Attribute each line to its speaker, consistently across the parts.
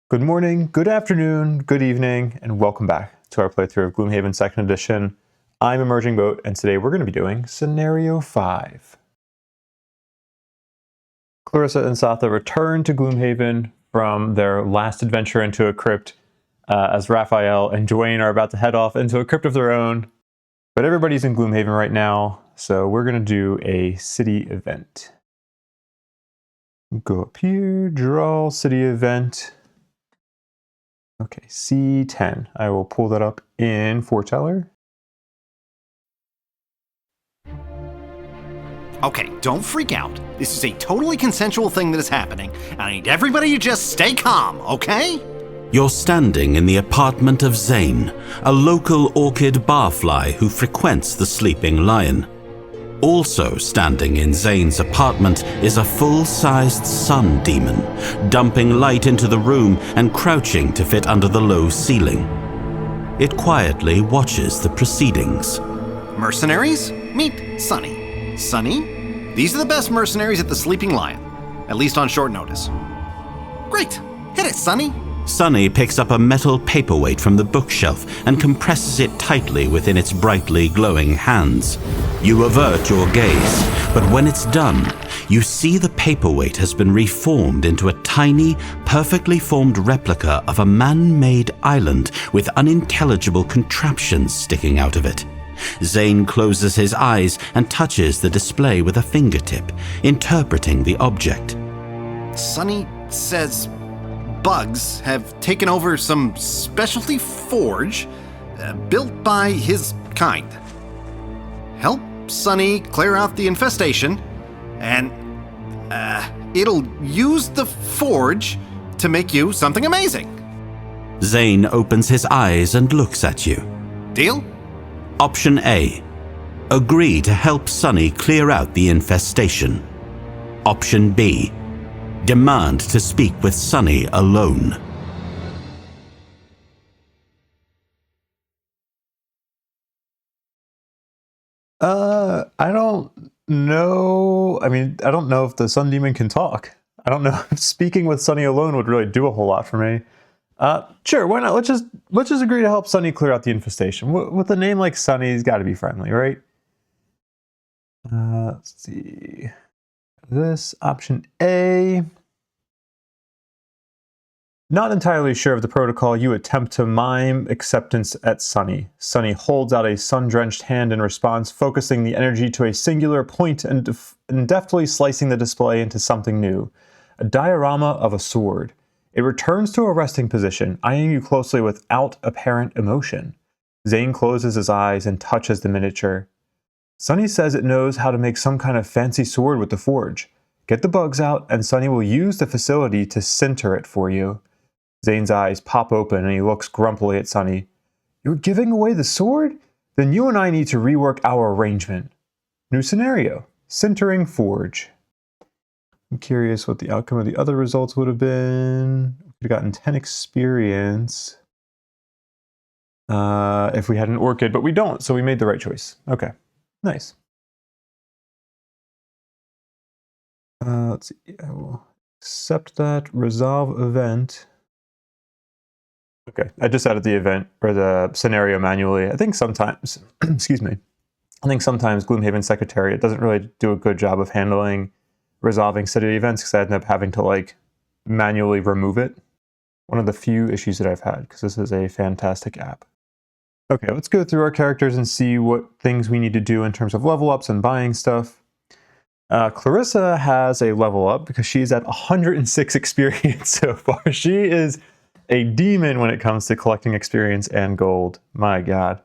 Speaker 1: Good morning, good afternoon, good evening, and welcome back to our playthrough of Gloomhaven 2nd Edition. I'm Emerging Boat, and today we're going to be doing Scenario 5. Clarissa and Satha return to Gloomhaven from their last adventure into a crypt, as Raphael and Dwayne are about to head off into a crypt of their own. But everybody's in Gloomhaven right now, so we're going to do a city event. Go up here, draw city event. Okay, C10. I will pull that up in Foreteller.
Speaker 2: Okay, don't freak out. This is a totally consensual thing that is happening, and I need everybody to just stay calm, okay?
Speaker 3: You're standing in the apartment of Zane, a local orchid barfly who frequents the Sleeping Lion. Also standing in Zane's apartment is a full-sized sun demon, dumping light into the room and crouching to fit under the low ceiling. It quietly watches the proceedings.
Speaker 2: Mercenaries? Meet Sunny. Sunny? These are the best mercenaries at the Sleeping Lion, at least on short notice. Great! Hit it, Sunny!
Speaker 3: Sunny picks up a metal paperweight from the bookshelf and compresses it tightly within its brightly glowing hands. You avert your gaze, but when it's done, you see the paperweight has been reformed into a tiny, perfectly formed replica of a man-made island with unintelligible contraptions sticking out of it. Zane closes his eyes and touches the display with a fingertip, interpreting the object.
Speaker 2: Sunny says bugs have taken over some specialty forge built by his kind. Help Sunny clear out the infestation, and it'll use the forge to make you something amazing.
Speaker 3: Zane opens his eyes and looks at you.
Speaker 2: Deal?
Speaker 3: Option A. Agree to help Sunny clear out the infestation. Option B. Demand to speak with Sunny alone.
Speaker 1: I don't know. I don't know if the Sun Demon can talk. I don't know if speaking with Sunny alone would really do a whole lot for me. Sure, why not? Let's just agree to help Sunny clear out the infestation. With a name like Sunny, he's got to be friendly, right? Let's see. This option A. Not entirely sure of the protocol, you attempt to mime acceptance at Sunny. Sunny holds out a sun-drenched hand in response, focusing the energy to a singular point and deftly slicing the display into something new. A diorama of a sword. It returns to a resting position, eyeing you closely without apparent emotion. Zane closes his eyes and touches the miniature. Sunny says it knows how to make some kind of fancy sword with the forge. Get the bugs out, and Sunny will use the facility to sinter it for you. Zane's eyes pop open and he looks grumpily at Sunny. You're giving away the sword? Then you and I need to rework our arrangement. New scenario. Sintering forge. I'm curious what the outcome of the other results would have been. We'd have gotten 10 experience if we had an orchid, but we don't, so we made the right choice. Okay, nice. Let's see, I will accept that. Resolve event. Okay, I just added the event or the scenario manually. I think sometimes, excuse me, I think sometimes Gloomhaven Secretariat doesn't really do a good job of handling resolving city events because I end up having to manually remove it. One of the few issues that I've had because this is a fantastic app. Okay, let's go through our characters and see what things we need to do in terms of level ups and buying stuff. Clarissa has a level up because she's at 106 experience so far. She is a demon when it comes to collecting experience and gold. My God.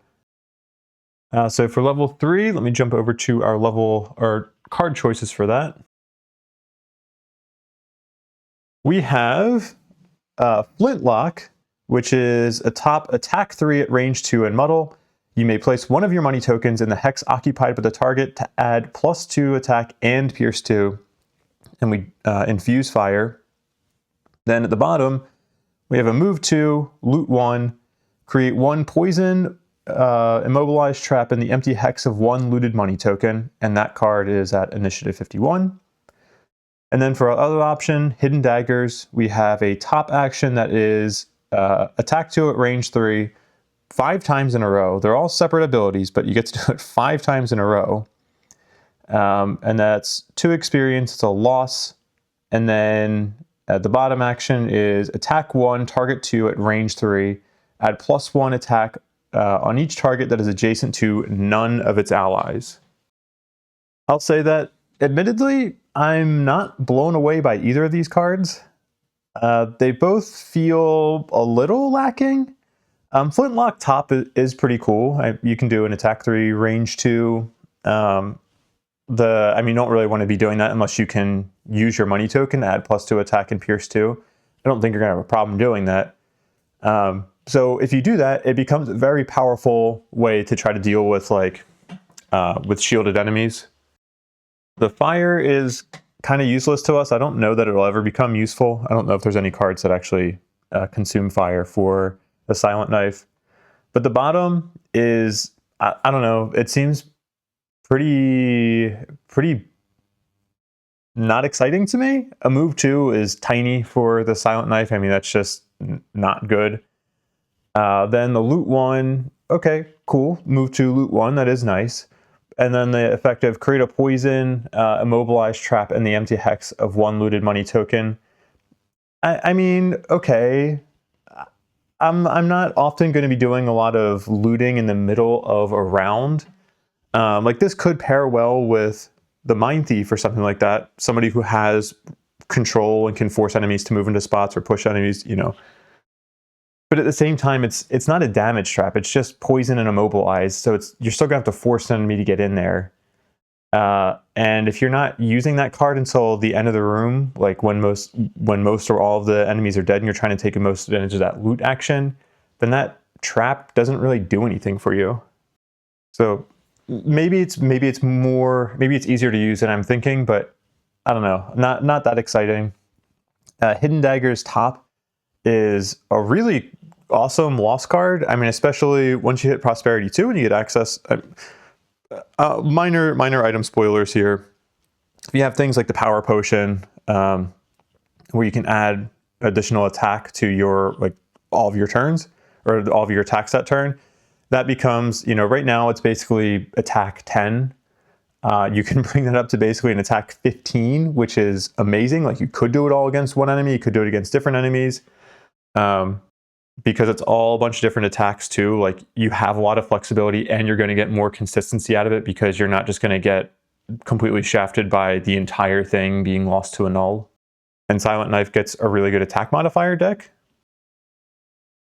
Speaker 1: So for level 3, let me jump over to our card choices for that. We have Flintlock, which is a top attack 3 at range 2 and muddle. You may place one of your money tokens in the hex occupied by the target to add +2 attack and pierce 2. And we infuse fire. Then at the bottom, we have a move 2, loot 1, create 1 poison immobilized trap in the empty hex of 1 looted money token, and that card is at initiative 51. And then for our other option, Hidden Daggers, we have a top action that is attack 2 at range 3, 5 times in a row. They're all separate abilities, but you get to do it 5 times in a row. And that's 2 experience, it's a loss. And then at the bottom action is attack 1, target 2 at range 3, add +1 attack on each target that is adjacent to none of its allies. I'll say that, admittedly, I'm not blown away by either of these cards. They both feel a little lacking. Flintlock top is pretty cool. You can do an attack 3, range 2. You don't really want to be doing that unless you can use your money token to add +2 attack and pierce 2. I don't think you're going to have a problem doing that. So if you do that, it becomes a very powerful way to try to deal with with shielded enemies. The fire is kind of useless to us. I don't know that it'll ever become useful. I don't know if there's any cards that actually consume fire for the Silent Knife. But the bottom is, I don't know, it seems pretty not exciting to me. A move 2 is tiny for the Silent Knife. I mean, that's just not good. Then the loot 1, okay, cool. Move 2, loot 1, that is nice. And then the effective create a poison, immobilize trap, and the empty hex of 1 looted money token. I mean, okay. I'm not often going to be doing a lot of looting in the middle of a round. This could pair well with the Mindthief or something like that. Somebody who has control and can force enemies to move into spots or push enemies, But at the same time, it's not a damage trap. It's just poison and immobilize. So you're still gonna have to force an enemy to get in there. And if you're not using that card until the end of the room, like when most or all of the enemies are dead, and you're trying to take most advantage of that loot action, then that trap doesn't really do anything for you. So maybe it's easier to use than I'm thinking, but I don't know. Not that exciting. Hidden Daggers top is a really awesome lost card. I mean, especially once you hit Prosperity 2 and you get access. Minor item spoilers here. You have things like the Power Potion, where you can add additional attack to your all of your turns or all of your attacks that turn. That becomes, right now it's basically attack 10. You can bring that up to basically an attack 15, which is amazing. Like, you could do it all against one enemy, you could do it against different enemies. Because it's all a bunch of different attacks too. Like, you have a lot of flexibility and you're going to get more consistency out of it because you're not just going to get completely shafted by the entire thing being lost to a null. And Silent Knife gets a really good attack modifier deck.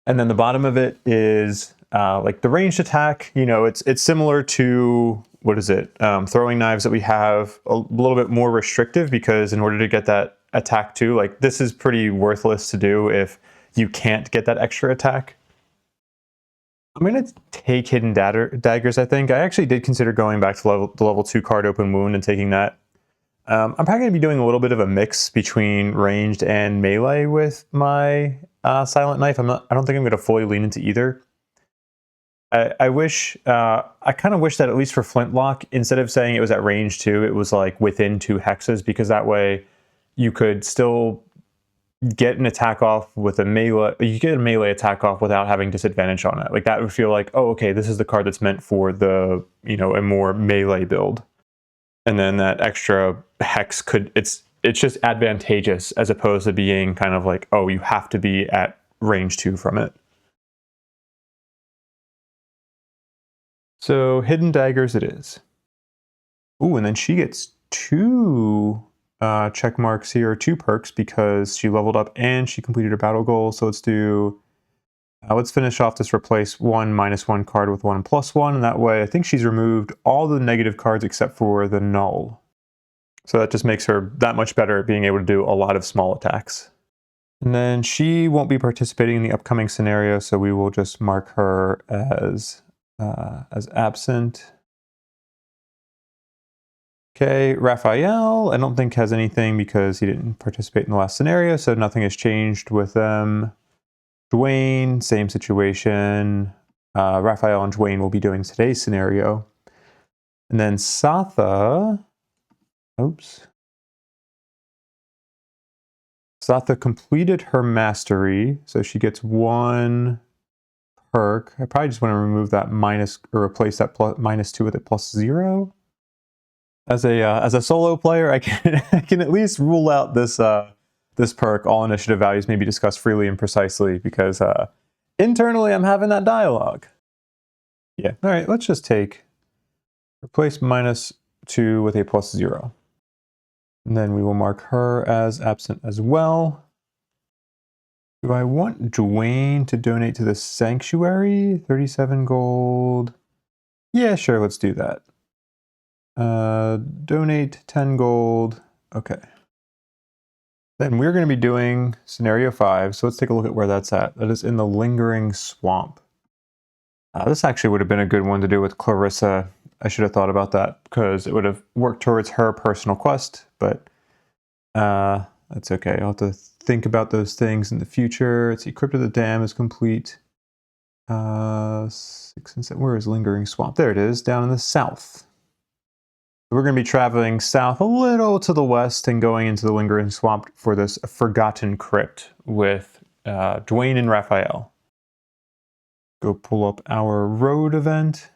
Speaker 1: And then the bottom of it is the ranged attack. It's similar to, throwing knives that we have, a little bit more restrictive, because in order to get that attack too, this is pretty worthless to do if you can't get that extra attack. I'm going to take Hidden Daggers, I think. I actually did consider going back to the level 2 card Open Wound and taking that. I'm probably going to be doing a little bit of a mix between ranged and melee with my Silent Knife. I don't think I'm going to fully lean into either. I kind of wish that, at least for Flintlock, instead of saying it was at range 2, it was within 2 hexes, because that way you could still get an attack off with a melee. You get a melee attack off without having disadvantage on it. That would feel like, oh, okay, this is the card that's meant for the, a more melee build. And then that extra hex it's just advantageous, as opposed to being kind of like, oh, you have to be at range 2 from it. So Hidden Daggers it is. Ooh, and then she gets 2 check marks here, 2 perks, because she leveled up and she completed her battle goal. So let's finish off this replace 1 -1 card with 1 +1, and that way I think she's removed all the negative cards except for the null. So that just makes her that much better at being able to do a lot of small attacks. And then she won't be participating in the upcoming scenario, so we will just mark her as absent. Okay, Raphael, I don't think has anything because he didn't participate in the last scenario, so nothing has changed with them. Dwayne, same situation. Raphael and Dwayne will be doing today's scenario. And then Satha, oops. Satha completed her mastery, so she gets 1 perk. I probably just want to remove that minus, or replace that -2 with a +0. As a solo player, I can at least rule out this this perk. All initiative values may be discussed freely and precisely, because internally I'm having that dialogue. Yeah. All right. Let's just take replace -2 with a +0, and then we will mark her as absent as well. Do I want Dwayne to donate to the sanctuary? 37 gold. Yeah, sure. Let's do that. Donate 10 gold. Okay. Then we're going to be doing scenario 5. So let's take a look at where that's at. That is in the Lingering Swamp. This actually would have been a good one to do with Clarissa. I should have thought about that, because it would have worked towards her personal quest, but that's okay. I'll have to think about those things in the future. Let's see, Crypt of the Dam is complete. 6 and 7. Where is Lingering Swamp? There it is, down in the south. We're going to be traveling south a little to the west and going into the Lingering Swamp for this Forgotten Crypt with Dwayne and Raphael. Go pull up our road event.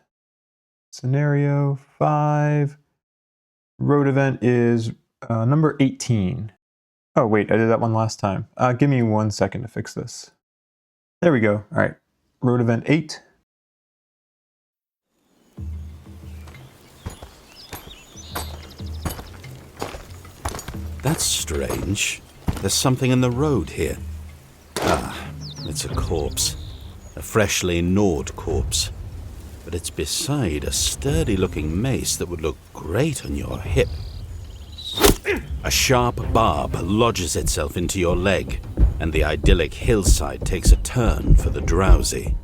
Speaker 1: Scenario 5. Road event is number 18. Oh, wait, I did that one last time. Give me 1 second to fix this. There we go. All right. Road event 8.
Speaker 3: That's strange. There's something in the road here. Ah, it's a corpse. A freshly gnawed corpse. But it's beside a sturdy-looking mace that would look great on your hip. A sharp barb lodges itself into your leg, and the idyllic hillside takes a turn for the drowsy.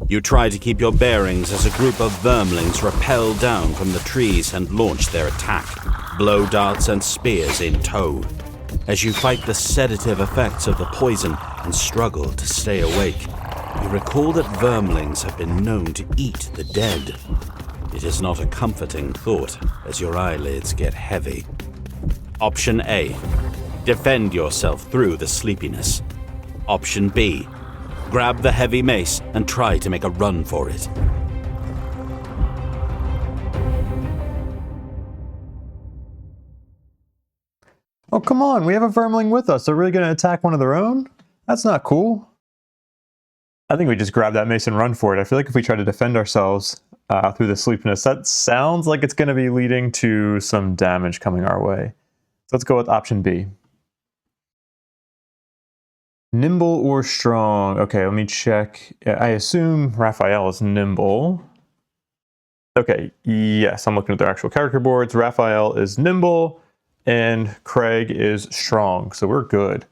Speaker 3: You try to keep your bearings as a group of vermlings rappel down from the trees and launch their attack, blow darts and spears in tow. As you fight the sedative effects of the poison and struggle to stay awake, you recall that vermlings have been known to eat the dead. It is not a comforting thought as your eyelids get heavy. Option A. Defend yourself through the sleepiness. Option B. Grab the heavy mace and try to make a run for it.
Speaker 1: Oh, come on. We have a vermling with us. They're really going to attack one of their own? That's not cool. I think we just grab that mace and run for it. I feel like if we try to defend ourselves through the sleepiness, that sounds like it's going to be leading to some damage coming our way. So let's go with option B. Nimble or strong? Okay, let me check. I assume Raphael is nimble. Okay, yes, I'm looking at their actual character boards. Raphael is nimble and Craig is strong, so we're good.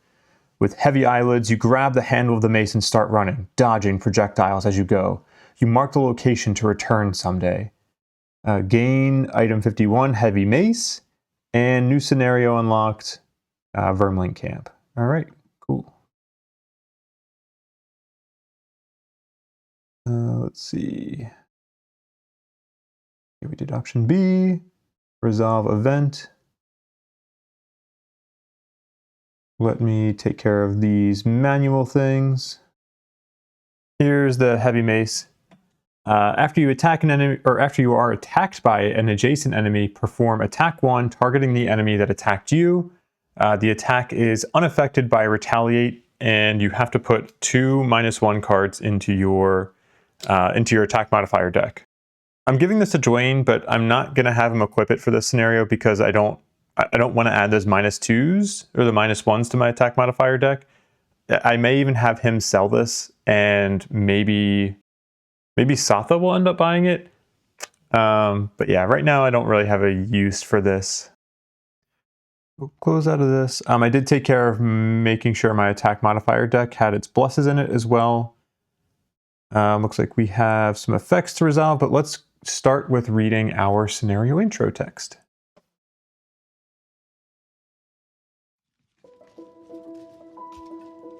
Speaker 1: With heavy eyelids, you grab the handle of the mace and start running, dodging projectiles as you go. You mark the location to return someday. Gain item 51, heavy mace, and new scenario unlocked, Vermling Camp. All right, cool. Let's see. Okay, we did option B, resolve event. Let me take care of these manual things. Here's the heavy mace. After you attack an enemy, or after you are attacked by an adjacent enemy, perform attack 1, targeting the enemy that attacked you. The attack is unaffected by retaliate, and you have to put 2 -1 cards into your attack modifier deck. I'm giving this to Dwayne, but I'm not going to have him equip it for this scenario because I don't want to add those -2s or the -1s to my attack modifier deck. I may even have him sell this, and maybe Satha will end up buying it. But yeah, right now I don't really have a use for this. We'll close out of this. I did take care of making sure my attack modifier deck had its blesses in it as well. Looks like we have some effects to resolve, but let's start with reading our scenario intro text.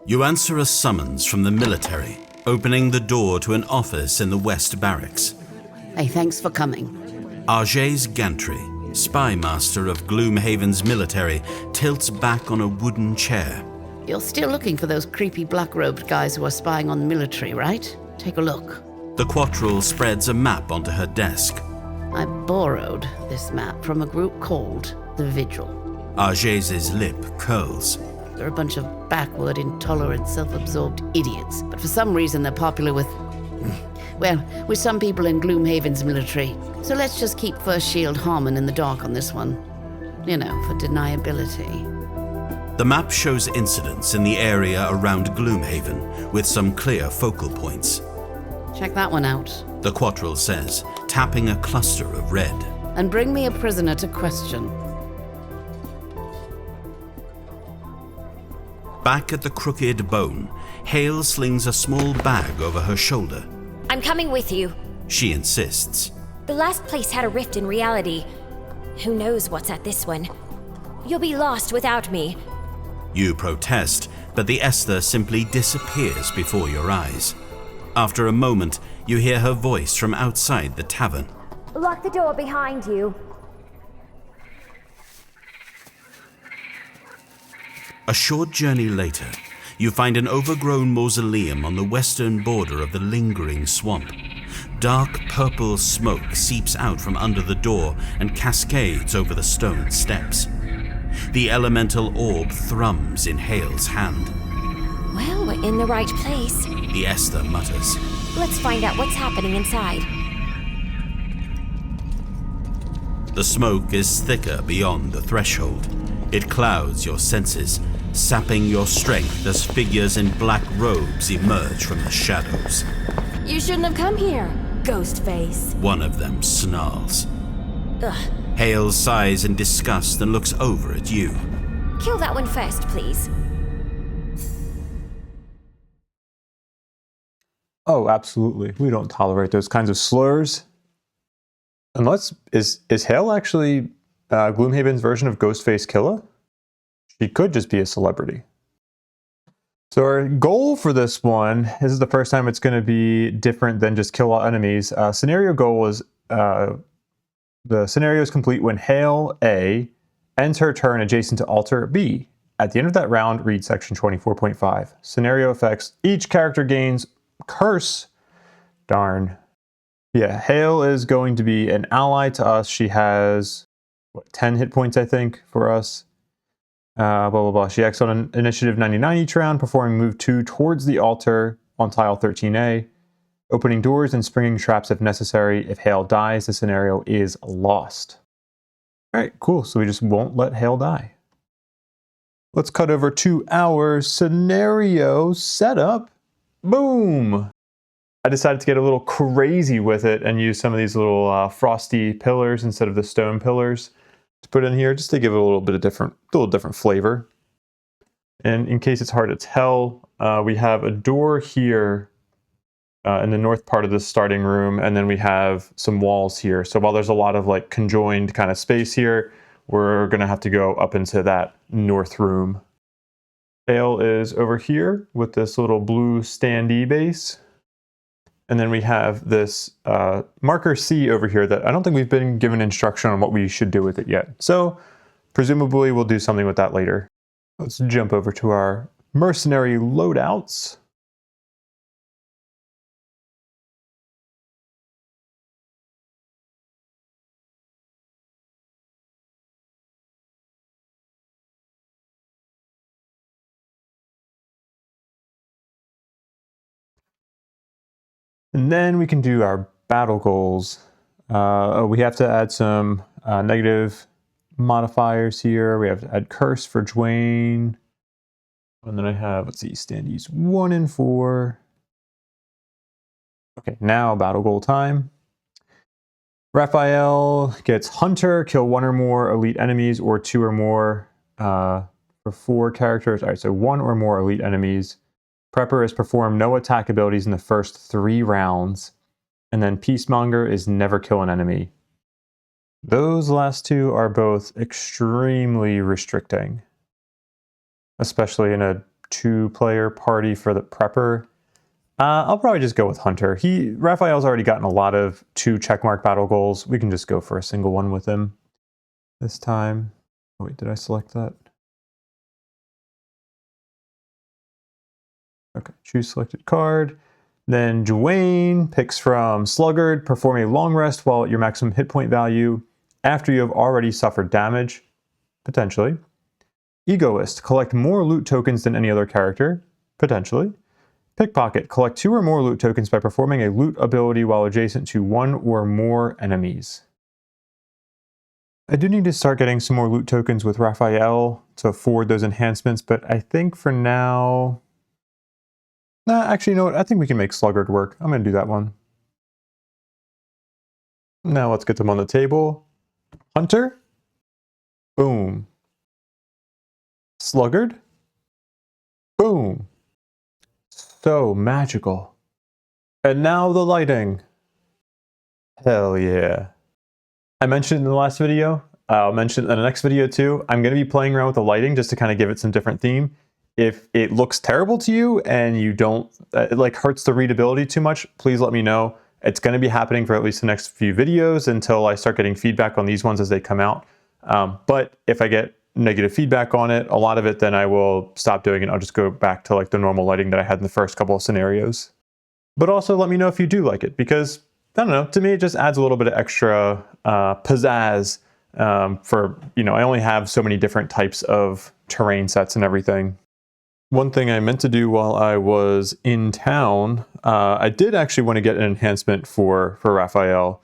Speaker 3: You answer a summons from the military, opening the door to an office in the West Barracks.
Speaker 4: Hey, thanks for coming.
Speaker 3: Arges Gantry, spy master of Gloomhaven's military, tilts back on a wooden chair.
Speaker 4: You're still looking for those creepy black-robed guys who are spying on the military, right? Take a look.
Speaker 3: The Quattrel spreads a map onto her desk.
Speaker 4: I borrowed this map from a group called The Vigil.
Speaker 3: Argé's lip curls.
Speaker 4: They're a bunch of backward, intolerant, self-absorbed idiots. But for some reason, they're popular with some people in Gloomhaven's military. So let's just keep First Shield Harmon in the dark on this one. You know, for deniability.
Speaker 3: The map shows incidents in the area around Gloomhaven, with some clear focal points.
Speaker 4: Check that one out.
Speaker 3: The Quattrel says, tapping a cluster of red.
Speaker 4: And bring me a prisoner to question.
Speaker 3: Back at the Crooked Bone, Hale slings a small bag over her shoulder.
Speaker 5: I'm coming with you.
Speaker 3: She insists.
Speaker 5: The last place had a rift in reality. Who knows what's at this one? You'll be lost without me.
Speaker 3: You protest, but the Esther simply disappears before your eyes. After a moment, you hear her voice from outside the tavern.
Speaker 5: Lock the door behind you.
Speaker 3: A short journey later, you find an overgrown mausoleum on the western border of the lingering swamp. Dark purple smoke seeps out from under the door and cascades over the stone steps. The elemental orb thrums in Hale's hand.
Speaker 5: Well, we're in the right place.
Speaker 3: The Esther mutters.
Speaker 5: Let's find out what's happening inside.
Speaker 3: The smoke is thicker beyond the threshold. It clouds your senses, sapping your strength as figures in black robes emerge from the shadows.
Speaker 5: You shouldn't have come here, ghost face.
Speaker 3: One of them snarls.
Speaker 5: Ugh.
Speaker 3: Hale sighs in disgust and looks over at you.
Speaker 5: Kill that one first, please.
Speaker 1: Oh, absolutely. We don't tolerate those kinds of slurs. Unless, is Hale actually Gloomhaven's version of Ghostface Killer? She could just be a celebrity. So our goal for this one, this is the first time it's going to be different than just kill all enemies. Scenario goal is, the scenario is complete when Hale A ends her turn adjacent to altar B. At the end of that round, read section 24.5. Scenario effects, each character gains curse. Darn. Yeah, Hale is going to be an ally to us. She has, 10 hit points, I think, for us. Blah, blah, blah. She acts on an initiative 99 each round, performing move 2 towards the altar on tile 13A, opening doors and springing traps if necessary. If Hale dies, the scenario is lost. All right, cool. So we just won't let Hale die. Let's cut over to our scenario setup. Boom! I decided to get a little crazy with it and use some of these little frosty pillars instead of the stone pillars to put in here, just to give it a little bit of different flavor. And in case it's hard to tell, we have a door here in the north part of the starting room, and then we have some walls here. So while there's a lot of like conjoined kind of space here, we're gonna have to go up into that north room. Hale is over here with this little blue standee base. And then we have this marker C over here that I don't think we've been given instruction on what we should do with it yet. So presumably we'll do something with that later. Let's jump over to our mercenary loadouts. And then we can do our battle goals. We have to add some negative modifiers here. We have to add curse for Dwayne. And then I have, let's see, standees 1 and 4. Okay, now battle goal time. Raphael gets Hunter, kill 1 or more elite enemies or 2 or more for 4 characters. All right, so 1 or more elite enemies. Prepper is perform no attack abilities in the first 3 rounds. And then Peacemonger is never kill an enemy. Those last 2 are both extremely restricting, especially in a 2-player party for the Prepper. I'll probably just go with Hunter. Raphael's already gotten a lot of 2 checkmark battle goals. We can just go for a single one with him this time. Oh, wait, did I select that? Okay, choose selected card. Then Dwayne picks from Sluggard, perform a long rest while at your maximum hit point value after you have already suffered damage, potentially. Egoist, collect more loot tokens than any other character, potentially. Pickpocket, collect 2 or more loot tokens by performing a loot ability while adjacent to 1 or more enemies. I do need to start getting some more loot tokens with Raphael to afford those enhancements, but I think for now... Nah, actually, you know what? I think we can make Sluggard work. I'm going to do that one. Now let's get them on the table. Hunter. Boom. Sluggard. Boom. So magical. And now the lighting. Hell yeah. I mentioned in the last video, I'll mention it in the next video too, I'm going to be playing around with the lighting just to kind of give it some different theme. If it looks terrible to you and you don't, it like hurts the readability too much, please let me know. It's going to be happening for at least the next few videos until I start getting feedback on these ones as they come out. But if I get negative feedback on it, a lot of it, then I will stop doing it. I'll just go back to like the normal lighting that I had in the first couple of scenarios. But also let me know if you do like it, because I don't know, to me it just adds a little bit of extra pizzazz for, you know, I only have so many different types of terrain sets and everything. One thing I meant to do while I was in town, I did actually want to get an enhancement for Raphael.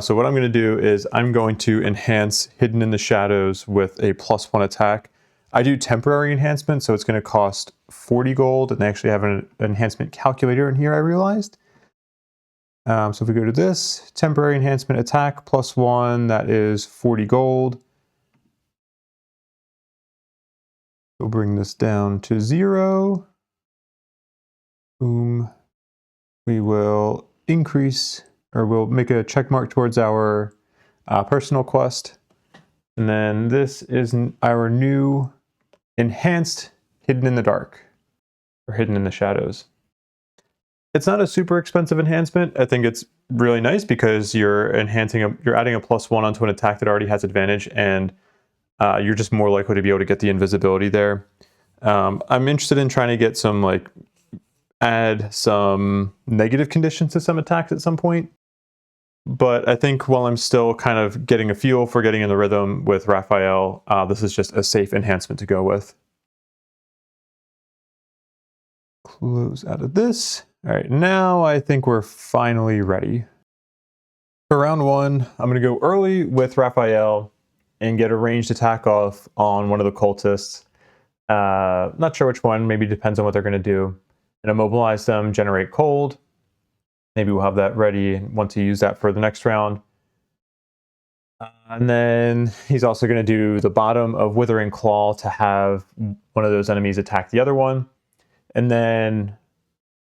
Speaker 1: So what I'm going to do is I'm going to enhance Hidden in the Shadows with a +1 attack. I do temporary enhancement, so it's going to cost 40 gold, and they actually have an enhancement calculator in here, I realized. So if we go to this, temporary enhancement attack +1, that is 40 gold. We'll bring this down to 0. Boom. We will increase, or we'll make a check mark towards our personal quest. And then this is our new enhanced Hidden in the Dark, or Hidden in the Shadows. It's not a super expensive enhancement. I think it's really nice because you're adding a +1 onto an attack that already has advantage, and you're just more likely to be able to get the invisibility there. I'm interested in trying to get some, like, add some negative conditions to some attacks at some point. But I think while I'm still kind of getting a feel for getting in the rhythm with Raphael, this is just a safe enhancement to go with. Close out of this. All right, now I think we're finally ready. For round 1, I'm going to go early with Raphael and get a ranged attack off on one of the cultists. Not sure which one, maybe depends on what they're going to do. And immobilize them, generate cold. Maybe we'll have that ready and want to use that for the next round. And then he's also going to do the bottom of Withering Claw to have one of those enemies attack the other one. And then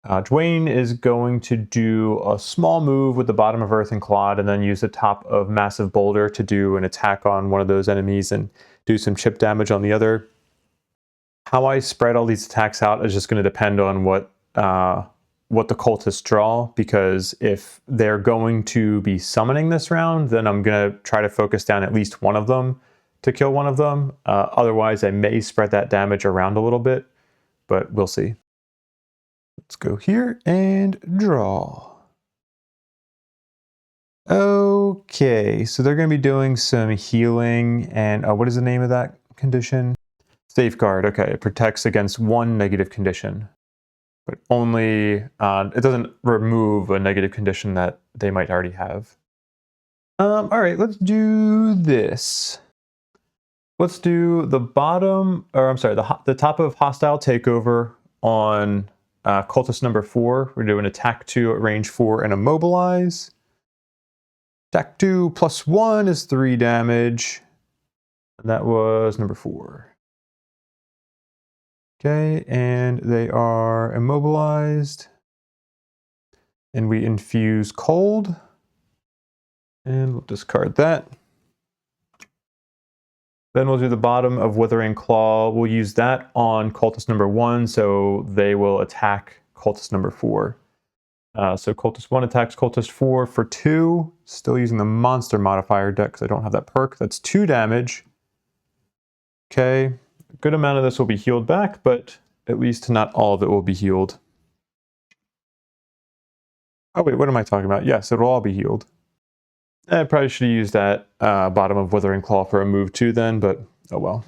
Speaker 1: Dwayne is going to do a small move with the bottom of Earth and Clod, and then use the top of Massive Boulder to do an attack on one of those enemies and do some chip damage on the other. How I spread all these attacks out is just going to depend on what the cultists draw, because if they're going to be summoning this round, then I'm going to try to focus down at least one of them to kill one of them. Otherwise, I may spread that damage around a little bit, but we'll see. Let's go here and draw. Okay, so they're going to be doing some healing, and what is the name of that condition? Safeguard. Okay, it protects against 1 negative condition, but only, it doesn't remove a negative condition that they might already have. All right, let's do this. Let's do the bottom, or I'm sorry, the top of Hostile Takeover on cultist number 4. We're doing attack 2 at range 4 and immobilize. Attack 2 +1 is 3 damage. And that was number 4. Okay, and they are immobilized. And we infuse cold. And we'll discard that. Then we'll do the bottom of Withering Claw. We'll use that on cultist number 1, so they will attack cultist number 4. So cultist 1 attacks cultist 4 for 2. Still using the monster modifier deck because I don't have that perk. That's 2 damage. Okay, a good amount of this will be healed back, but at least not all of it will be healed. Oh wait, what am I talking about? Yes, it'll all be healed. I probably should have used that bottom of Withering Claw for a move too then, but oh well.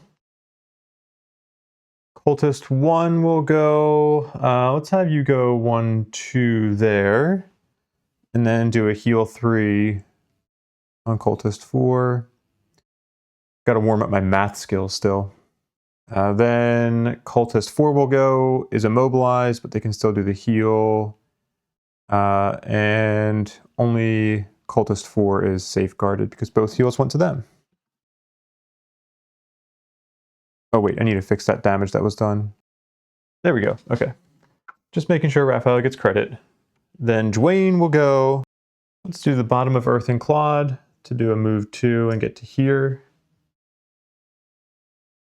Speaker 1: Cultist 1 will go, let's have you go 1, 2 there, and then do a heal 3 on Cultist 4. Got to warm up my math skills still. Then Cultist 4 will go, is immobilized, but they can still do the heal. And only Cultist 4 is safeguarded because both heals went to them. Oh wait, I need to fix that damage that was done. There we go, okay. Just making sure Raphael gets credit. Then Dwayne will go. Let's do the bottom of Earth and Clod to do a move 2 and get to here.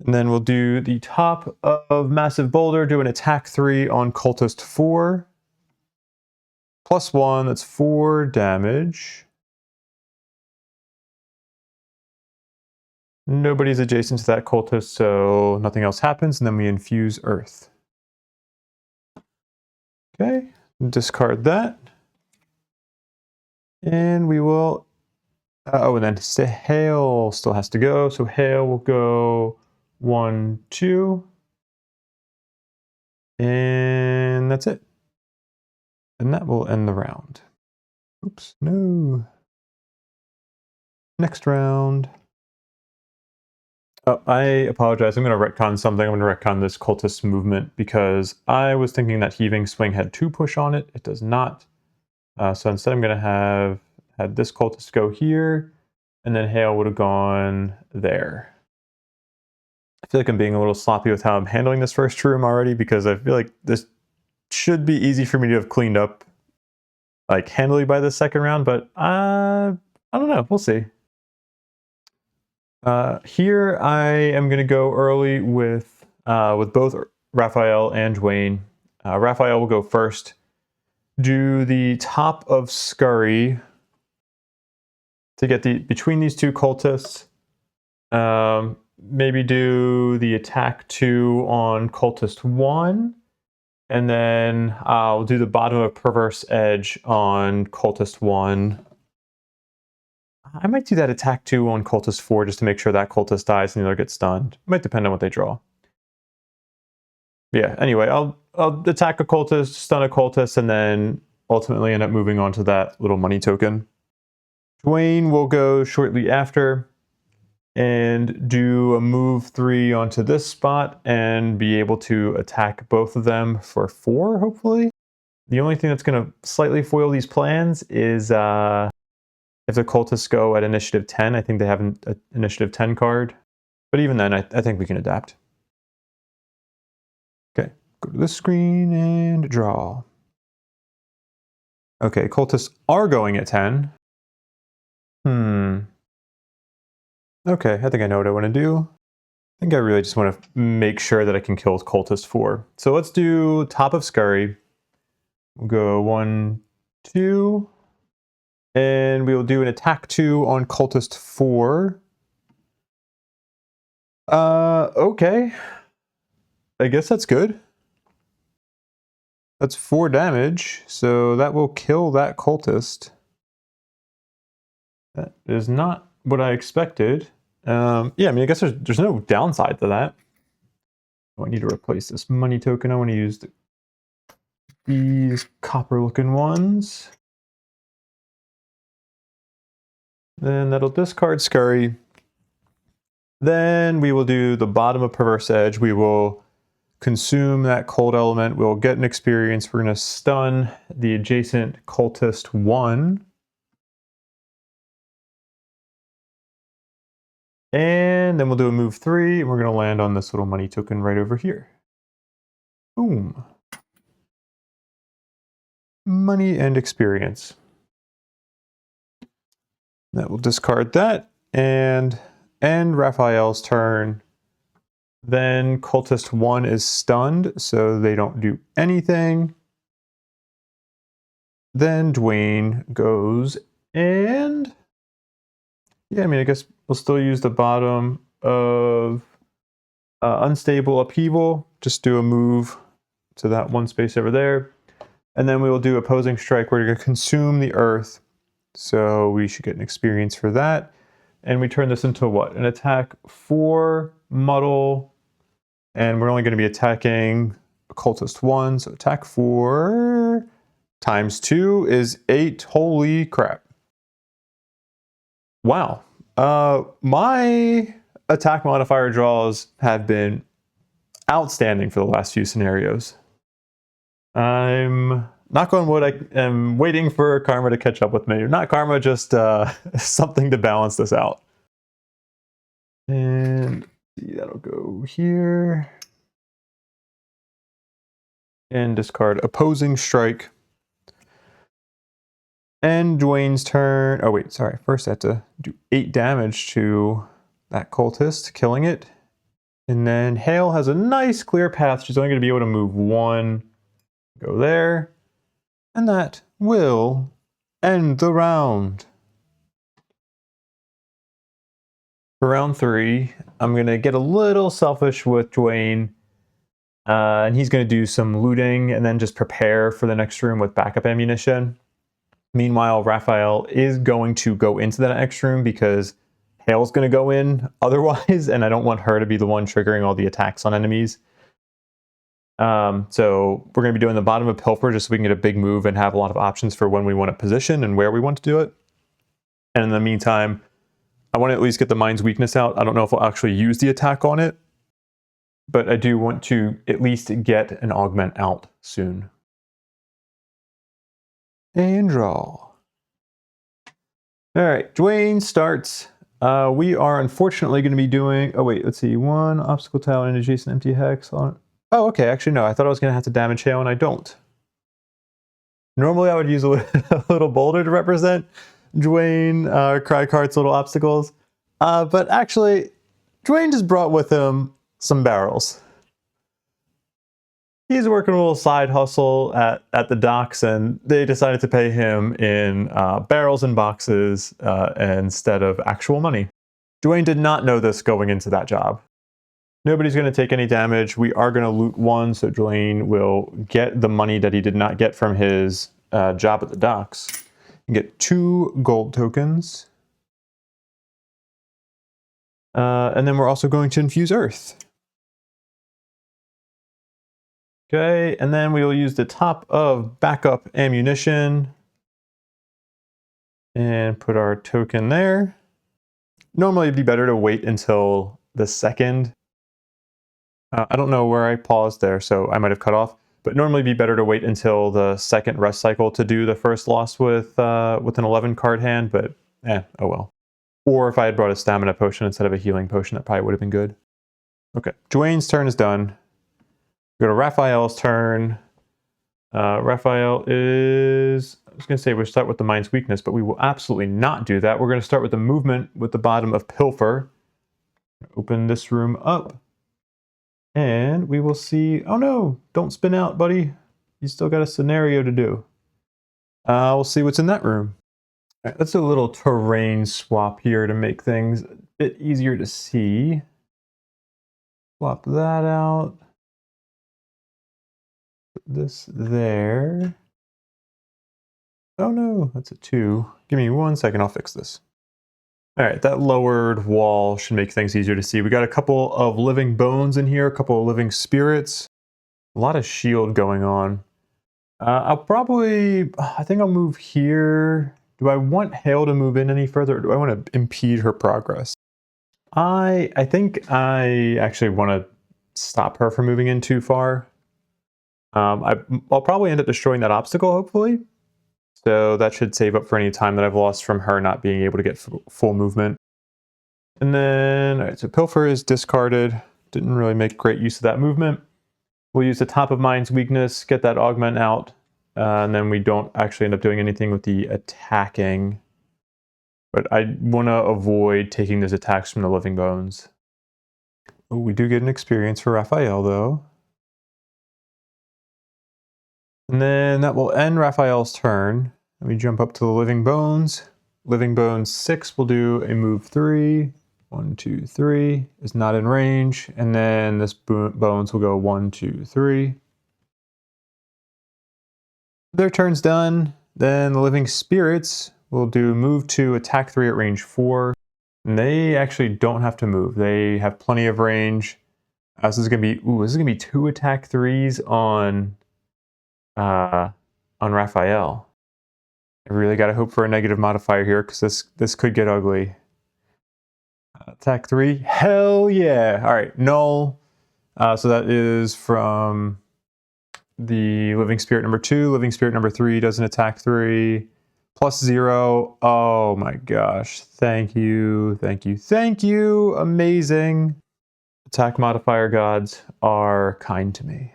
Speaker 1: And then we'll do the top of Massive Boulder, do an attack 3 on Cultist 4. +1, that's 4 damage. Nobody's adjacent to that cultist, so nothing else happens, and then we infuse Earth. Okay, discard that. And we will... oh, and then Hale still has to go, so Hale will go 1, 2. And that's it. And that will end the round. Oops, no. Next round. Oh, I apologize. I'm going to retcon something. I'm going to retcon this cultist movement because I was thinking that Heaving Swing had 2 push on it. It does not. So instead I'm going to have had this cultist go here, and then Hale would have gone there. I feel like I'm being a little sloppy with how I'm handling this first room already because I feel like this should be easy for me to have cleaned up like handily by the second round, but I don't know. We'll see. Here I am going to go early with both Raphael and Dwayne. Raphael will go first. Do the top of Scurry to get between these 2 cultists. Maybe do the attack 2 on Cultist 1. And then I'll do the bottom of Perverse Edge on Cultist 1. I might do that attack 2 on Cultist 4 just to make sure that cultist dies and the other gets stunned. It might depend on what they draw. Yeah, anyway, I'll attack a cultist, stun a cultist, and then ultimately end up moving on to that little money token. Dwayne will go shortly after and do a move 3 onto this spot and be able to attack both of them for 4, hopefully. The only thing that's going to slightly foil these plans is if the cultists go at initiative 10. I think they have an initiative 10 card. But even then, I think we can adapt. Okay, go to this screen and draw. Okay, cultists are going at 10. Okay, I think I know what I want to do. I think I really just want to make sure that I can kill Cultist 4. So let's do top of Scurry. We'll go 1, 2. And we will do an attack 2 on Cultist 4. Okay. I guess that's good. That's 4 damage, so that will kill that cultist. That is not what I expected. Yeah, I mean, I guess there's no downside to that. Oh, I need to replace this money token. I want to use these copper-looking ones. Then that'll discard Scurry. Then we will do the bottom of Perverse Edge. We will consume that cold element. We'll get an experience. We're going to stun the adjacent cultist 1. And then we'll do a move 3, and we're going to land on this little money token right over here. Boom. Money and experience. That will discard that and end Raphael's turn. Then cultist 1 is stunned, so they don't do anything. Then Dwayne goes and... yeah, I mean, I guess we'll still use the bottom of Unstable Upheaval. just do a move to that one space over there. And then we will do opposing strike. We're going to consume the earth. So we should get an experience for that. And we turn this into what? An attack 4 muddle. And we're only going to be attacking cultist 1. So attack 4 times 2 is 8. Holy crap. Wow. My attack modifier draws have been outstanding for the last few scenarios. I'm knock on wood, I am waiting for karma to catch up with me. Not karma, just something to balance this out. And that'll go here. And discard opposing strike. And Dwayne's turn. Oh wait, sorry. First I have to do 8 damage to that cultist, killing it. And then Hale has a nice clear path. She's only going to be able to move 1. Go there. And that will end the round. For round 3, I'm going to get a little selfish with Dwayne. And he's going to do some looting and then just prepare for the next room with backup ammunition. Meanwhile, Raphael is going to go into the next room because Hale's going to go in otherwise, and I don't want her to be the one triggering all the attacks on enemies. So we're going to be doing the bottom of Pilfer just so we can get a big move and have a lot of options for when we want to position and where we want to do it. And in the meantime, I want to at least get the Mind's Weakness out. I don't know if I'll actually use the attack on it, but I do want to at least get an augment out soon. And draw. All right, Dwayne starts. We are unfortunately going to be doing, oh wait, let's see, 1 obstacle tile and adjacent empty hex on. Oh, okay, actually no, I thought I was going to have to damage Hale and I don't. Normally I would use a little boulder to represent Dwayne, Cragheart's little obstacles. But actually, Dwayne just brought with him some barrels. He's working a little side hustle at the docks, and they decided to pay him in barrels and boxes instead of actual money. Dwayne did not know this going into that job. Nobody's going to take any damage. We are going to loot 1, so Dwayne will get the money that he did not get from his job at the docks. And get 2 gold tokens. And then we're also going to infuse earth. Okay, and then we will use the top of backup ammunition and put our token there. Normally it'd be better to wait until the second. I don't know where I paused there, so I might have cut off. But normally it'd be better to wait until the second rest cycle to do the first loss with an 11 card hand, but oh well. Or if I had brought a stamina potion instead of a healing potion, that probably would have been good. Okay, Dwayne's turn is done. Go to Raphael's turn. Raphael is, I was going to say we'll start with the Mind's Weakness, but we will absolutely not do that. We're going to start with the movement with the bottom of Pilfer. Open this room up. And we will see, oh no, don't spin out, buddy. You still got a scenario to do. We'll see what's in that room. All right, let's do a little terrain swap here to make things a bit easier to see. Swap that out. This there. Oh no, that's a 2. Give me 1 second, I'll fix this. All right, that lowered wall should make things easier to see. We got a couple of living bones in here, a couple of living spirits. A lot of shield going on. I think I'll move here. Do I want Hale to move in any further, or do I want to impede her progress? I think I actually want to stop her from moving in too far. I'll probably end up destroying that obstacle, hopefully. So that should save up for any time that I've lost from her not being able to get full movement. And then, all right, so Pilfer is discarded. Didn't really make great use of that movement. We'll use the top of Mind's Weakness, get that augment out, and then we don't actually end up doing anything with the attacking. But I want to avoid taking those attacks from the living bones. Oh, we do get an experience for Raphael, though. And then that will end Raphael's turn. And we jump up to the living bones. Living bones 6 will do a move 3. 1, 2, 3 is not in range. And then this bones will go 1, 2, 3. Their turn's done. Then the living spirits will do move 2, attack 3 at range 4. And they actually don't have to move. They have plenty of range. This is gonna be 2 attack 3s on Raphael. I really gotta hope for a negative modifier here because this could get ugly. Attack 3, hell yeah! All right, null. So that is from the living spirit number 2. Living spirit number 3 does an attack 3. Plus 0. Oh my gosh. Thank you. Thank you. Thank you. Amazing. Attack modifier gods are kind to me.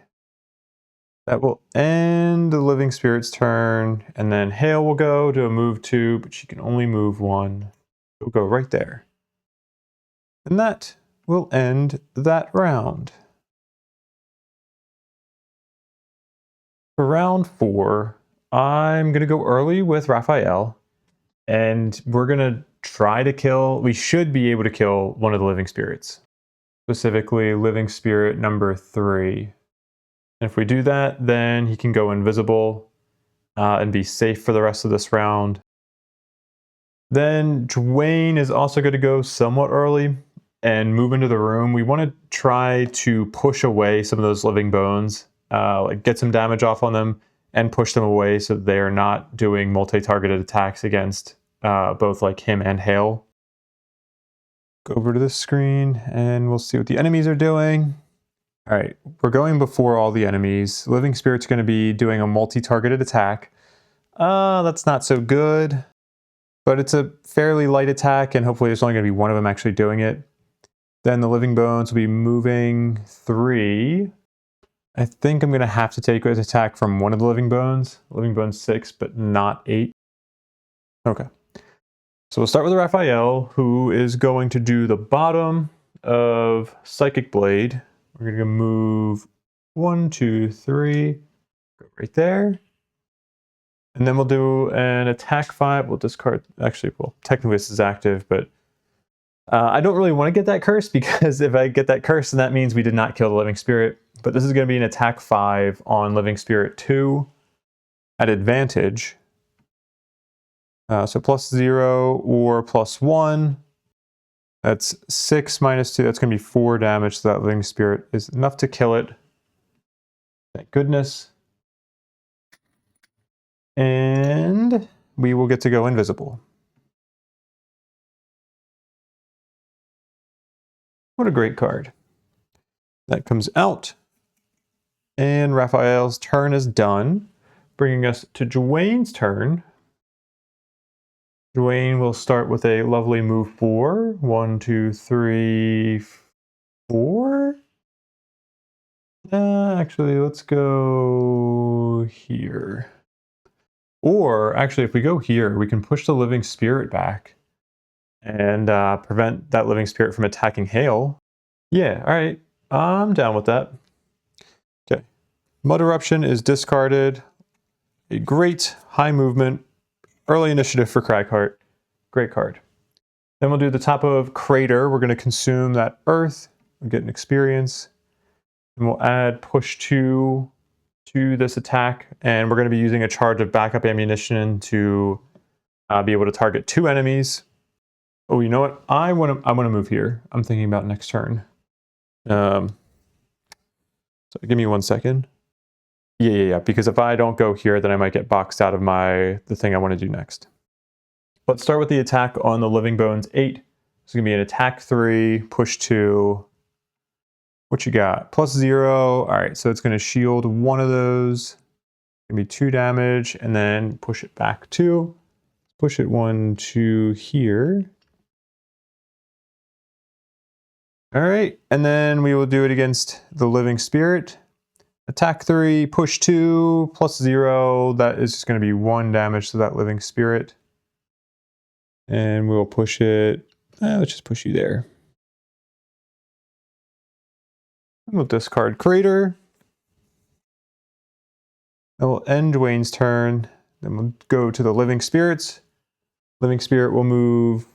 Speaker 1: That will end the living spirit's turn. And then Hale will go to a move 2, but she can only move 1. It'll go right there. And that will end that round. For round 4, I'm going to go early with Raphael, and we're going to try to kill, we should be able to kill one of the living spirits, specifically living spirit number 3. And if we do that, then he can go invisible and be safe for the rest of this round. Then Dwayne is also going to go somewhat early and move into the room. We want to try to push away some of those living bones, like get some damage off on them, and push them away so they are not doing multi-targeted attacks against both like him and Hale. Go over to this screen and we'll see what the enemies are doing. All right, we're going before all the enemies. Living Spirit's going to be doing a multi-targeted attack. That's not so good, but it's a fairly light attack, and hopefully there's only going to be one of them actually doing it. Then the Living Bones will be moving 3. I think I'm going to have to take an attack from one of the Living Bones. Living Bones 6, but not 8. Okay. So we'll start with Raphael, who is going to do the bottom of Psychic Blade. We're going to move 1, 2, 3. Go right there. And then we'll do an attack 5. We'll discard... Actually, well, technically this is active, but I don't really want to get that curse, because if I get that curse, then that means we did not kill the Living Spirit. But this is going to be an attack 5 on Living Spirit 2 at advantage. So plus 0 or plus 1. That's 6 minus 2. That's going to be 4 damage. So that Living Spirit is enough to kill it. Thank goodness. And we will get to go invisible. What a great card. That comes out. And Raphael's turn is done, bringing us to Dwayne's turn. Dwayne will start with a lovely move 4. 1, 2, 3, 4. Actually, let's go here. Or, actually, if we go here, we can push the Living Spirit back and prevent that Living Spirit from attacking Hale. Yeah, all right. I'm down with that. Okay. Mud Eruption is discarded. A great high movement. Early initiative for Cragheart. Great card. Then we'll do the top of Crater. We're going to consume that earth. We'll get an experience. And we'll add push 2 to this attack. And we're going to be using a charge of backup ammunition to be able to target 2 enemies. Oh, you know what? I want to move here. I'm thinking about next turn. So give me 1 second. Yeah. Because if I don't go here, then I might get boxed out of the thing I want to do next. Let's start with the attack on the Living Bones 8. It's going to be an attack 3, push 2. What you got? Plus 0. All right, so it's going to shield one of those. Give me 2 damage, and then push it back 2. Push it 1, 2 here. All right, and then we will do it against the Living Spirit. Attack 3, push 2, plus 0. That is just going to be 1 damage to that Living Spirit. And we'll push it. Let's just push you there. We'll discard Crater. And we'll end Dwayne's turn. Then we'll go to the Living Spirits. Living Spirit will move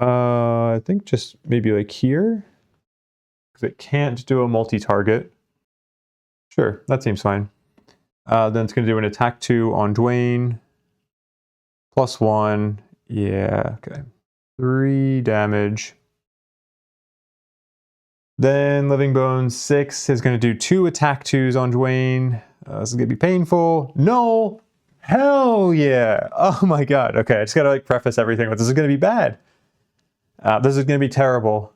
Speaker 1: I think just maybe like here. Because it can't do a multi-target. Sure, that seems fine. Then it's going to do an attack 2 on Dwayne. +1. Yeah, okay. 3 damage. Then Living Bones 6 is going to do 2 attack 2s on Dwayne. This is going to be painful. No! Hell yeah! Oh my god. Okay, I just got to like preface everything with this is going to be bad. This is going to be terrible.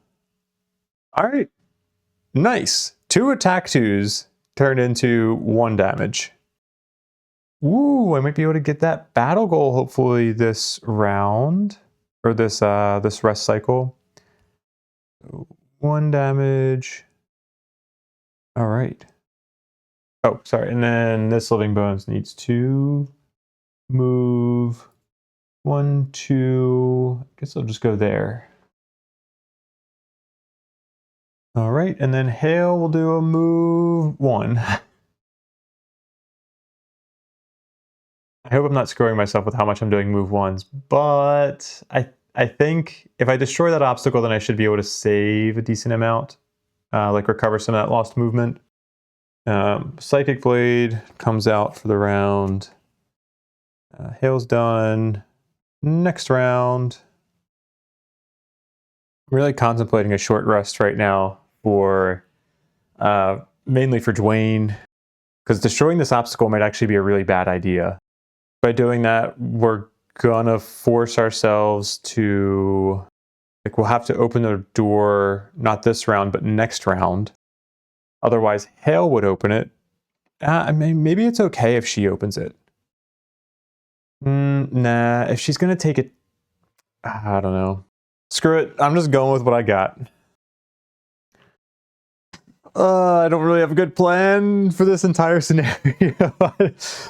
Speaker 1: All right. Nice. 2 attack 2s turned into 1 damage. Ooh, I might be able to get that battle goal hopefully this round. Or this rest cycle. 1 damage. All right. Oh, sorry. And then this Living Bones needs to move 1, 2. I guess I'll just go there. All right. And then Hale will do a move 1. I hope I'm not screwing myself with how much I'm doing move 1s, but I think if I destroy that obstacle, then I should be able to save a decent amount, like recover some of that lost movement. Psychic Blade comes out for the round. Hale's done. Next round. I'm really contemplating a short rest right now for mainly for Dwayne, because destroying this obstacle might actually be a really bad idea. By doing that, we're gonna force ourselves to, like, we'll have to open the door, not this round, but next round. Otherwise, Hale would open it. I mean, maybe it's okay if she opens it. Nah, if she's gonna take it, I don't know. Screw it, I'm just going with what I got. I don't really have a good plan for this entire scenario.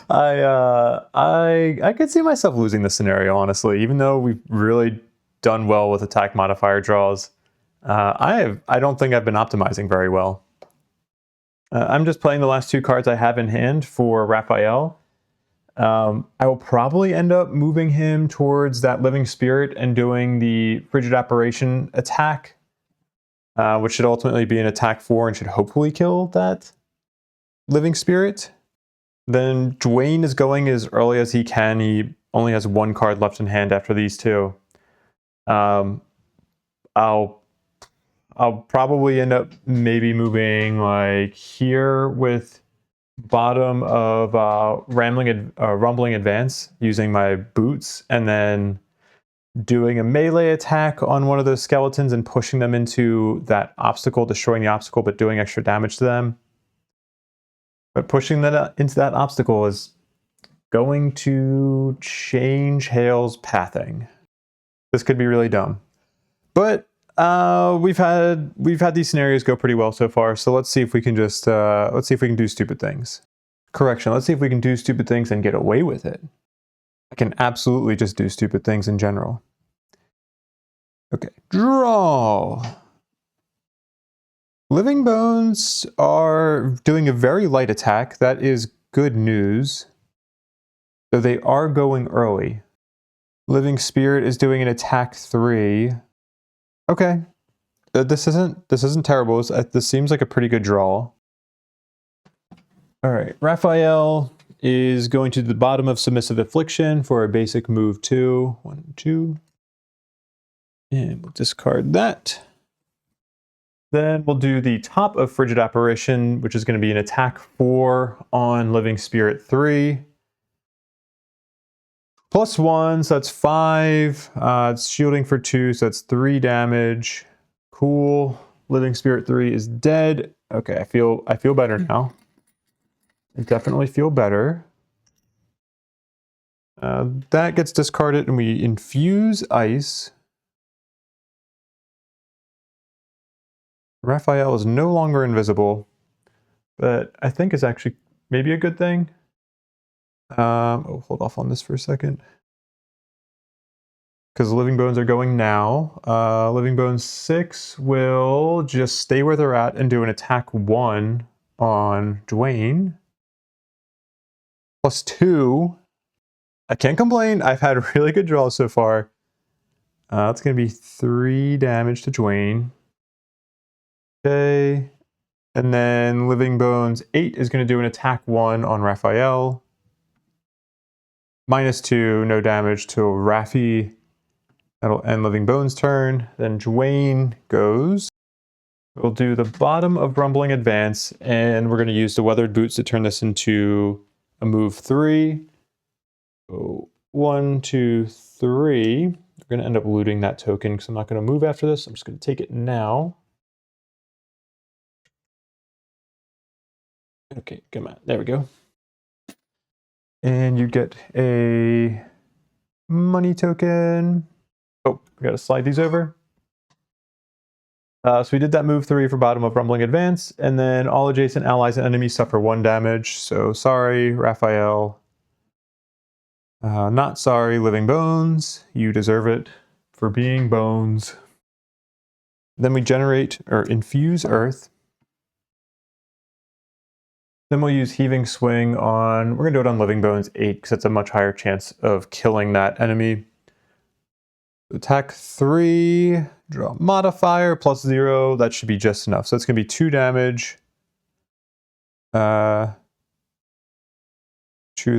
Speaker 1: I could see myself losing this scenario, honestly, even though we've really done well with attack modifier draws. I don't think I've been optimizing very well. I'm just playing the last 2 cards I have in hand for Raphael. I will probably end up moving him towards that Living Spirit and doing the Frigid Apparition attack, which should ultimately be an attack 4 and should hopefully kill that Living Spirit. Then Dwayne is going as early as he can. He only has 1 card left in hand after these 2. I'll probably end up maybe moving like here with bottom of rumbling advance using my boots, and then doing a melee attack on one of those skeletons and pushing them into that obstacle, destroying the obstacle, but doing extra damage to them. But pushing that into that obstacle is going to change Hale's pathing. This could be really dumb, but we've had these scenarios go pretty well so far. So let's see if we can just let's see if we can do stupid things. Correction. Let's see if we can do stupid things and get away with it. I can absolutely just do stupid things in general. Okay, draw. Living Bones are doing a very light attack. That is good news. So they are going early. Living Spirit is doing an attack 3. Okay, this isn't terrible. This seems like a pretty good draw. All right, Raphael is going to the bottom of Submissive Affliction for a basic move 2. 1, 2. And we'll discard that. Then we'll do the top of Frigid Apparition, which is going to be an attack 4 on Living Spirit 3. +1, so that's 5. It's shielding for 2, so that's 3 damage. Cool. Living Spirit 3 is dead. Okay, I feel better now. I definitely feel better. That gets discarded, and we infuse ice. Raphael is no longer invisible, but I think is actually maybe a good thing. Hold off on this for a second. Because Living Bones are going now. Living Bones 6 will just stay where they're at and do an attack 1 on Dwayne. +2. I can't complain. I've had really good draws so far. That's going to be 3 damage to Dwayne. Okay. And then Living Bones 8 is going to do an attack 1 on Raphael. -2, no damage to Raffi. That'll end Living Bones' turn. Then Dwayne goes. We'll do the bottom of Rumbling Advance, and we're going to use the Weathered Boots to turn this into a move 3. So 1, 2, 3. We're going to end up looting that token because I'm not going to move after this. I'm just going to take it now. Okay, come on. There we go. And you get a money token. Oh, we got to slide these over. So we did that move 3 for bottom of Rumbling Advance, and then all adjacent allies and enemies suffer 1 damage. So sorry, Raphael. Not sorry, Living Bones. You deserve it for being bones. Then we generate or infuse Earth. Then we'll use Heaving Swing on, we're going to do it on Living Bones 8 because it's a much higher chance of killing that enemy. Attack 3, draw modifier, +0, that should be just enough. So it's going to be 2 damage to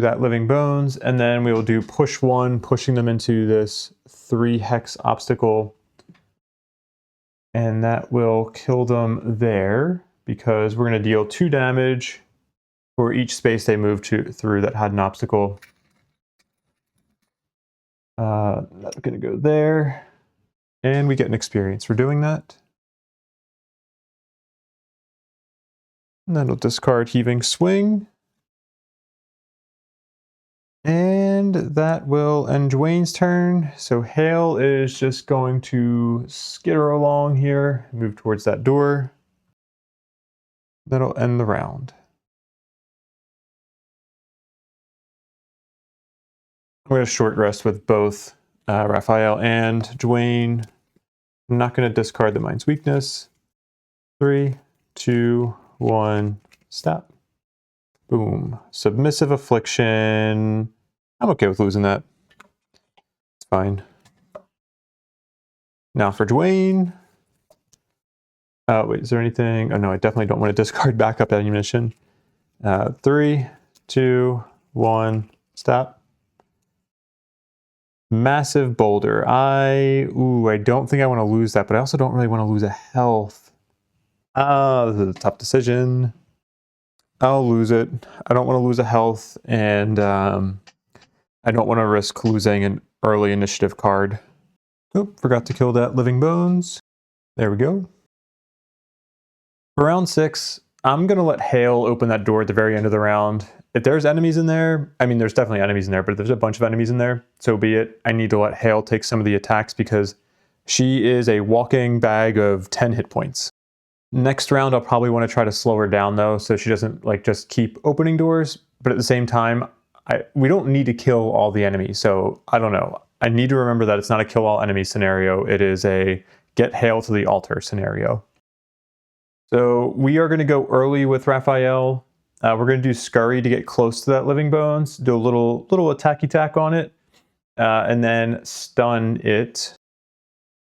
Speaker 1: that Living Bones, and then we will do push 1, pushing them into this 3 hex obstacle. And that will kill them there because we're going to deal 2 damage for each space they move through that had an obstacle. That's going to go there. And we get an experience for doing that. And then we'll discard Heaving Swing. And that will end Dwayne's turn. So Hale is just going to skitter along here, move towards that door. That'll end the round. I'm going to short rest with both Raphael and Dwayne. I'm not going to discard the Mind's Weakness. 3, 2, 1, stop. Boom. Submissive Affliction. I'm okay with losing that. It's fine. Now for Dwayne. Wait, is there anything? Oh no, I definitely don't want to discard backup ammunition. 3, 2, 1, stop. Massive Boulder. I don't think I want to lose that, but I also don't really want to lose a health. This is a tough decision. I'll lose it. I don't want to lose a health, and I don't want to risk losing an early initiative card. Oh, forgot to kill that Living Bones. There we go. For round 6, I'm going to let Hale open that door at the very end of the round. If there's enemies in there, I mean, there's definitely enemies in there, but if there's a bunch of enemies in there, so be it. I need to let Hale take some of the attacks because she is a walking bag of 10 hit points. Next round, I'll probably want to try to slow her down though, so she doesn't like just keep opening doors, but at the same time, we don't need to kill all the enemies, so I don't know. I need to remember that it's not a kill all enemy scenario, it is a get Hale to the altar scenario. So we are going to go early with Raphael. We're going to do Scurry to get close to that Living Bones, do a little attacky tack on it, and then stun it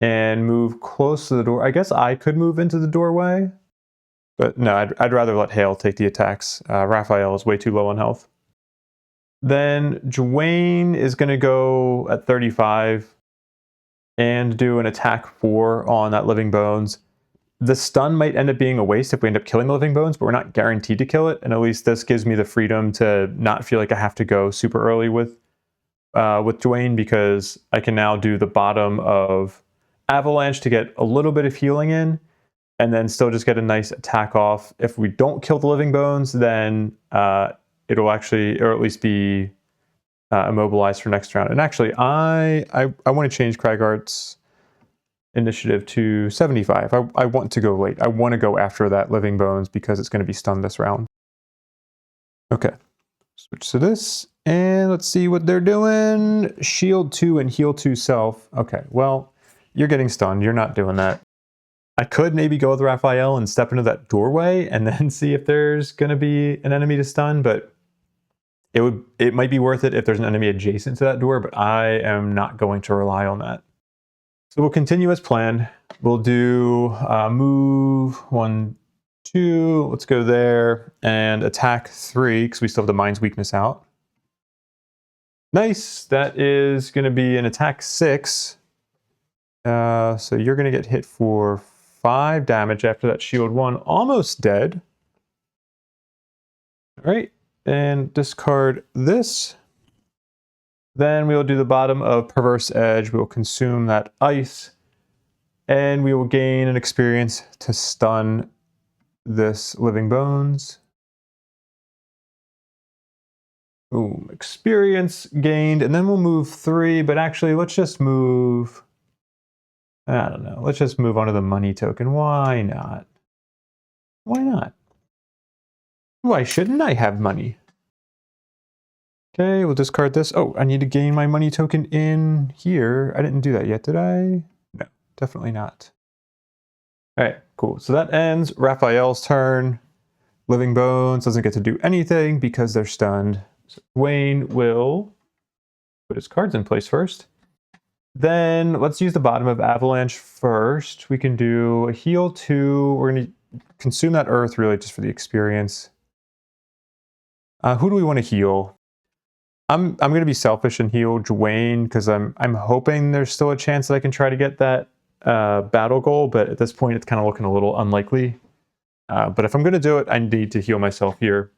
Speaker 1: and move close to the door. I guess I could move into the doorway, but no, I'd rather let Hale take the attacks. Raphael is way too low on health. Then Dwayne is going to go at 35 and do an attack 4 on that Living Bones. The stun might end up being a waste if we end up killing the Living Bones, but we're not guaranteed to kill it. And at least this gives me the freedom to not feel like I have to go super early with Dwayne, because I can now do the bottom of Avalanche to get a little bit of healing in, and then still just get a nice attack off. If we don't kill the Living Bones, then it'll actually, or at least be immobilized for next round. And actually, I want to change Cragheart's initiative to 75. I want to go late. I want to go after that Living Bones because it's going to be stunned this round. Okay, switch to this, and let's see what they're doing. Shield 2 and heal 2 self. Okay, well, you're getting stunned. You're not doing that. I could maybe go with Raphael and step into that doorway and then see if there's going to be an enemy to stun, but it might be worth it if there's an enemy adjacent to that door, but I am not going to rely on that. So we'll continue as planned. We'll do move 1, 2. Let's go there and attack 3 because we still have the mind's weakness out. Nice. That is going to be an attack 6. So you're going to get hit for 5 damage after that shield 1. Almost dead. All right. And discard this. Then we will do the bottom of Perverse Edge. We will consume that ice. And we will gain an experience to stun this Living Bones. Boom. Experience gained. And then we'll move 3. But actually, let's just move... I don't know. Let's just move on to the money token. Why not? Why not? Why shouldn't I have money? Okay, we'll discard this. Oh, I need to gain my money token in here. I didn't do that yet, did I? No, definitely not. All right, cool. So that ends Raphael's turn. Living Bones doesn't get to do anything because they're stunned. So Dwayne will put his cards in place first. Then let's use the bottom of Avalanche first. We can do a heal 2. We're going to consume that earth really just for the experience. Who do we want to heal? I'm going to be selfish and heal Dwayne because I'm hoping there's still a chance that I can try to get that battle goal, but at this point it's kind of looking a little unlikely. But if I'm going to do it, I need to heal myself here.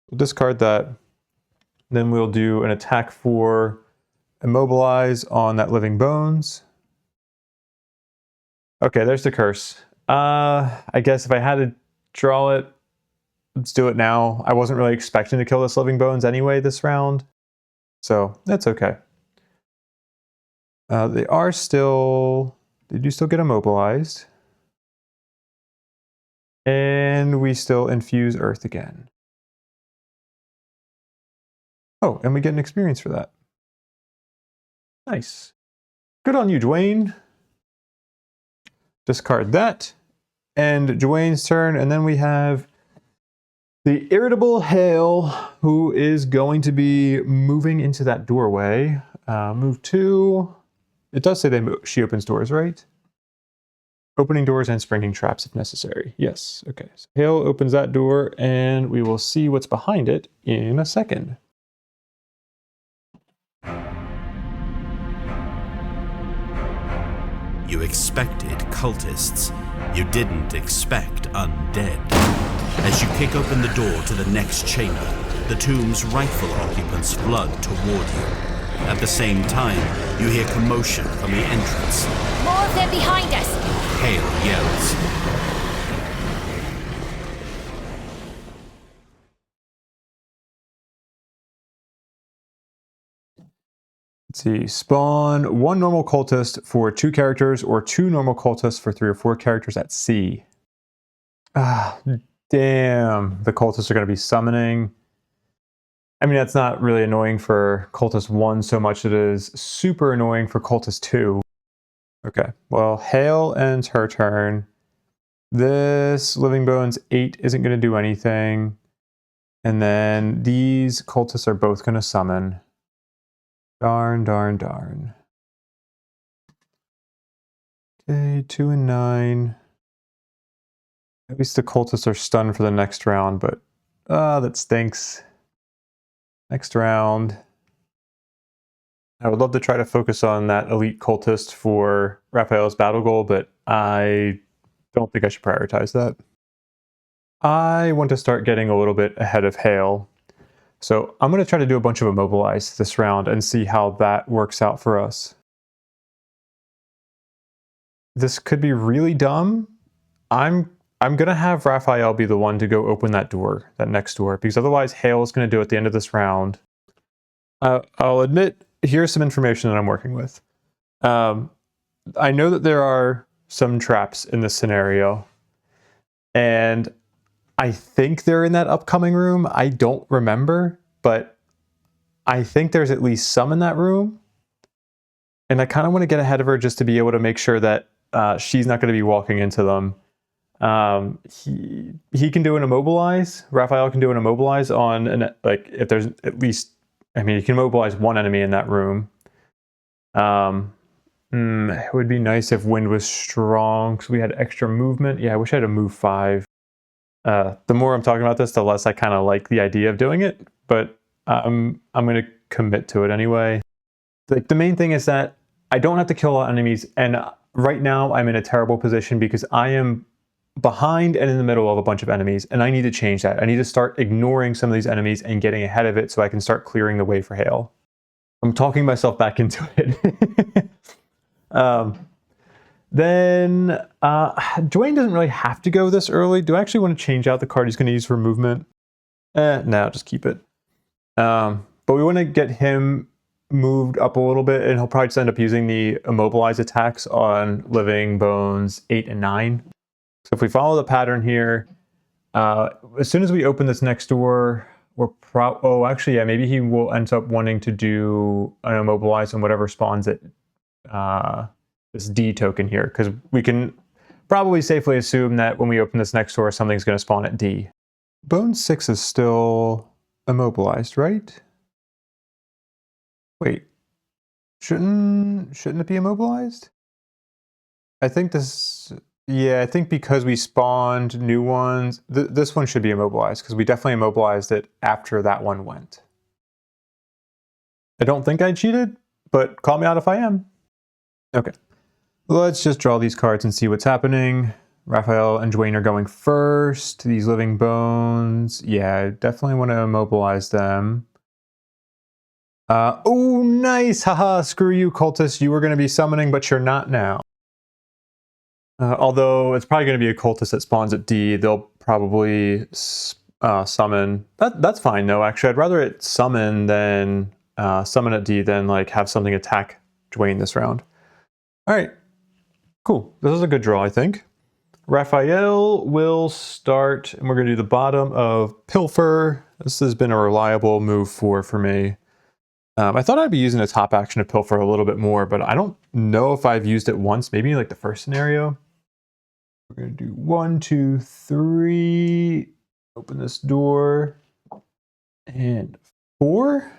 Speaker 1: We'll discard that. Then we'll do an attack for Immobilize on that Living Bones. Okay, there's the curse. I guess if I had to draw it, let's do it now. I wasn't really expecting to kill this Living Bones anyway this round, so that's okay. They do still get immobilized. And we still infuse Earth again. Oh, and we get an experience for that. Nice. Good on you, Dwayne. Discard that. And Dwayne's turn, and then we have the irritable Hale, who is going to be moving into that doorway. Move 2. It does say she opens doors, right? Opening doors and springing traps if necessary. Yes, okay. So Hale opens that door, and we will see what's behind it in a second.
Speaker 3: You expected cultists. You didn't expect undead. As you kick open the door to the next chamber, the tomb's rightful occupants flood toward you. At the same time, you hear commotion from the entrance.
Speaker 5: More of them behind us!
Speaker 3: Hale yells.
Speaker 1: Let's see, spawn 1 normal cultist for 2 characters or 2 normal cultists for 3 or 4 characters at sea. Ah, damn. The cultists are going to be summoning. I mean, that's not really annoying for cultist 1 so much as it is super annoying for cultist 2. Okay, well, Hale ends her turn. This Living Bones 8 isn't going to do anything. And then these cultists are both going to summon. Darn, darn, darn. Okay, 2 and 9. At least the cultists are stunned for the next round, but that stinks. Next round. I would love to try to focus on that elite cultist for Raphael's battle goal, but I don't think I should prioritize that. I want to start getting a little bit ahead of Hale. So I'm going to try to do a bunch of immobilize this round and see how that works out for us. This could be really dumb. I'm going to have Raphael be the one to go open that door, that next door, because otherwise Hale is going to do it at the end of this round. I'll admit, here's some information that I'm working with. I know that there are some traps in this scenario, and I think they're in that upcoming room. I don't remember, but I think there's at least some in that room. And I kind of want to get ahead of her just to be able to make sure that she's not going to be walking into them. He can do an immobilize. Raphael can do an immobilize on, if there's at least, I mean, you can immobilize 1 enemy in that room. It would be nice if wind was strong, so we had extra movement. Yeah, I wish I had a move 5. The more I'm talking about this, the less I kind of like the idea of doing it, but I'm going to commit to it anyway. The main thing is that I don't have to kill a lot of enemies, and right now I'm in a terrible position because I am behind and in the middle of a bunch of enemies, and I need to change that. I need to start ignoring some of these enemies and getting ahead of it so I can start clearing the way for Hale. I'm talking myself back into it. Then Dwayne doesn't really have to go this early. Do I actually want to change out the card he's going to use for movement? No, just keep it. But we want to get him moved up a little bit, and he'll probably just end up using the immobilize attacks on living bones 8 and 9. So if we follow the pattern here, as soon as we open this next door, we're maybe he will end up wanting to do an immobilize on whatever spawns at this D token here, because we can probably safely assume that when we open this next door, something's going to spawn at D. Bone 6 is still immobilized, right? Wait, shouldn't it be immobilized? I think this, yeah, I think because we spawned new ones, this one should be immobilized because we definitely immobilized it after that one went. I don't think I cheated, but call me out if I am. Okay, let's just draw these cards and see what's happening. Raphael and Dwayne are going first. These living bones, yeah, I definitely want to immobilize them. Oh, nice! Haha, screw you, cultists. You were going to be summoning, but you're not now. Although it's probably going to be a cultist that spawns at D. They'll probably summon. That's fine, though, actually. I'd rather it summon than summon at D than like have something attack Dwayne this round. All right, cool. This is a good draw, I think. Raphael will start, and we're going to do the bottom of Pilfer. This has been a reliable move for me. I thought I'd be using a top action to Pilfer a little bit more, but I don't know if I've used it once, maybe like the first scenario. We're going to do 1, 2, 3, open this door, and 4.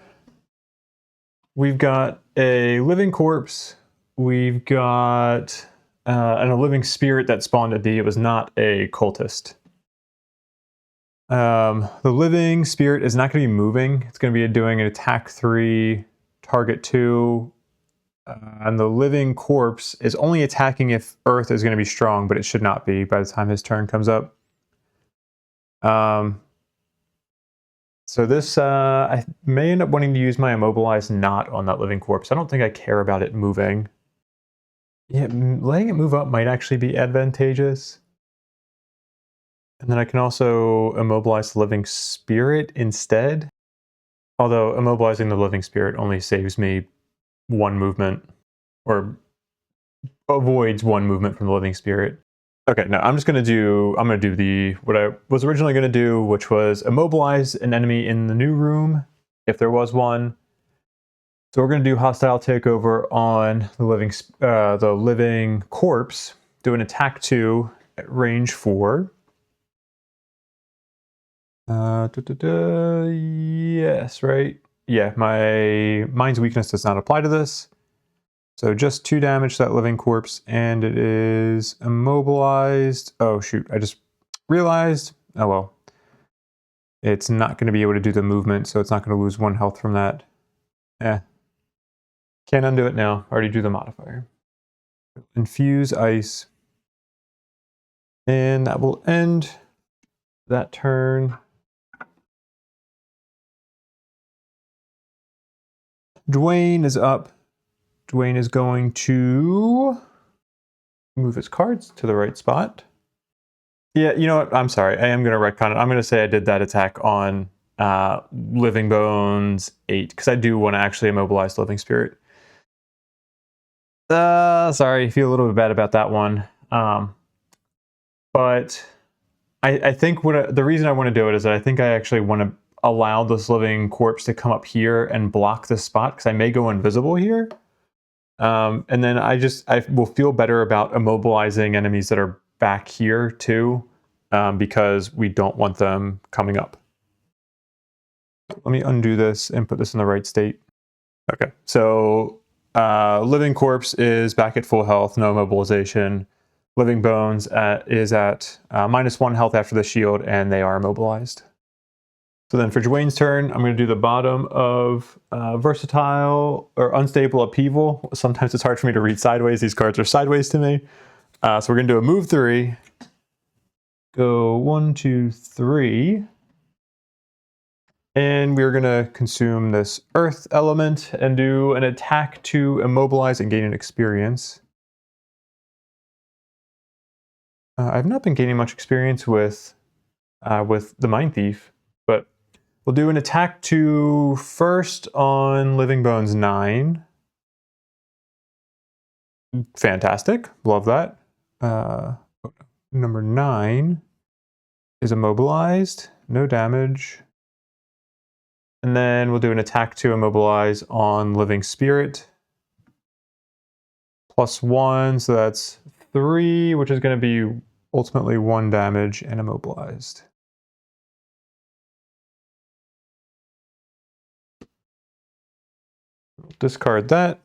Speaker 1: We've got a living corpse, we've got a living spirit that spawned at D. It was not a cultist. The living spirit is not going to be moving. It's going to be doing an attack 3, target 2. And the living corpse is only attacking if Earth is going to be strong, but it should not be by the time his turn comes up. So this, I may end up wanting to use my immobilize not on that living corpse. I don't think I care about it moving. Yeah, letting it move up might actually be advantageous. And then I can also immobilize the living spirit instead. Although immobilizing the living spirit only saves me 1 movement, or avoids 1 movement from the living spirit. Okay, now I'm gonna do what I was originally gonna do, which was immobilize an enemy in the new room, if there was one. So we're gonna do hostile takeover on the living corpse, do an attack 2 at range 4. Yes, right? Yeah, my Mind's weakness does not apply to this. So just 2 damage to that living corpse, and it is immobilized. Oh shoot, I just realized. Oh well. It's not going to be able to do the movement, so it's not going to lose 1 health from that. Can't undo it now. Already drew the modifier. Infuse ice. And that will end that turn. Dwayne is up. Dwayne is going to move his cards to the right spot. Yeah, you know what? I'm sorry. I am going to retcon it. I'm going to say I did that attack on Living Bones 8, because I do want to actually immobilize Living Spirit. Sorry, I feel a little bit bad about that one. But I think the reason I want to do it is that I think I actually want to allow this living corpse to come up here and block this spot, because I may go invisible here. And then I will feel better about immobilizing enemies that are back here too, because we don't want them coming up. Let me undo this and put this in the right state. Okay, so Living Corpse is back at full health, no immobilization. Living Bones is at -1 health after the shield, and they are immobilized. So then for Dwayne's turn, I'm going to do the bottom of Versatile or Unstable Upheaval. Sometimes it's hard for me to read sideways. These cards are sideways to me. So we're going to do a move 3. Go 1, 2, 3. And we're going to consume this Earth element and do an attack to immobilize and gain an experience. I've not been gaining much experience with the Mindthief, but we'll do an attack to first on Living Bones 9. Fantastic. Love that. Number 9 is immobilized. No damage. And then we'll do an attack to immobilize on Living Spirit. +1, so that's 3, which is going to be ultimately 1 damage and immobilized. Discard that.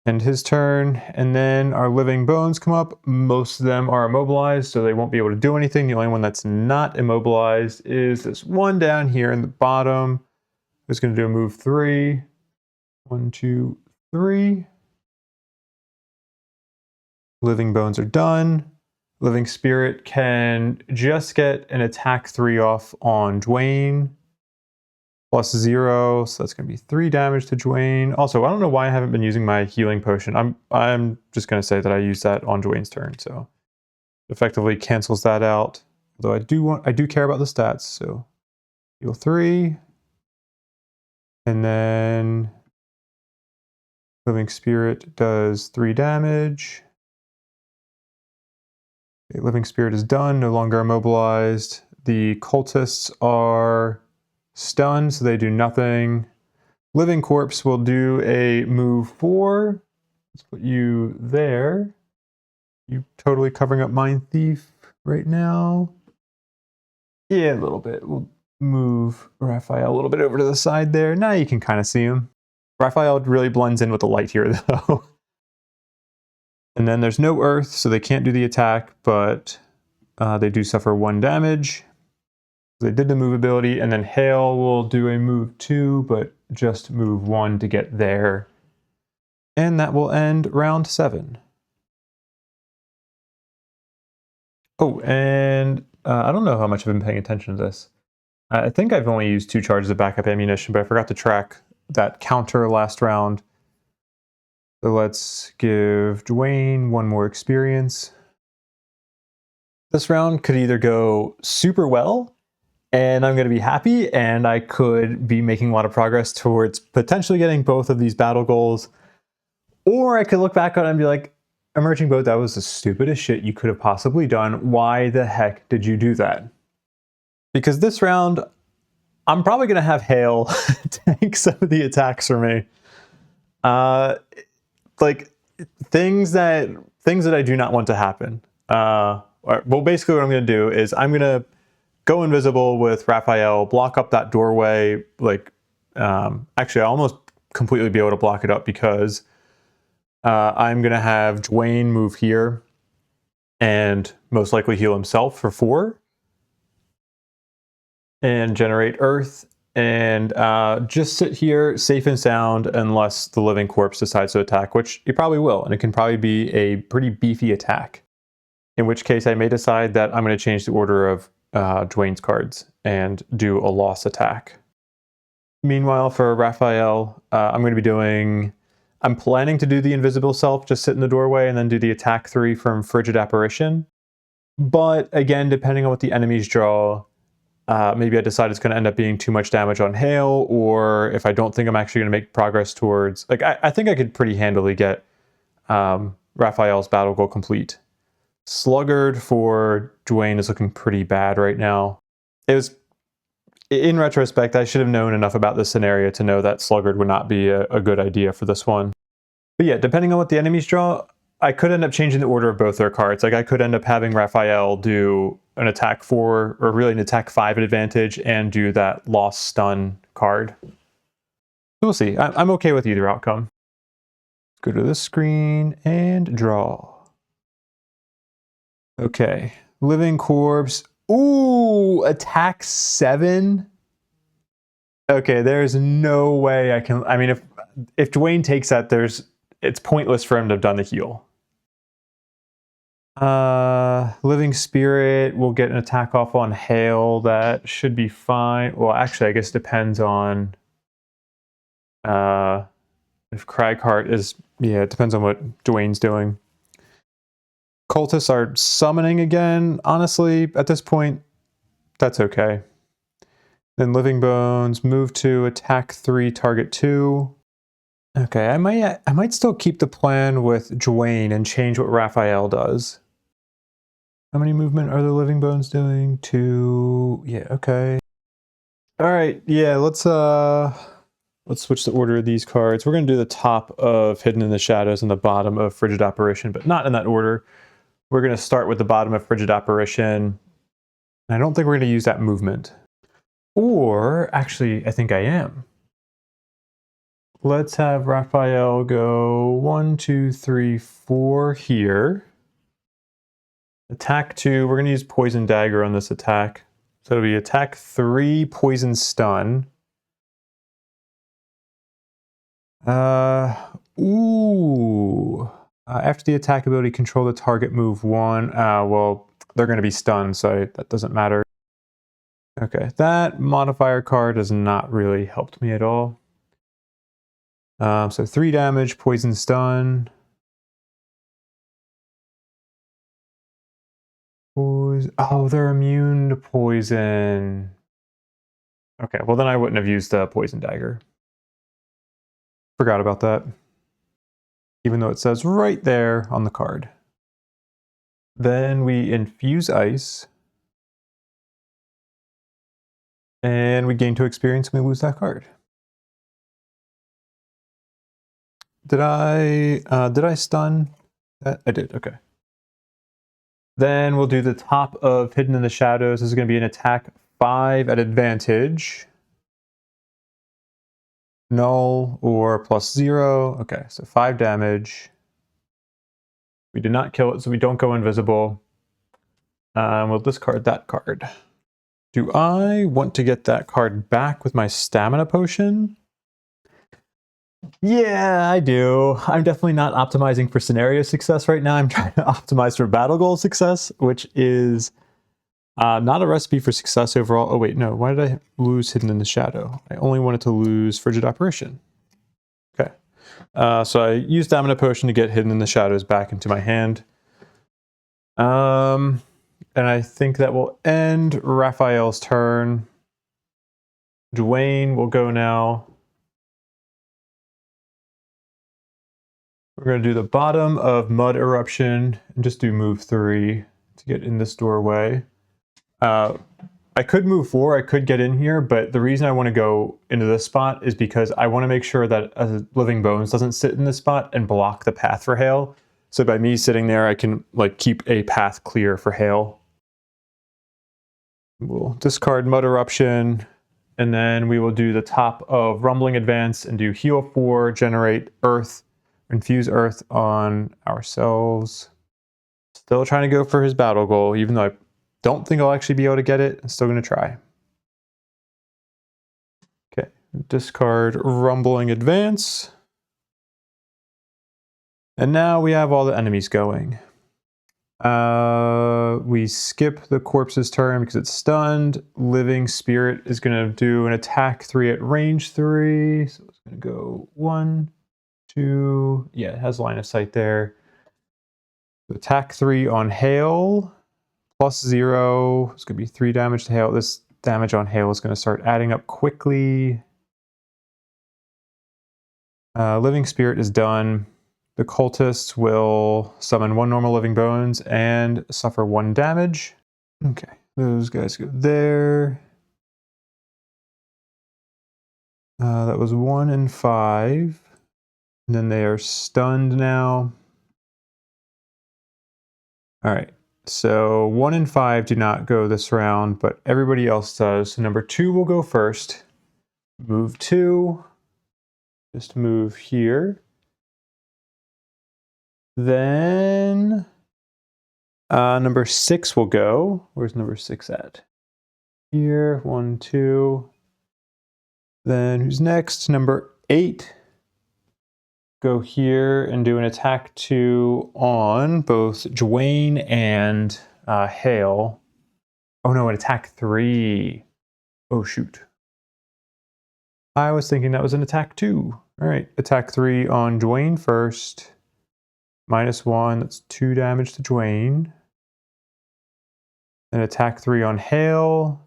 Speaker 1: End his turn, and then our Living Bones come up. Most of them are immobilized, so they won't be able to do anything. The only one that's not immobilized is this one down here in the bottom. It's going to do a move 3. 1, 2, 3. Living Bones are done. Living Spirit can just get an attack 3 off on Dwayne. +0, so that's going to be 3 damage to Dwayne. Also, I don't know why I haven't been using my healing potion. I'm just going to say that I used that on Dwayne's turn, so effectively cancels that out. Although I do care about the stats, so heal 3, and then Living Spirit does 3 damage. Okay, Living Spirit is done, no longer immobilized. The cultists are stunned, so they do nothing. Living Corpse will do a move 4. Let's put you there. You totally covering up Mindthief right now. Yeah, a little bit. We'll move Raphael a little bit over to the side there. Now you can kind of see him. Raphael really blends in with the light here, though. And then there's no earth, so they can't do the attack, but they do suffer 1 damage. They did the move ability, and then Hale will do a move 2, but just move 1 to get there. And that will end round 7. Oh, and I don't know how much I've been paying attention to this. I think I've only used 2 charges of backup ammunition, but I forgot to track that counter last round. So let's give Dwayne 1 more experience. This round could either go super well, and I'm going to be happy, and I could be making a lot of progress towards potentially getting both of these battle goals, or I could look back on it and be like, Emerging Boat, that was the stupidest shit you could have possibly done. Why the heck did you do that? Because this round, I'm probably going to have Hale tank some of the attacks for me. Like things that I do not want to happen. Well, basically what I'm going to do is I'm going to go invisible with Raphael, block up that doorway. Like, actually, I'll almost completely be able to block it up because I'm going to have Dwayne move here and most likely heal himself for 4 and generate Earth. And just sit here safe and sound unless the Living Corpse decides to attack, which it probably will. And it can probably be a pretty beefy attack. In which case I may decide that I'm going to change the order of Dwayne's cards and do a loss attack. Meanwhile, for Raphael, I'm planning to do the invisible self, just sit in the doorway and then do the attack 3 from Frigid Apparition. But again, depending on what the enemies draw, maybe I decide it's going to end up being too much damage on Hale, or if I don't think I'm actually going to make progress towards... Like, I think I could pretty handily get Raphael's battle goal complete. Sluggard for Dwayne is looking pretty bad right now. It was... In retrospect, I should have known enough about this scenario to know that Sluggard would not be a good idea for this one. But yeah, depending on what the enemies draw, I could end up changing the order of both their cards. Like, I could end up having Raphael do an attack 4, or really an attack 5 at advantage, and do that lost stun card. We'll see. I'm okay with either outcome. Go to this screen and draw. Okay. Living corpse. Ooh, attack 7. Okay, there's no way I can. I mean, if Dwayne takes that, it's pointless for him to have done the heal. Living spirit will get an attack off on Hale. That should be fine. Well, actually, I guess it depends on if Cragheart is. Yeah, it depends on what Dwayne's doing. Cultists are summoning again. Honestly, at this point, that's okay. Then Living Bones, move to attack 3, target 2. Okay, I might still keep the plan with Dwayne and change what Raphael does. How many movement are the Living Bones doing? 2. Yeah, okay. All right, yeah, let's switch the order of these cards. We're gonna do the top of Hidden in the Shadows and the bottom of Frigid Apparition, but not in that order. We're gonna start with the bottom of Frigid Apparition. I don't think we're gonna use that movement. Or, actually, I think I am. Let's have Raphael go 1, 2, 3, 4 here. Attack 2, we're going to use Poison Dagger on this attack. So it'll be attack 3, Poison Stun. After the attack ability, control the target, move 1. Well, they're going to be stunned, so that doesn't matter. Okay, that modifier card has not really helped me at all. So 3 damage, poison stun. Oh, they're immune to poison. Okay, well then I wouldn't have used the poison dagger. Forgot about that. Even though it says right there on the card. Then we infuse ice. And we gain 2 experience and we lose that card. Did I stun? I did, okay. Then we'll do the top of Hidden in the Shadows. This is going to be an attack 5 at advantage. Null or +0. Okay, so 5 damage. We did not kill it, so we don't go invisible. We'll discard that card. Do I want to get that card back with my stamina potion? Yeah, I do. I'm definitely not optimizing for scenario success right now. I'm trying to optimize for battle goal success, which is not a recipe for success overall. Oh wait, no. Why did I lose Hidden in the Shadow? I only wanted to lose Frigid Apparition. Okay. So I used Stamina Potion to get Hidden in the Shadows back into my hand. And I think that will end Raphael's turn. Dwayne will go now. We're going to do the bottom of Mud Eruption and just do move 3 to get in this doorway. I could move 4, I could get in here, but the reason I want to go into this spot is because I want to make sure that Living Bones doesn't sit in this spot and block the path for Hale. So by me sitting there, I can keep a path clear for Hale. We'll discard Mud Eruption, and then we will do the top of Rumbling Advance and do heal 4, generate Earth, infuse Earth on ourselves. Still trying to go for his battle goal, even though I don't think I'll actually be able to get it. I'm still going to try. Okay, discard Rumbling Advance. And now we have all the enemies going. We skip the corpse's turn because it's stunned. Living Spirit is going to do an attack 3 at range 3. So it's going to go 1, 2. Yeah, it has line of sight there. Attack 3 on Hale. +0. It's going to be 3 damage to Hale. This damage on Hale is going to start adding up quickly. Living Spirit is done. The cultists will summon 1 normal Living Bones and suffer 1 damage. Okay, those guys go there. That was 1 and 5. And then they are stunned now. All right, so 1 and 5 do not go this round, but everybody else does. So number 2 will go first. Move 2. just move here. Then number 6 will go. Where's number 6 at? Here, 1, 2. Then who's next? Number 8. Go here and do an attack 2 on both Dwayne and Hale. Oh no, an attack 3. Oh shoot. I was thinking that was an attack 2. All right, attack 3 on Dwayne first. -1, that's 2 damage to Dwayne. And attack 3 on Hale.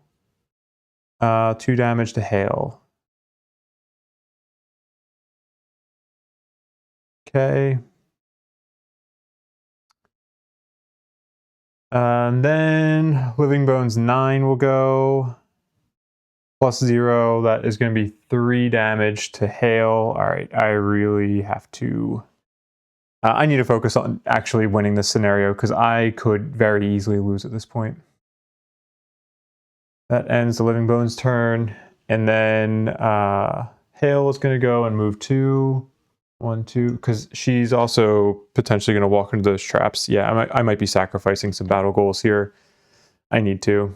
Speaker 1: 2 damage to Hale. Okay. And then Living Bones 9 will go. +0, that is going to be 3 damage to Hale. All right, I really have to... I need to focus on actually winning this scenario because I could very easily lose at this point. That ends the Living Bones turn. And then Hale is going to go and move 2. 1, 2, because she's also potentially going to walk into those traps. Yeah, I might be sacrificing some battle goals here. I need to.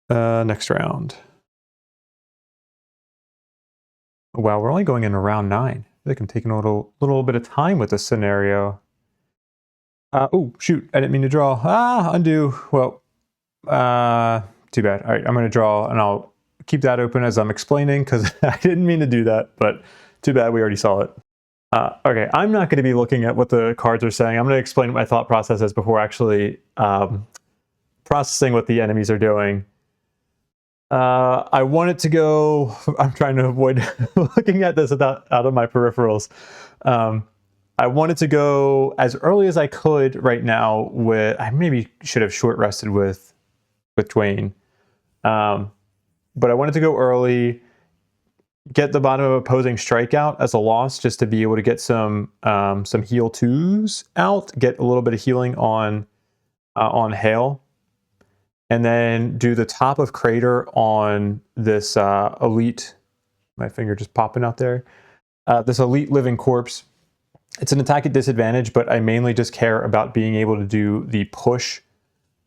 Speaker 1: Next round. Wow, we're only going into round 9. I feel like I'm taking a little bit of time with this scenario. Oh, shoot, I didn't mean to draw. Undo. Well, too bad. All right, I'm going to draw, and I'll keep that open as I'm explaining, because I didn't mean to do that, but too bad we already saw it. Okay, I'm not going to be looking at what the cards are saying. I'm going to explain what my thought process is before actually processing what the enemies are doing. I want it to go... I'm trying to avoid looking at this out of my peripherals. I want it to go as early as I could right now with... I maybe should have short rested with Dwayne. But I want it to go early, get the bottom of opposing strikeout as a loss just to be able to get some heal 2s out, get a little bit of healing on Hale. And then do the top of Crater on this elite, my finger just popping out there, this elite living corpse. It's an attack at disadvantage, but I mainly just care about being able to do the push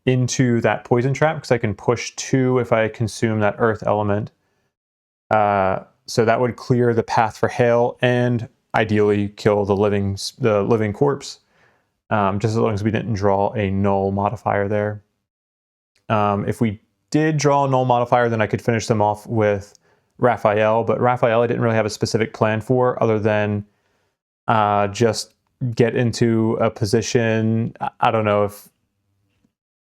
Speaker 1: into that poison trap, because I can push 2 if I consume that earth element. So that would clear the path for Hale and ideally kill the living corpse, just as long as we didn't draw a null modifier there. If we did draw a null modifier, then I could finish them off with Raphael, but Raphael I didn't really have a specific plan for other than just get into a position. I don't know if...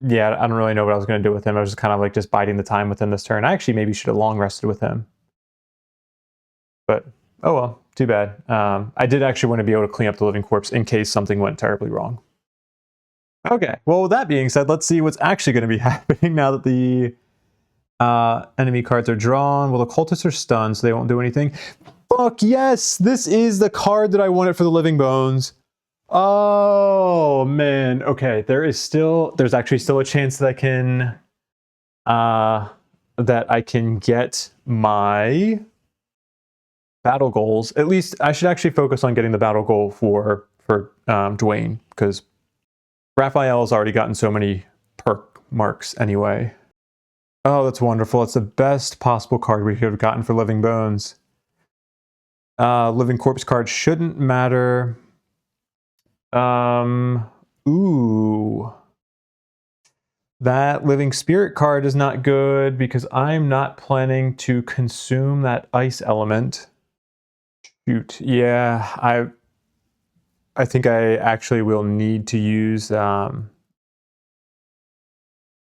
Speaker 1: Yeah, I don't really know what I was going to do with him. I was just kind of like just biding the time with him this turn. I actually maybe should have long rested with him. But, oh well, too bad. I did actually want to be able to clean up the living corpse in case something went terribly wrong. Okay, well, with that being said, let's see what's actually going to be happening now that the enemy cards are drawn. Well, the cultists are stunned, so they won't do anything. Fuck yes! This is the card that I wanted for the Living Bones. Oh, man. Okay, there's actually still a chance that I can get my battle goals. At least I should actually focus on getting the battle goal for Dwayne, because Raphael has already gotten so many perk marks anyway. Oh, that's wonderful. It's the best possible card we could have gotten for Living Bones. Living Corpse card shouldn't matter. Ooh. That Living Spirit card is not good because I'm not planning to consume that ice element. Shoot. Yeah, I think I actually will need to use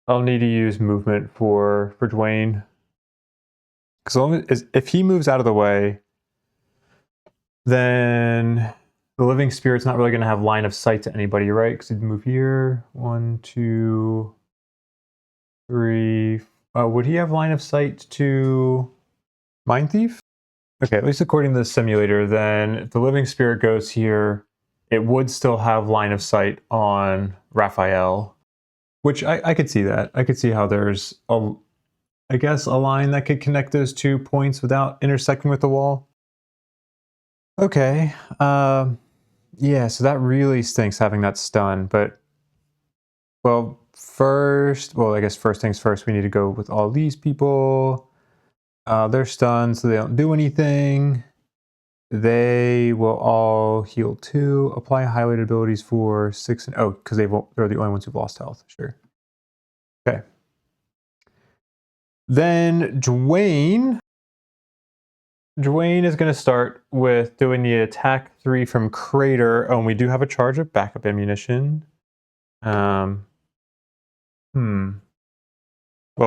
Speaker 1: I'll need to use movement for Dwayne. Because as long as if he moves out of the way, then the Living Spirit's not really going to have line of sight to anybody, right? Because he'd move here. 1, 2, 3. Would he have line of sight to Mindthief? Okay, at least according to the simulator, then if the Living Spirit goes here, it would still have line of sight on Raphael. Which I could see that. I could see how there's I guess, a line that could connect those 2 points without intersecting with the wall. Okay. Yeah, so that really stinks having that stun, but well, I guess first things first, we need to go with all these people. They're stunned, so they don't do anything. They will all heal 2. Apply highlighted abilities for 6 and because they're the only ones who've lost health. Sure. Okay. Then Dwayne is going to start with doing the attack 3 from Crater. Oh, and we do have a charge of backup ammunition. Well,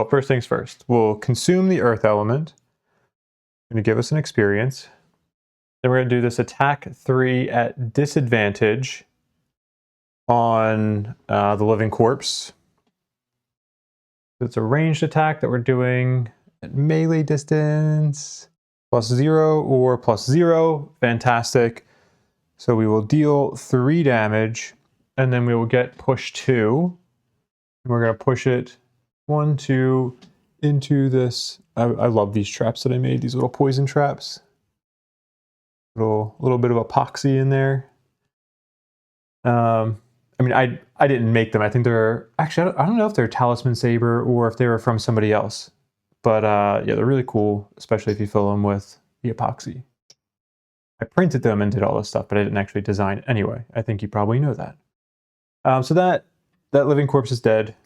Speaker 1: first things first. We'll consume the earth element. Going to give us an experience. Then we're going to do this attack 3 at disadvantage on the living corpse. So it's a ranged attack that we're doing at melee distance. +0 or +0. Fantastic. So we will deal 3 damage, and then we will get push 2. And we're going to push it 1, 2 into this. I love these traps that I made, these little poison traps. Little bit of epoxy in there. I mean, I didn't make them. I think they're actually, I don't know if they're Talisman Saber or if they were from somebody else. But yeah, they're really cool, especially if you fill them with the epoxy. I printed them and did all this stuff, but I didn't actually design it. Anyway, I think you probably know that. So that living corpse is dead.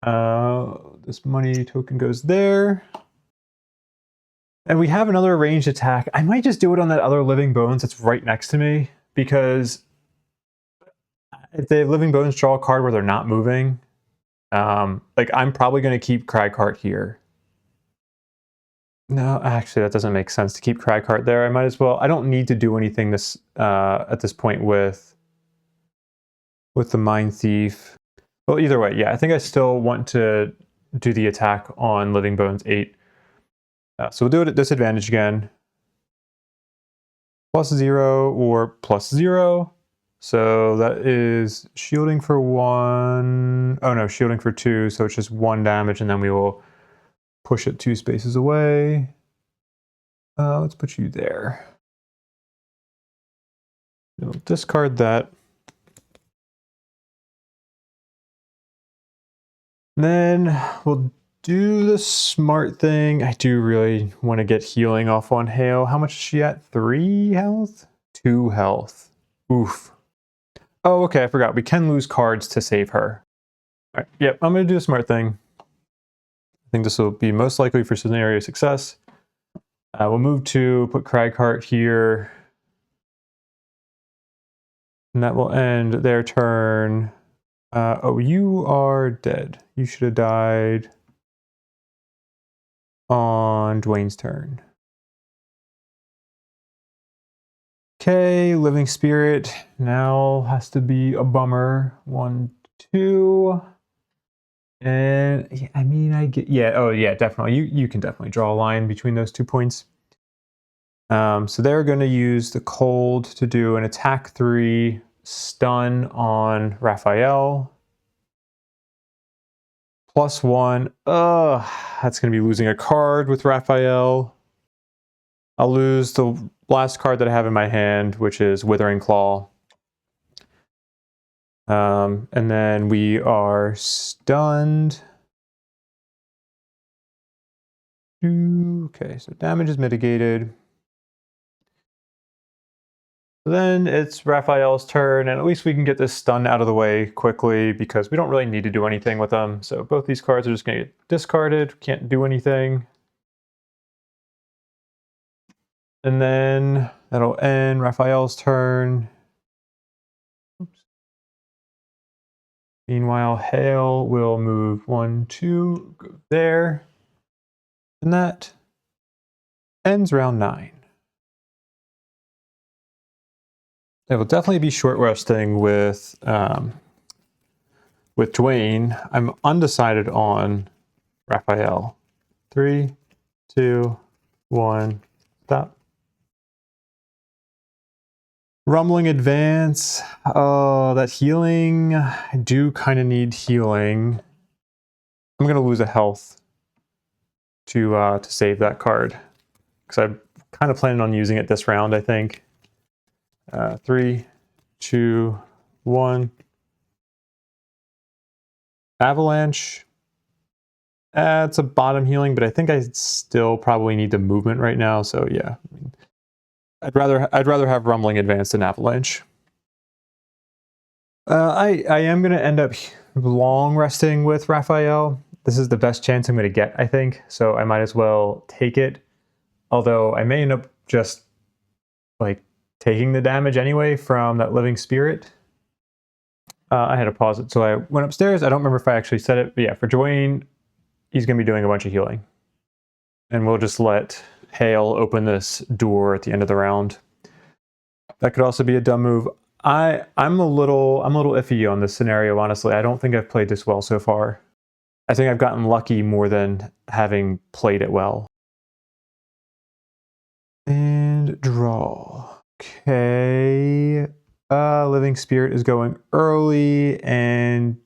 Speaker 1: This money token goes there. And we have another ranged attack. I might just do it on that other living bones that's right next to me, because if they have living bones, draw a card where they're not moving. Like, I'm probably going to keep Cragheart here. No, actually, that doesn't make sense to keep Cragheart there. I might as well. I don't need to do anything at this point with the Mindthief. Well, either way, yeah, I think I still want to do the attack on Living Bones 8. So we'll do it at disadvantage again. +0 or +0. So that is shielding for 1. Oh no, shielding for 2. So it's just 1 damage, and then we will push it 2 spaces away. Let's put you there. We'll discard that. Then we'll do the smart thing. I do really want to get healing off on Hale. How much is she at? 3 health? 2 health. Oof. Oh, okay, I forgot. We can lose cards to save her. All right, yep, I'm going to do the smart thing. I think this will be most likely for scenario success. We'll move to put Cragheart here. And that will end their turn. Oh, you are dead. You should have died on Dwayne's turn. Okay, Living Spirit now has to be a bummer. 1, 2. And I mean, I get, yeah, oh yeah, definitely. You can definitely draw a line between those 2 points. So they're going to use the cold to do an attack 3 stun on Raphael. +1. That's going to be losing a card with Raphael. I'll lose the last card that I have in my hand, which is Withering Claw. And then we are stunned. Okay, so damage is mitigated. Then it's Raphael's turn, and at least we can get this stun out of the way quickly because we don't really need to do anything with them. So both these cards are just going to get discarded. Can't do anything. And then that'll end Raphael's turn. Oops. Meanwhile, Hale will move 1, 2, go there. And that ends round 9. It will definitely be short resting with Dwayne. I'm undecided on Raphael. 3, 2, 1, stop. Rumbling Advance. Oh, that healing. I do kind of need healing. I'm going to lose a health to save that card. Because I'm kind of planning on using it this round, I think. 3, 2, 1. Avalanche. It's a bottom healing, but I think I still probably need the movement right now. So yeah, I'd rather have Rumbling Advance than Avalanche. I am going to end up long resting with Raphael. This is the best chance I'm going to get, I think. So I might as well take it. Although I may end up just like taking the damage anyway from that living spirit. I had to pause it. So I went upstairs. I don't remember if I actually said it, but yeah, for Dwayne, he's going to be doing a bunch of healing. And we'll just let Hale open this door at the end of the round. That could also be a dumb move. I'm a little iffy on this scenario, honestly. I don't think I've played this well so far. I think I've gotten lucky more than having played it well. And draw. Okay. Living Spirit is going early and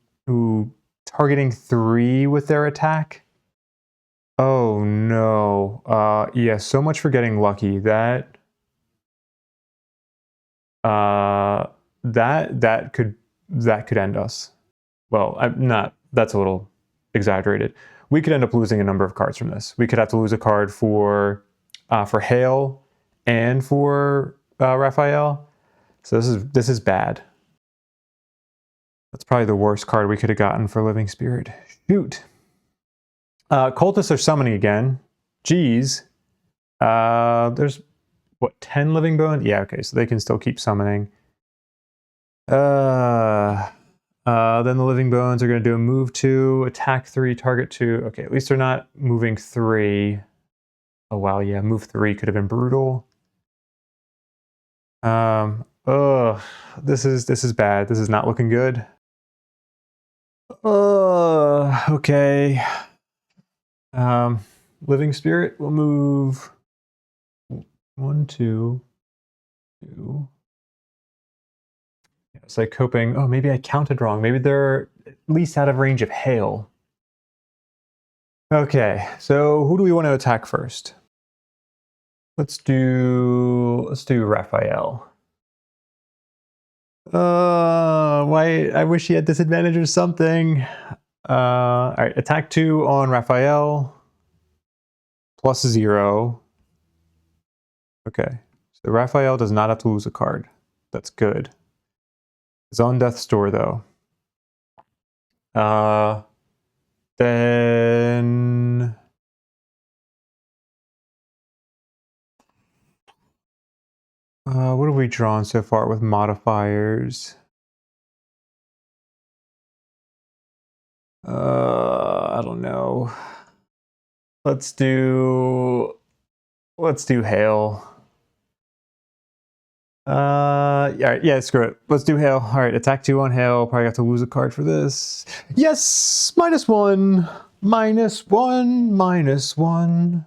Speaker 1: targeting 3 with their attack. Oh no. Yeah, so much for getting lucky. That could end us. Well, that's a little exaggerated. We could end up losing a number of cards from this. We could have to lose a card for Hale and for Raphael. So this is bad. That's probably the worst card we could have gotten for Living Spirit. Shoot. Cultists are summoning again. Jeez. There's what, 10 living bones? Yeah, okay, so they can still keep summoning. Then the living bones are going to do a move 2, attack 3, target 2. Okay, at least they're not moving 3. Oh wow, yeah, move 3 could have been brutal. This is bad. This is not looking good. Okay. Living Spirit will move 1, 2, 2. Yeah, it's like hoping, oh, maybe I counted wrong. Maybe they're at least out of range of Hale. Okay, so who do we want to attack first? Let's do Raphael. Why? I wish he had disadvantage or something. All right, attack 2 on Raphael. +0. Okay, so Raphael does not have to lose a card. That's good. He's on death's door though. Then what have we drawn so far with modifiers? I don't know. Let's do Hale. Yeah, screw it. Let's do Hale. All right, attack 2 on Hale. Probably have to lose a card for this. Yes, -1, -1, -1.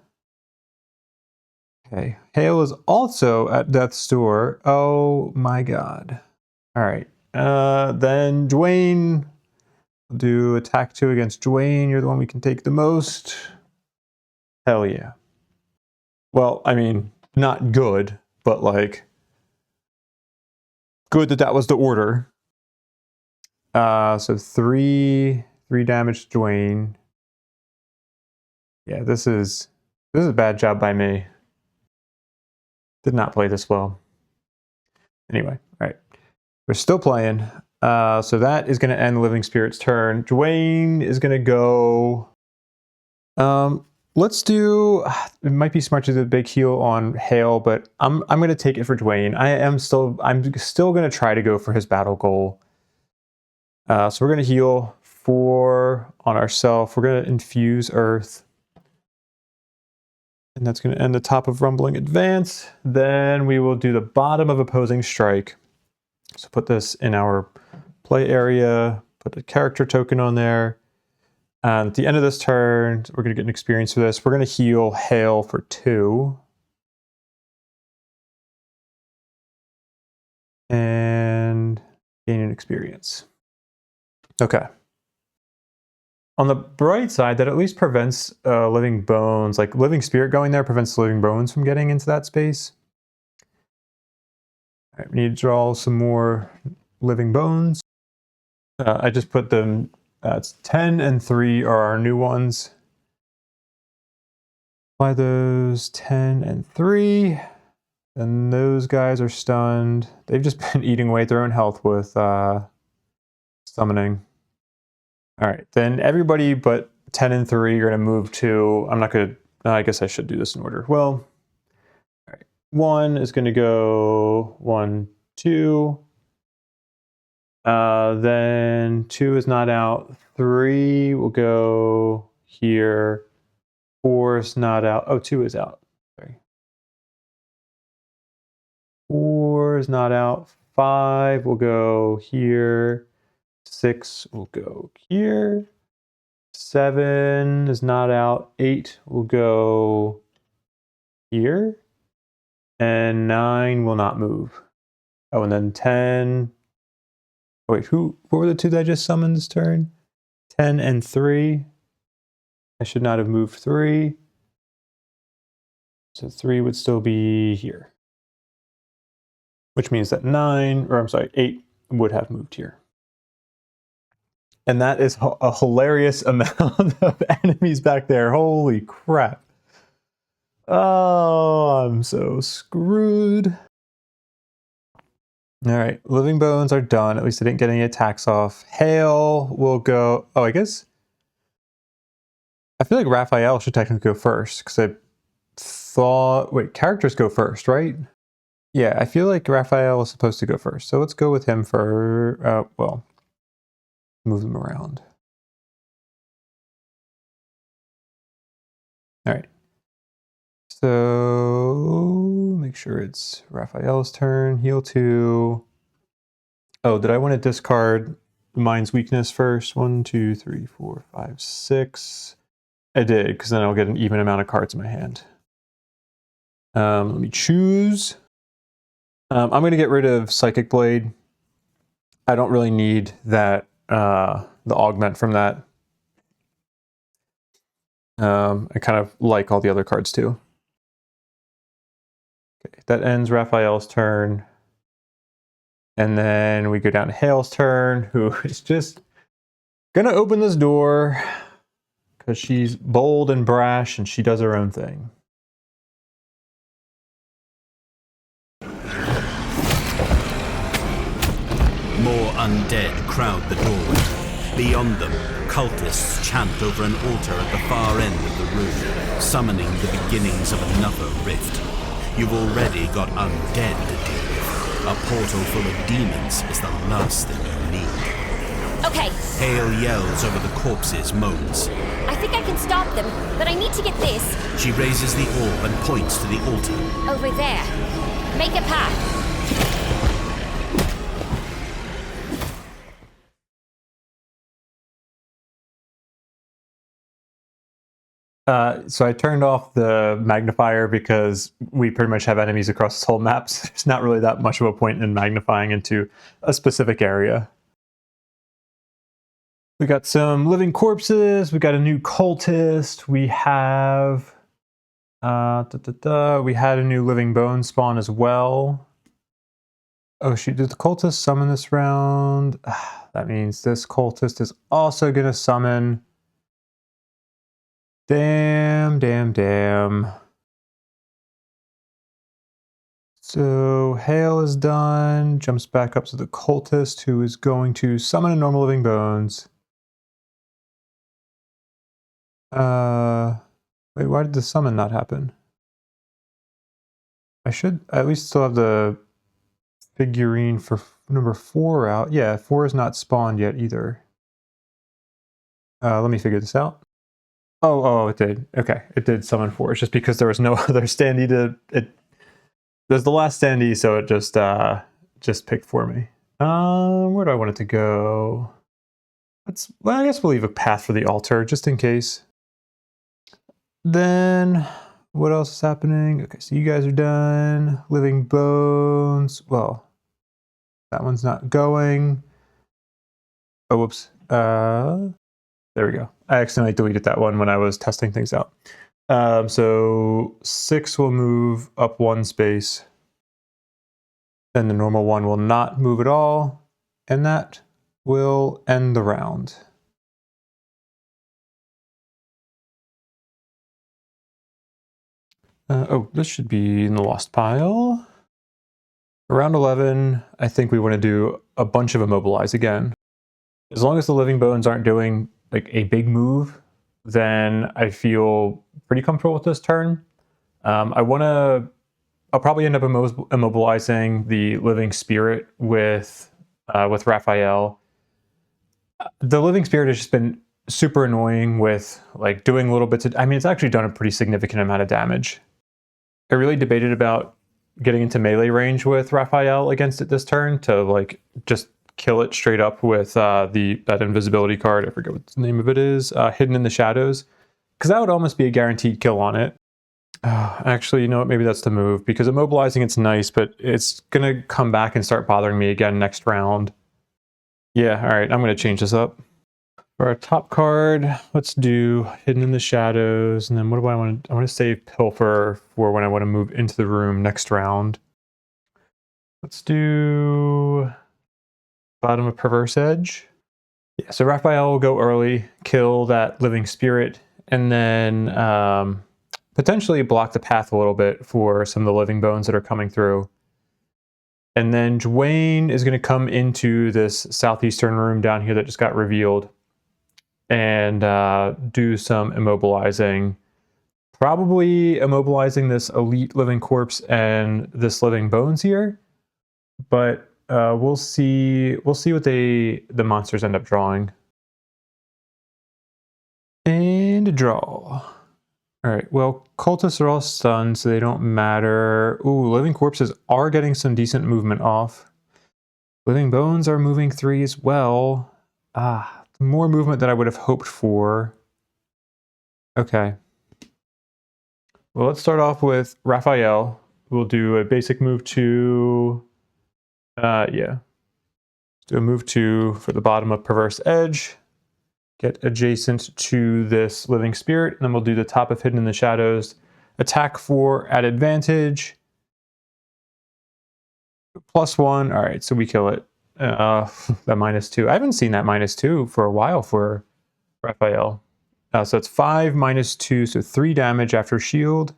Speaker 1: Okay, Hale is also at death's door. Oh my god. All right, then Dwayne. We'll do attack 2 against Dwayne. You're the one we can take the most. Hell yeah. Well, I mean, not good, but like good that was the order. So 3 damage to Dwayne. Yeah, this is a bad job by me. Did not play this well. Anyway, all right. We're still playing. So that is going to end Living Spirit's turn. Dwayne is going to go. Let's do. It might be smart to do a big heal on Hale, but I'm going to take it for Dwayne. I'm still going to try to go for his battle goal. So we're going to heal 4 on ourselves. We're going to infuse Earth. And that's going to end the top of Rumbling Advance. Then we will do the bottom of Opposing Strike. So put this in our play area, put a character token on there. And at the end of this turn, we're going to get an experience for this. We're going to heal Hale for 2. And gain an experience. Okay. On the bright side, that at least prevents living bones, like living spirit going there prevents living bones from getting into that space. All right, we need to draw some more living bones. I just put them, it's 10 and 3 are our new ones. Apply those 10 and 3. And those guys are stunned. They've just been eating away at their own health with summoning. All right, then everybody but 10 and 3 are going to move to, I'm not going to, I guess I should do this in order. Well, all right, 1 is going to go 1, 2. Then 2 is not out. 3 will go here. 4 is not out. Oh, 2 is out. Sorry. 4 is not out. 5 will go here. 6 will go here. 7 is not out. 8 will go here. And 9 will not move. Oh, and then 10. Oh, wait, what were the 2 that I just summoned this turn? 10 and 3. I should not have moved 3. So 3 would still be here. Which means that 8 would have moved here. And that is a hilarious amount of enemies back there. Holy crap. Oh, I'm so screwed. All right, living bones are done. At least I didn't get any attacks off. Hale will go. Oh, I guess. I feel like Raphael should technically go first because I thought. Wait, characters go first, right? Yeah, I feel like Raphael is supposed to go first. So let's go with him for. Well, move them around. All right. So make sure it's Raphael's turn. Heal 2. Oh, did I want to discard Mind's weakness first? 1, 2, 3, 4, 5, 6. I did, because then I'll get an even amount of cards in my hand. Let me choose. I'm going to get rid of Psychic Blade. I don't really need that, the augment from that. I kind of like all the other cards too. Okay, that ends Raphael's turn. And then we go down to Hale's turn, who is just gonna open this door because she's bold and brash and she does her own thing.
Speaker 3: More undead crowd the doorway. Beyond them, cultists chant over an altar at the far end of the room, summoning the beginnings of another rift. You've already got undead to deal with. A portal full of demons is the last thing you need.
Speaker 5: Okay.
Speaker 3: Hale yells over the corpses' moans.
Speaker 5: I think I can stop them, but I need to get this.
Speaker 3: She raises the orb and points to the altar.
Speaker 5: Over there. Make a path.
Speaker 1: So I turned off the magnifier because we pretty much have enemies across this whole map. So there's not really that much of a point in magnifying into a specific area. We got some living corpses. We got a new cultist. We have... we had a new living bone spawn as well. Oh shoot, did the cultist summon this round? That means this cultist is also going to summon... Damn. So Hale is done, jumps back up to the cultist who is going to summon a normal living bones. Wait, why did the summon not happen? I should at least still have the figurine for number 4 out. Yeah, 4 is not spawned yet either. Let me figure this out. Oh, it did. Okay, it did summon 4. It's just because there was no other standee to it. There's the last standee, so it just picked for me. Where do I want it to go? Well, I guess we'll leave a path for the altar just in case. Then what else is happening? Okay, so you guys are done. Living bones. Well, that one's not going. Oh, whoops. There we go. I accidentally deleted that one when I was testing things out. So 6 will move up 1 space. Then the normal one will not move at all. And that will end the round. Oh, this should be in the lost pile. Around 11, I think we want to do a bunch of immobilize again. As long as the living bones aren't doing like a big move, then I feel pretty comfortable with this turn. I'll probably end up immobilizing the living spirit with Raphael. The living spirit has just been super annoying with like doing little bits of, I mean, it's actually done a pretty significant amount of damage. I really debated about getting into melee range with Raphael against it this turn to like just kill it straight up with that invisibility card. I forget what the name of it is, Hidden in the Shadows, because that would almost be a guaranteed kill on it. Actually, you know what? Maybe that's the move, because immobilizing it's nice, but it's gonna come back and start bothering me again next round. Yeah, all right, I'm gonna change this up. For our top card, let's do Hidden in the Shadows, and then what do I want to? I want to save Pilfer for when I want to move into the room next round. Let's do Bottom of Perverse Edge. Yeah, so Raphael will go early, kill that living spirit, and then potentially block the path a little bit for some of the living bones that are coming through. And then Dwayne is going to come into this southeastern room down here that just got revealed and do some immobilizing. Probably immobilizing this elite living corpse and this living bones here, but we'll see what the monsters end up drawing. And a draw. All right, well, cultists are all stunned, so they don't matter. Ooh, living corpses are getting some decent movement off. Living bones are moving 3 as well. More movement than I would have hoped for. Okay. Well, let's start off with Raphael. We'll do a basic move 2. Yeah. Do a move 2 for the Bottom of Perverse Edge. Get adjacent to this living spirit, and then we'll do the Top of Hidden in the Shadows. Attack 4 at advantage. +1. All right, so we kill it. That -2. I haven't seen that -2 for a while for Raphael. So it's 5 -2, so 3 damage after shield.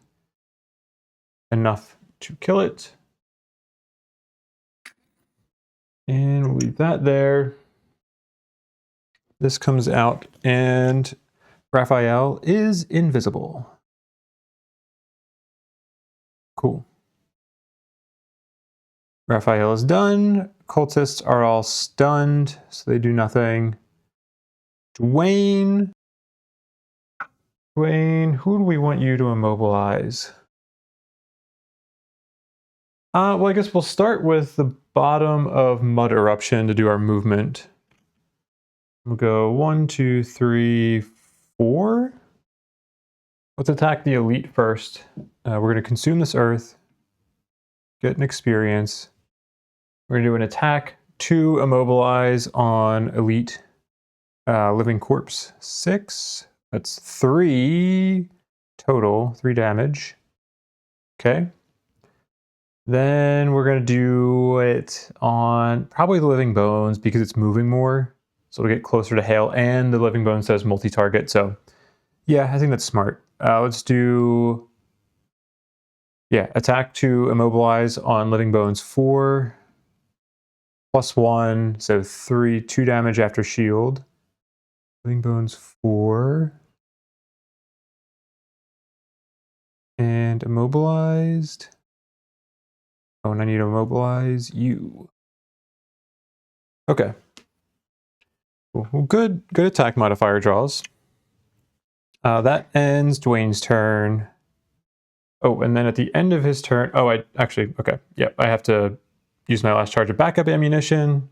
Speaker 1: Enough to kill it. And we'll leave that there. This comes out, and Raphael is invisible. Cool. Raphael is done. Cultists are all stunned, so they do nothing. Dwayne, who do we want you to immobilize? Well, I guess we'll start with the Bottom of Mud Eruption to do our movement. We'll go 1, 2, 3, 4. Let's attack the elite first. We're going to consume this earth, get an experience. We're going to do an attack 2 immobilize on elite living corpse 6. That's 3 total, 3 damage. Okay. Then we're going to do it on probably the living bones because it's moving more. So it'll get closer to Hale, and the living bones says multi-target. So yeah, I think that's smart. Let's do, yeah, attack 2 immobilize on living bones 4. +1, so 2 damage after shield. Living bones 4. And immobilized. Oh, and I need to immobilize you. Okay. Well, good attack modifier draws. That ends Dwayne's turn. Oh, and then at the end of his turn, okay. Yep, I have to use my last charge of backup ammunition.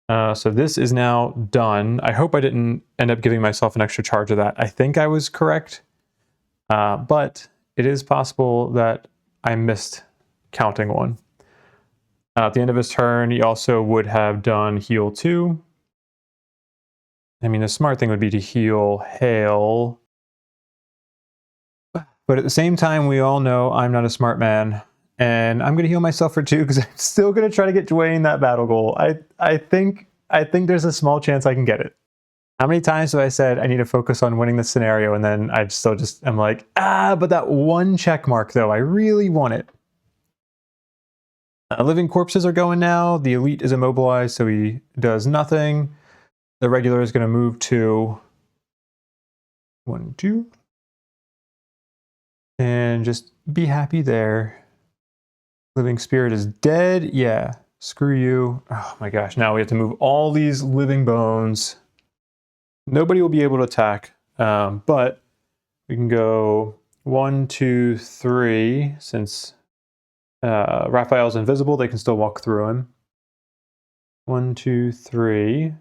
Speaker 1: So this is now done. I hope I didn't end up giving myself an extra charge of that. I think I was correct, but it is possible that I missed counting one. At the end of his turn, he also would have done heal 2. I mean, the smart thing would be to heal Hale. But at the same time, we all know I'm not a smart man. And I'm going to heal myself for 2 because I'm still going to try to get Dwayne that battle goal. I think there's a small chance I can get it. How many times have I said I need to focus on winning this scenario, and then I'm like, but that one check mark though, I really want it. Living corpses are going now. The elite is immobilized, so he does nothing. The regular is going to move to 1, 2. And just be happy there. Living spirit is dead. Yeah, screw you. Oh my gosh, now we have to move all these living bones. Nobody will be able to attack, but we can go 1, 2, 3. Since Raphael's invisible, they can still walk through him. 1, 2, 3.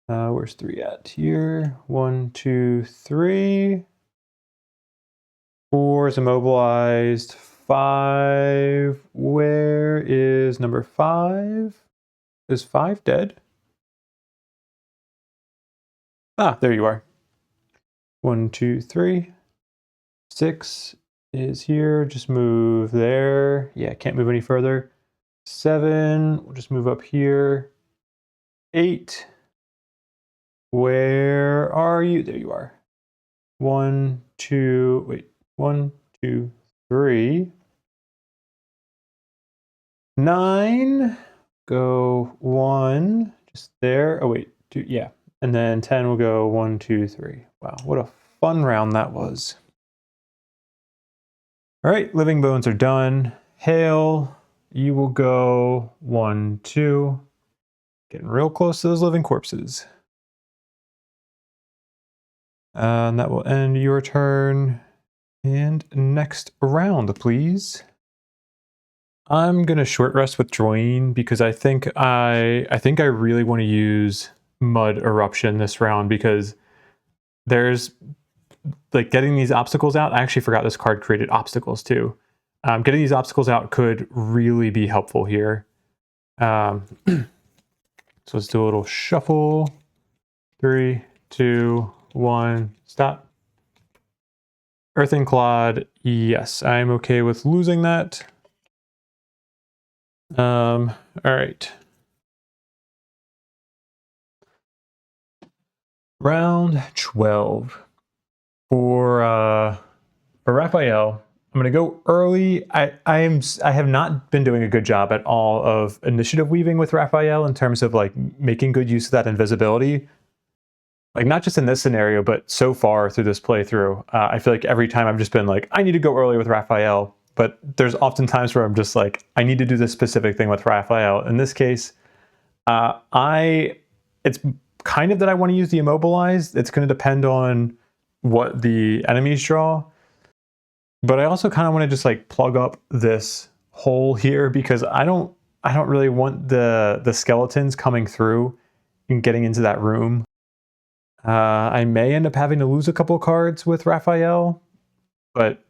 Speaker 1: Where's 3 at? Here. 1, 2, 3. 4 is immobilized. 5. Where is number 5? Is 5 dead? Ah, there you are. 1, 2, 3. 6 is here. Just move there. Yeah, can't move any further. 7. We'll just move up here. 8. Where are you? There you are. 1, 2. Wait. 1, 2, 3. 9. Go 1. Just there. Oh wait. 2. Yeah. And then 10 will go 1, 2, 3. Wow, what a fun round that was. All right, living bones are done. Hale, you will go 1, 2. Getting real close to those living corpses. And that will end your turn. And next round, please. I'm gonna short rest with Dwayne because I think I really want to use Mud Eruption this round, because there's like getting these obstacles out. I actually forgot this card created obstacles too. Getting these obstacles out could really be helpful here. So let's do a little shuffle. 3, 2, 1, stop. Earthing Clod, yes, I'm okay with losing that. All right. Round 12. For Raphael, I'm gonna go early. I have not been doing a good job at all of initiative weaving with Raphael in terms of like making good use of that invisibility. Like not just in this scenario, but so far through this playthrough, I feel like every time I've just been like, I need to go early with Raphael. But there's often times where I'm just like, I need to do this specific thing with Raphael. In this case, it's kind of that I want to use the immobilized. It's going to depend on what the enemies draw. But I also kind of want to just like plug up this hole here, because I don't really want the skeletons coming through and getting into that room. I may end up having to lose a couple cards with Raphael, but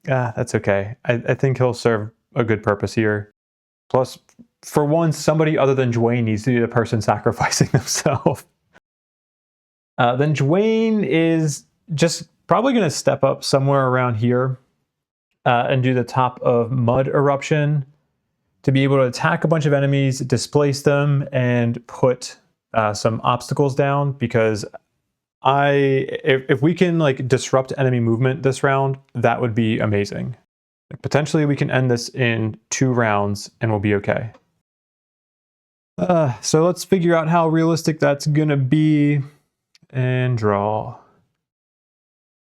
Speaker 1: that's okay. I think he'll serve a good purpose here. Plus, for once, somebody other than Dwayne needs to be the person sacrificing themselves. Then Dwayne is just probably going to step up somewhere around here and do the top of Mud Eruption to be able to attack a bunch of enemies, displace them, and put some obstacles down, because if we can like disrupt enemy movement this round, that would be amazing. Like, potentially we can end this in 2 rounds and we'll be okay. So let's figure out how realistic that's gonna be and draw.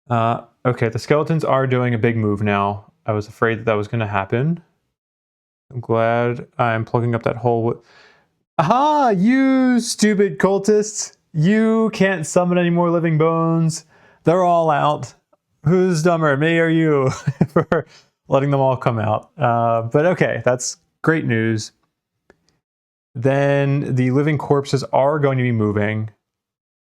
Speaker 1: Okay, the skeletons are doing a big move now. I was afraid that was gonna happen. I'm glad I'm plugging up that hole. Aha! You stupid cultists! You can't summon any more living bones. They're all out. Who's dumber, me or you, for letting them all come out? But okay, that's great news. Then the living corpses are going to be moving.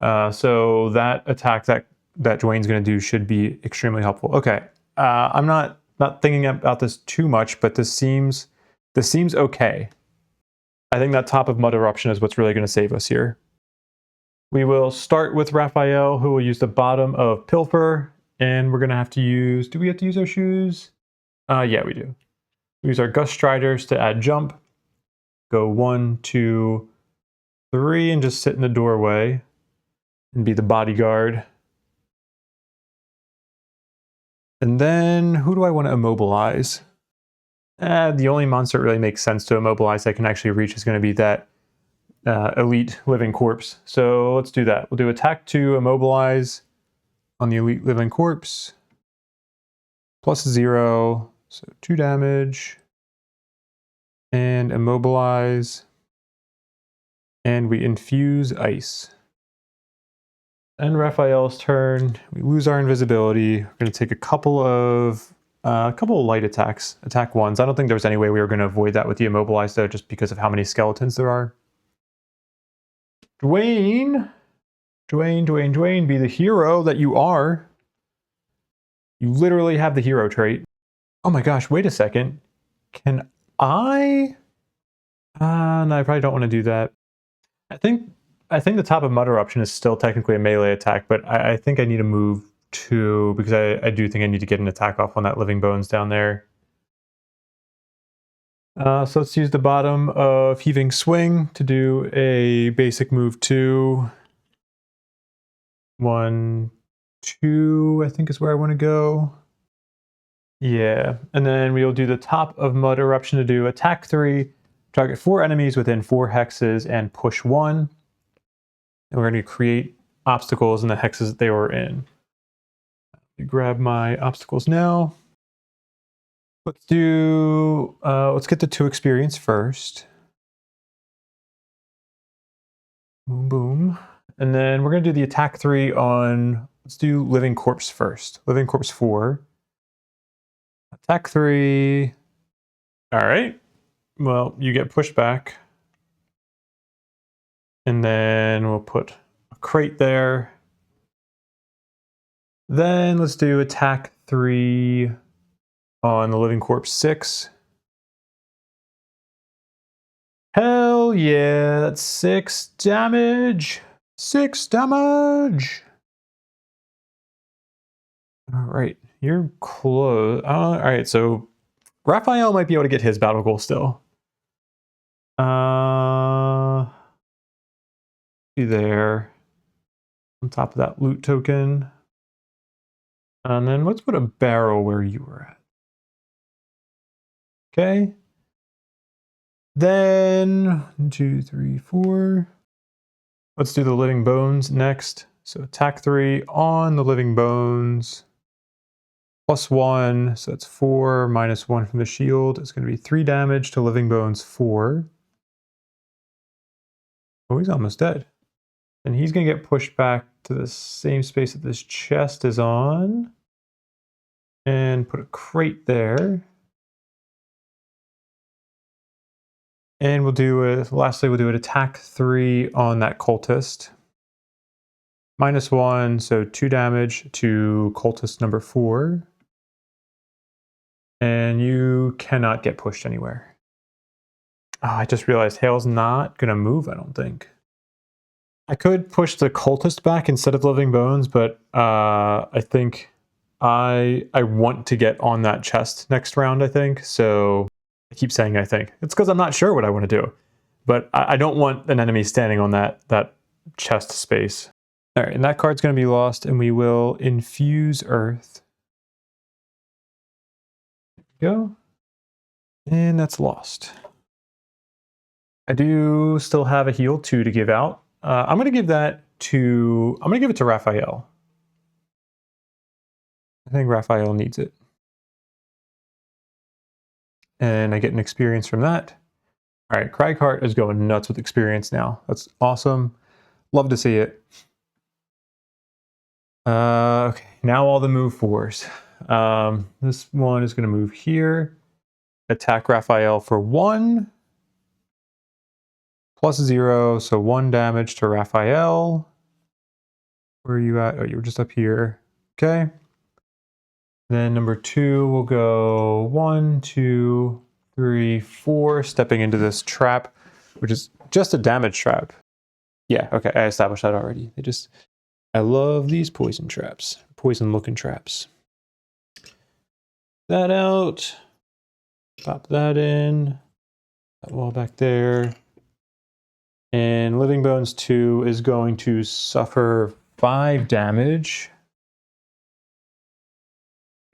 Speaker 1: So that attack that Dwayne's going to do should be extremely helpful. Okay, I'm not thinking about this too much, but this seems okay. I think that top of Mud Eruption is what's really going to save us here. We will start with Raphael, who will use the bottom of Pilfer, and we're going to have to use... Do we have to use our shoes? Yeah, we do. We use our Gust Striders to add jump. Go 1, 2, 3, and just sit in the doorway and be the bodyguard. And then, who do I want to immobilize? The only monster it really makes sense to immobilize that can actually reach is going to be that elite living corpse. So let's do that. We'll do attack 2, immobilize on the elite living corpse. +0, so 2 damage. And immobilize. And we infuse ice. And Raphael's turn. We lose our invisibility. We're going to take a couple of light attacks. Attack 1s. I don't think there was any way we were going to avoid that with the immobilize, though, just because of how many skeletons there are. Dwayne, be the hero that you are. You literally have the hero trait. Oh my gosh, wait a second. Can I? No, I probably don't want to do that. I think the top of Mud Eruption is still technically a melee attack, but I think I need to move 2 because I do think I need to get an attack off on that Living Bones down there. So let's use the bottom of Heaving Swing to do a basic move 2. 1, 2, I think is where I want to go. Yeah, and then we'll do the top of Mud Eruption to do attack 3, target 4 enemies within 4 hexes, and push 1. And we're going to create obstacles in the hexes that they were in. Grab my obstacles now. Let's get the 2 experience first. Boom, boom. And then we're going to do the attack 3 on, let's do Living Corpse first. Living Corpse 4. Attack 3. All right. Well, you get pushed back. And then we'll put a crate there. Then let's do attack 3 on the Living Corpse 6. Hell yeah, that's 6 damage. 6 damage. All right, you're close. All right, so Raphael might be able to get his battle goal still. Be there on top of that loot token. And then let's put a barrel where you were at. Okay. Then 1, 2, 3, 4. Let's do the Living Bones next. So attack 3 on the Living Bones. +1, so that's 4, -1 from the shield. It's going to be 3 damage to Living Bones 4. Oh, he's almost dead. And he's going to get pushed back to the same space that this chest is on. And put a crate there. And lastly, we'll do an attack 3 on that cultist. -1, so 2 damage to cultist number 4. And you cannot get pushed anywhere. Oh, I just realized Hale's not going to move, I don't think. I could push the cultist back instead of Living Bones, but I think I want to get on that chest next round, I think. So I keep saying I think. It's because I'm not sure what I want to do. But I don't want an enemy standing on that chest space. All right, and that card's going to be lost, and we will infuse Earth. There we go. And that's lost. I do still have a heal 2 to give out. I'm going to give it to Raphael. I think Raphael needs it. And I get an experience from that. All right, Cragheart is going nuts with experience now. That's awesome. Love to see it. Okay, now all the move 4s. This one is going to move here. Attack Raphael for 1. +0, so 1 damage to Raphael. Where are you at? Oh, you were just up here. Okay. Then number 2 will go 1, 2, 3, 4, stepping into this trap, which is just a damage trap. Yeah, okay, I established that already. I love these poison traps. Poison looking traps. That out. Pop that in. That wall back there. And Living Bones 2 is going to suffer 5 damage.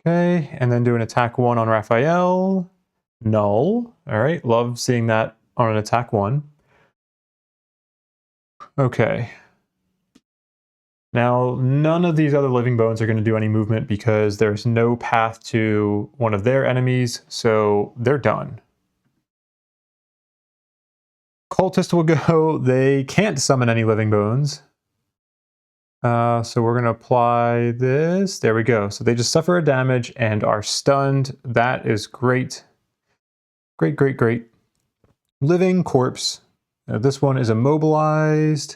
Speaker 1: Okay, and then do an attack 1 on Raphael. Null. All right, love seeing that on an attack 1. Okay. Now, none of these other Living Bones are going to do any movement because there's no path to one of their enemies, so they're done. Cultist will go. They can't summon any Living Bones. So we're going to apply this. There we go. So they just suffer a damage and are stunned. That is great. Great, great, great. Living Corpse. This one is immobilized.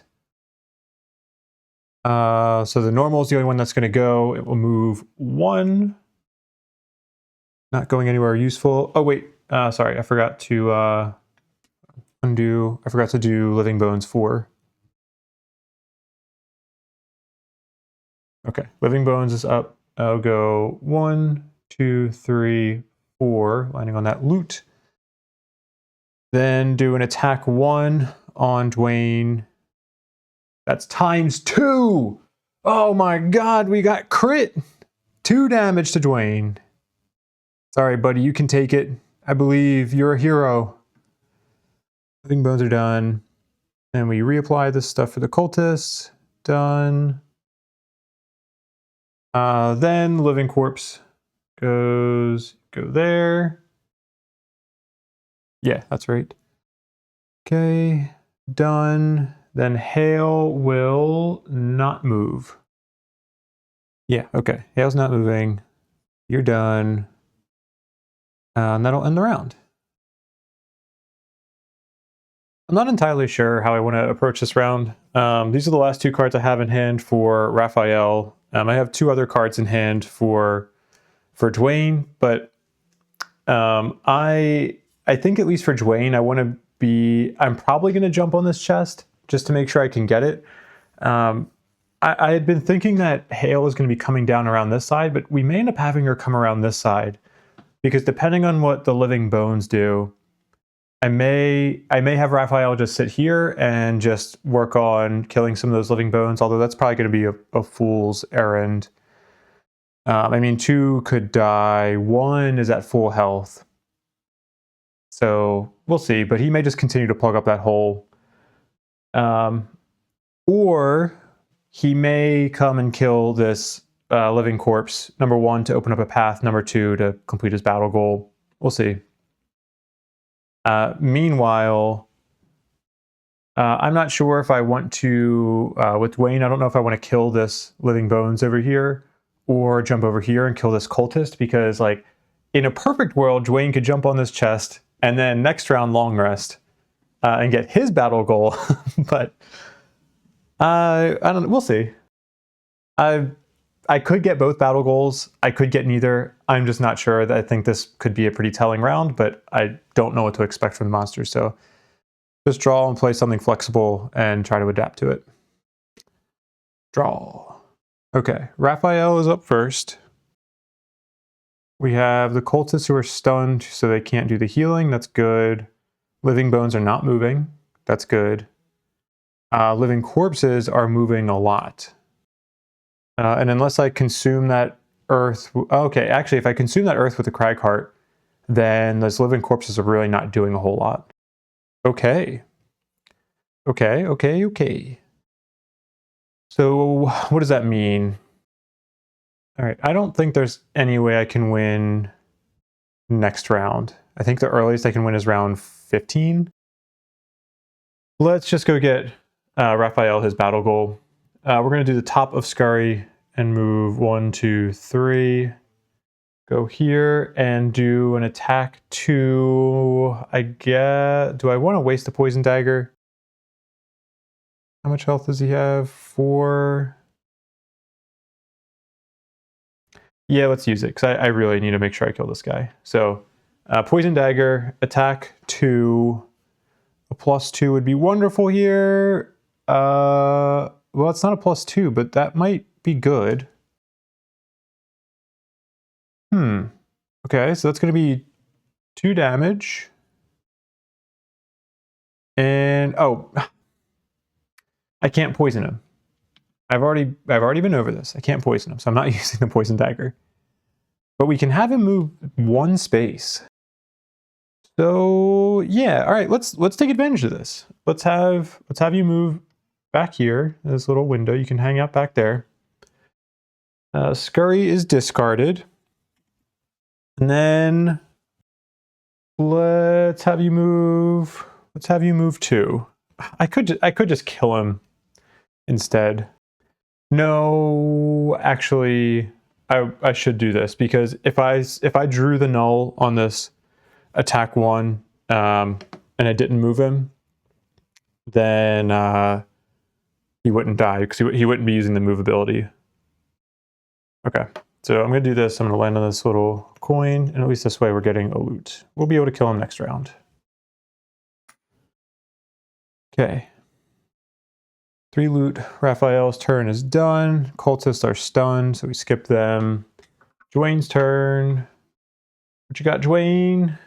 Speaker 1: So the normal is the only one that's going to go. It will move 1. Not going anywhere useful. Oh, wait. Sorry, I forgot to undo. I forgot to do Living Bones 4. Okay, Living Bones is up. I'll go 1, 2, 3, 4, landing on that loot. Then do an attack 1 on Dwayne. That's ×2. Oh my god, we got crit. 2 damage to Dwayne. Sorry, buddy, you can take it. I believe you're a hero. Living Bones are done. And we reapply this stuff for the cultists. Done. Then Living Corpse go there. Yeah, that's right. Okay, done. Then Hale will not move. Yeah, okay. Hale's not moving. You're done. And that'll end the round. I'm not entirely sure how I want to approach this round. These are the last 2 cards I have in hand for Raphael. I have 2 other cards in hand for Dwayne, but I think at least for Dwayne, I'm probably going to jump on this chest just to make sure I can get it. I had been thinking that Hale is going to be coming down around this side, but we may end up having her come around this side because depending on what the Living Bones do, I may have Raphael just sit here and just work on killing some of those Living Bones, although that's probably going to be a fool's errand. I mean, 2 could die. 1 is at full health. So we'll see, but he may just continue to plug up that hole. Or he may come and kill this Living Corpse, number 1, to open up a path, number 2, to complete his battle goal. We'll see. Meanwhile, I'm not sure if I want to, with Dwayne, I don't know if I want to kill this Living Bones over here or jump over here and kill this cultist, because like in a perfect world, Dwayne could jump on this chest and then next round long rest and get his battle goal. But I don't know. We'll see. I could get both battle goals. I could get neither. I'm just not sure. I think this could be a pretty telling round, but I don't know what to expect from the monsters. So just draw and play something flexible and try to adapt to it. Draw. Okay, Raphael is up first. We have the cultists who are stunned, so they can't do the healing. That's good. Living Bones are not moving. That's good. Living Corpses are moving a lot. And unless I consume that earth... Okay, actually, if I consume that earth with the Cragheart, then those Living Corpses are really not doing a whole lot. Okay. Okay. So what does that mean? All right, I don't think there's any way I can win next round. I think the earliest I can win is round 15. Let's just go get Raphael his battle goal. We're going to do the top of Scurry and move 1, 2, 3. Go here and do an attack 2. I guess. Do I want to waste the poison dagger? How much health does he have? 4. Yeah, let's use it because I really need to make sure I kill this guy. So poison dagger, attack 2. A +2 would be wonderful here. Well, it's not a +2, but that might be good. Okay, so that's going to be 2 damage. And oh, I can't poison him. I've already been over this. I can't poison him, so I'm not using the poison dagger. But we can have him move 1 space. So yeah, all right. Let's take advantage of this. Let's have you move back here. This little window. You can hang out back there. Scurry is discarded, and then let's have you move. Let's have you move 2. I could just kill him instead. No, actually, I should do this, because if I drew the null on this attack 1 and I didn't move him, then he wouldn't die, because he wouldn't be using the move ability. Okay, so I'm going to do this. I'm going to land on this little coin, and at least this way we're getting a loot. We'll be able to kill him next round. Okay. 3 loot. Raphael's turn is done. Cultists are stunned, so we skip them. Dwayne's turn. What you got, Dwayne?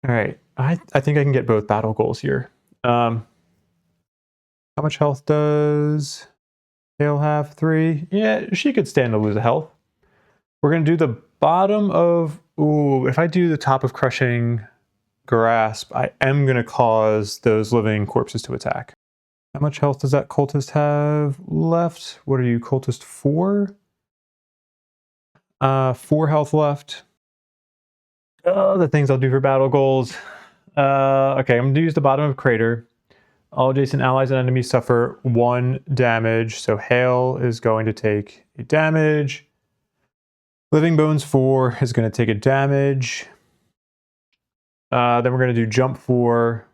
Speaker 1: All right. I think I can get both battle goals here. How much health does Hale have? 3. Yeah, she could stand to lose a health. We're going to do the bottom of... Ooh, if I do the top of Crushing Grasp, I am going to cause those living corpses to attack. How much health does that cultist have left? What are you, cultist 4? 4 health left. Oh, the things I'll do for battle goals. Okay, I'm going to use the bottom of Crater. All adjacent allies and enemies suffer 1 damage. So Hale is going to take a damage. Living Bones 4 is going to take a damage. Then we're going to do Jump 4.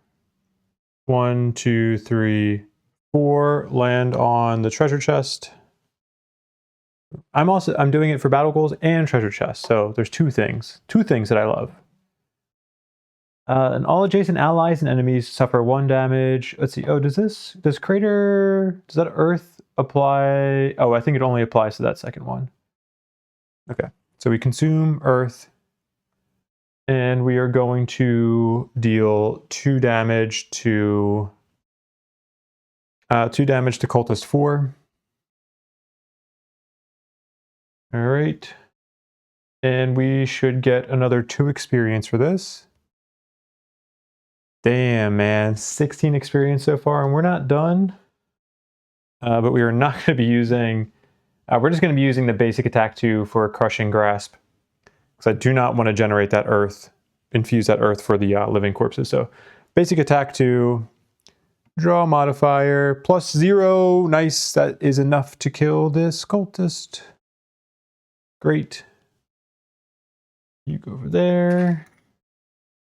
Speaker 1: 1, 2, 3, 4. Land on the treasure chest. I'm doing it for battle goals and treasure chest. So there's 2 things that I love. And all adjacent allies and enemies suffer 1 damage. Let's see. Oh, does that earth apply? Oh, I think it only applies to that second one. Okay. So we consume earth, and we are going to deal 2 damage to cultist 4. All right. And we should get another 2 experience for this. Damn, man. 16 experience so far, and we're not done. But we are not going to be using... we're just going to be using the basic attack 2 for Crushing Grasp, because I do not want to generate that earth, infuse that earth for the living corpses. So basic attack 2, draw modifier, +0. Nice. That is enough to kill this cultist. Great. You go over there.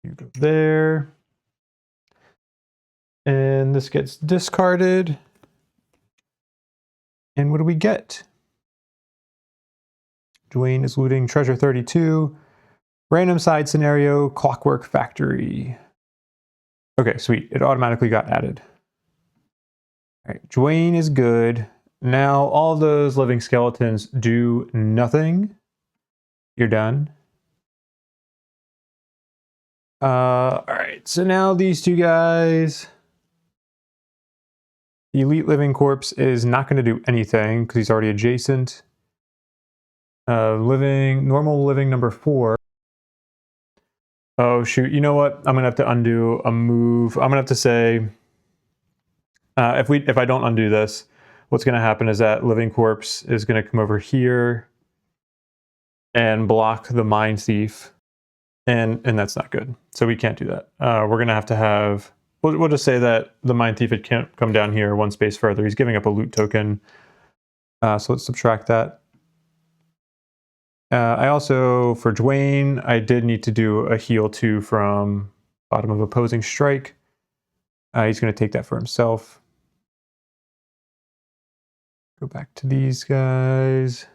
Speaker 1: You go there. And this gets discarded. And what do we get? Dwayne is looting treasure 32. Random side scenario, Clockwork Factory. Okay, sweet. It automatically got added. All right, Dwayne is good. Now all those living skeletons do nothing. You're done. All right, so now these 2 guys. The Elite Living Corpse is not going to do anything because he's already adjacent. Normal living number 4. Oh shoot, you know what? I'm going to have to undo a move. I'm going to have to say, if I don't undo this, what's going to happen is that living corpse is going to come over here and block the Mindthief, and that's not good. So we can't do that. We're going to have. We'll just say that the Mindthief can't come down here 1 space further. He's giving up a loot token. So let's subtract that. I also, for Dwayne, I did need to do a heal 2 from bottom of opposing strike. He's going to take that for himself. Go back to these guys.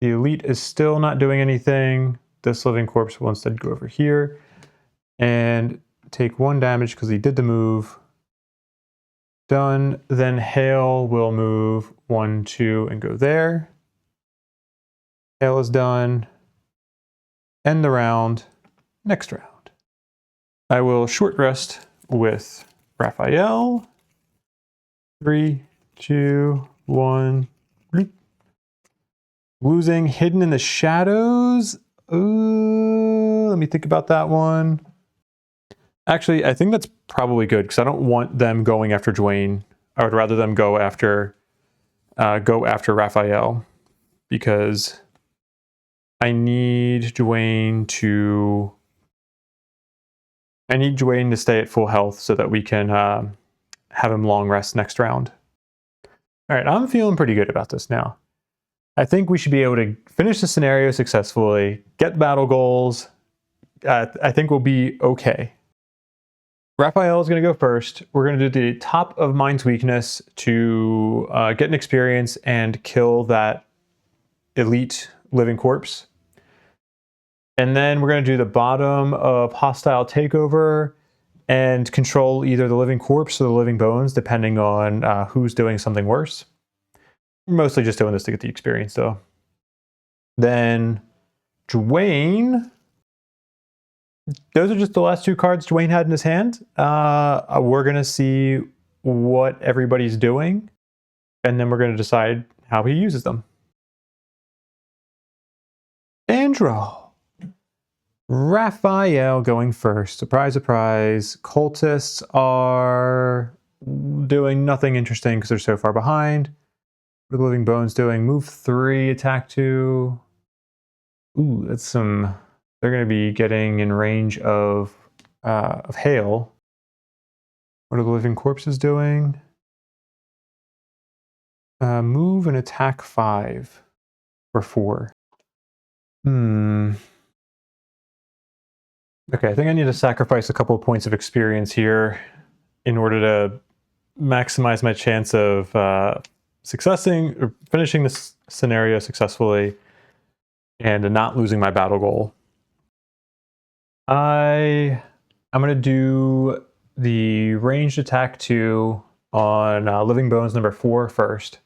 Speaker 1: The Elite is still not doing anything. This living corpse will instead go over here and take 1 damage because he did the move. Done. Then Hale will move 1, 2, and go there. Hale is done. End the round. Next round. I will short rest with Raphael. 3, 2, 1. Bloop. Losing hidden in the shadows. Let me think about that one. Actually, I think that's probably good because I don't want them going after Dwayne. I would rather them go after Raphael because I need Dwayne to stay at full health so that we can have him long rest next round. All right, I'm feeling pretty good about this now. I think we should be able to finish the scenario successfully, get battle goals. I think we'll be okay. Raphael is going to go first. We're going to do the top of Mind's weakness to get an experience and kill that elite living corpse. And then we're going to do the bottom of hostile takeover and control either the living corpse or the living bones, depending on who's doing something worse. We're mostly just doing this to get the experience, though. Then Dwayne. Those are just the last 2 cards Dwayne had in his hand. We're going to see what everybody's doing, and then we're going to decide how he uses them. Andrew. Raphael going first. Surprise, surprise. Cultists are doing nothing interesting because they're so far behind. What are the living bones doing? Move 3, attack 2. Ooh, that's some... They're going to be getting in range of Hale. What are the living corpses doing? Move and attack 5 or 4. Okay, I think I need to sacrifice a couple of points of experience here in order to maximize my chance of finishing this scenario successfully and not losing my battle goal. I'm going to do the ranged attack 2 on Living Bones number 4 first.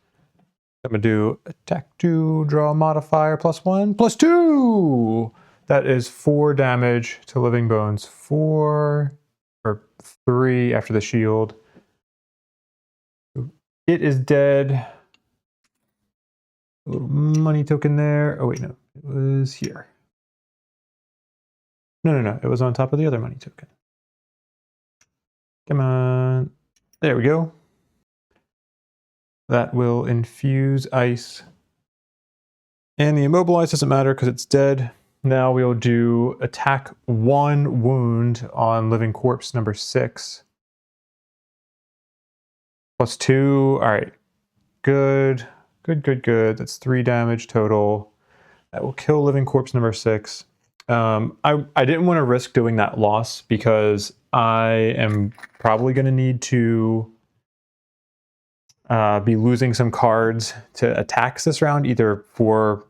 Speaker 1: I'm going to do attack 2, draw a modifier, +1, +2! That is 4 damage to Living Bones. 4 or 3 after the shield. It is dead. A little money token there. Oh wait, no. It was here. No. It was on top of the other money token. Come on. There we go. That will infuse ice. And the immobilize doesn't matter because it's dead. Now we'll do attack 1 wound on living corpse number 6. +2. All right. Good. That's 3 damage total. That will kill living corpse number 6. I didn't want to risk doing that loss because I am probably going to need to be losing some cards to attacks this round, either for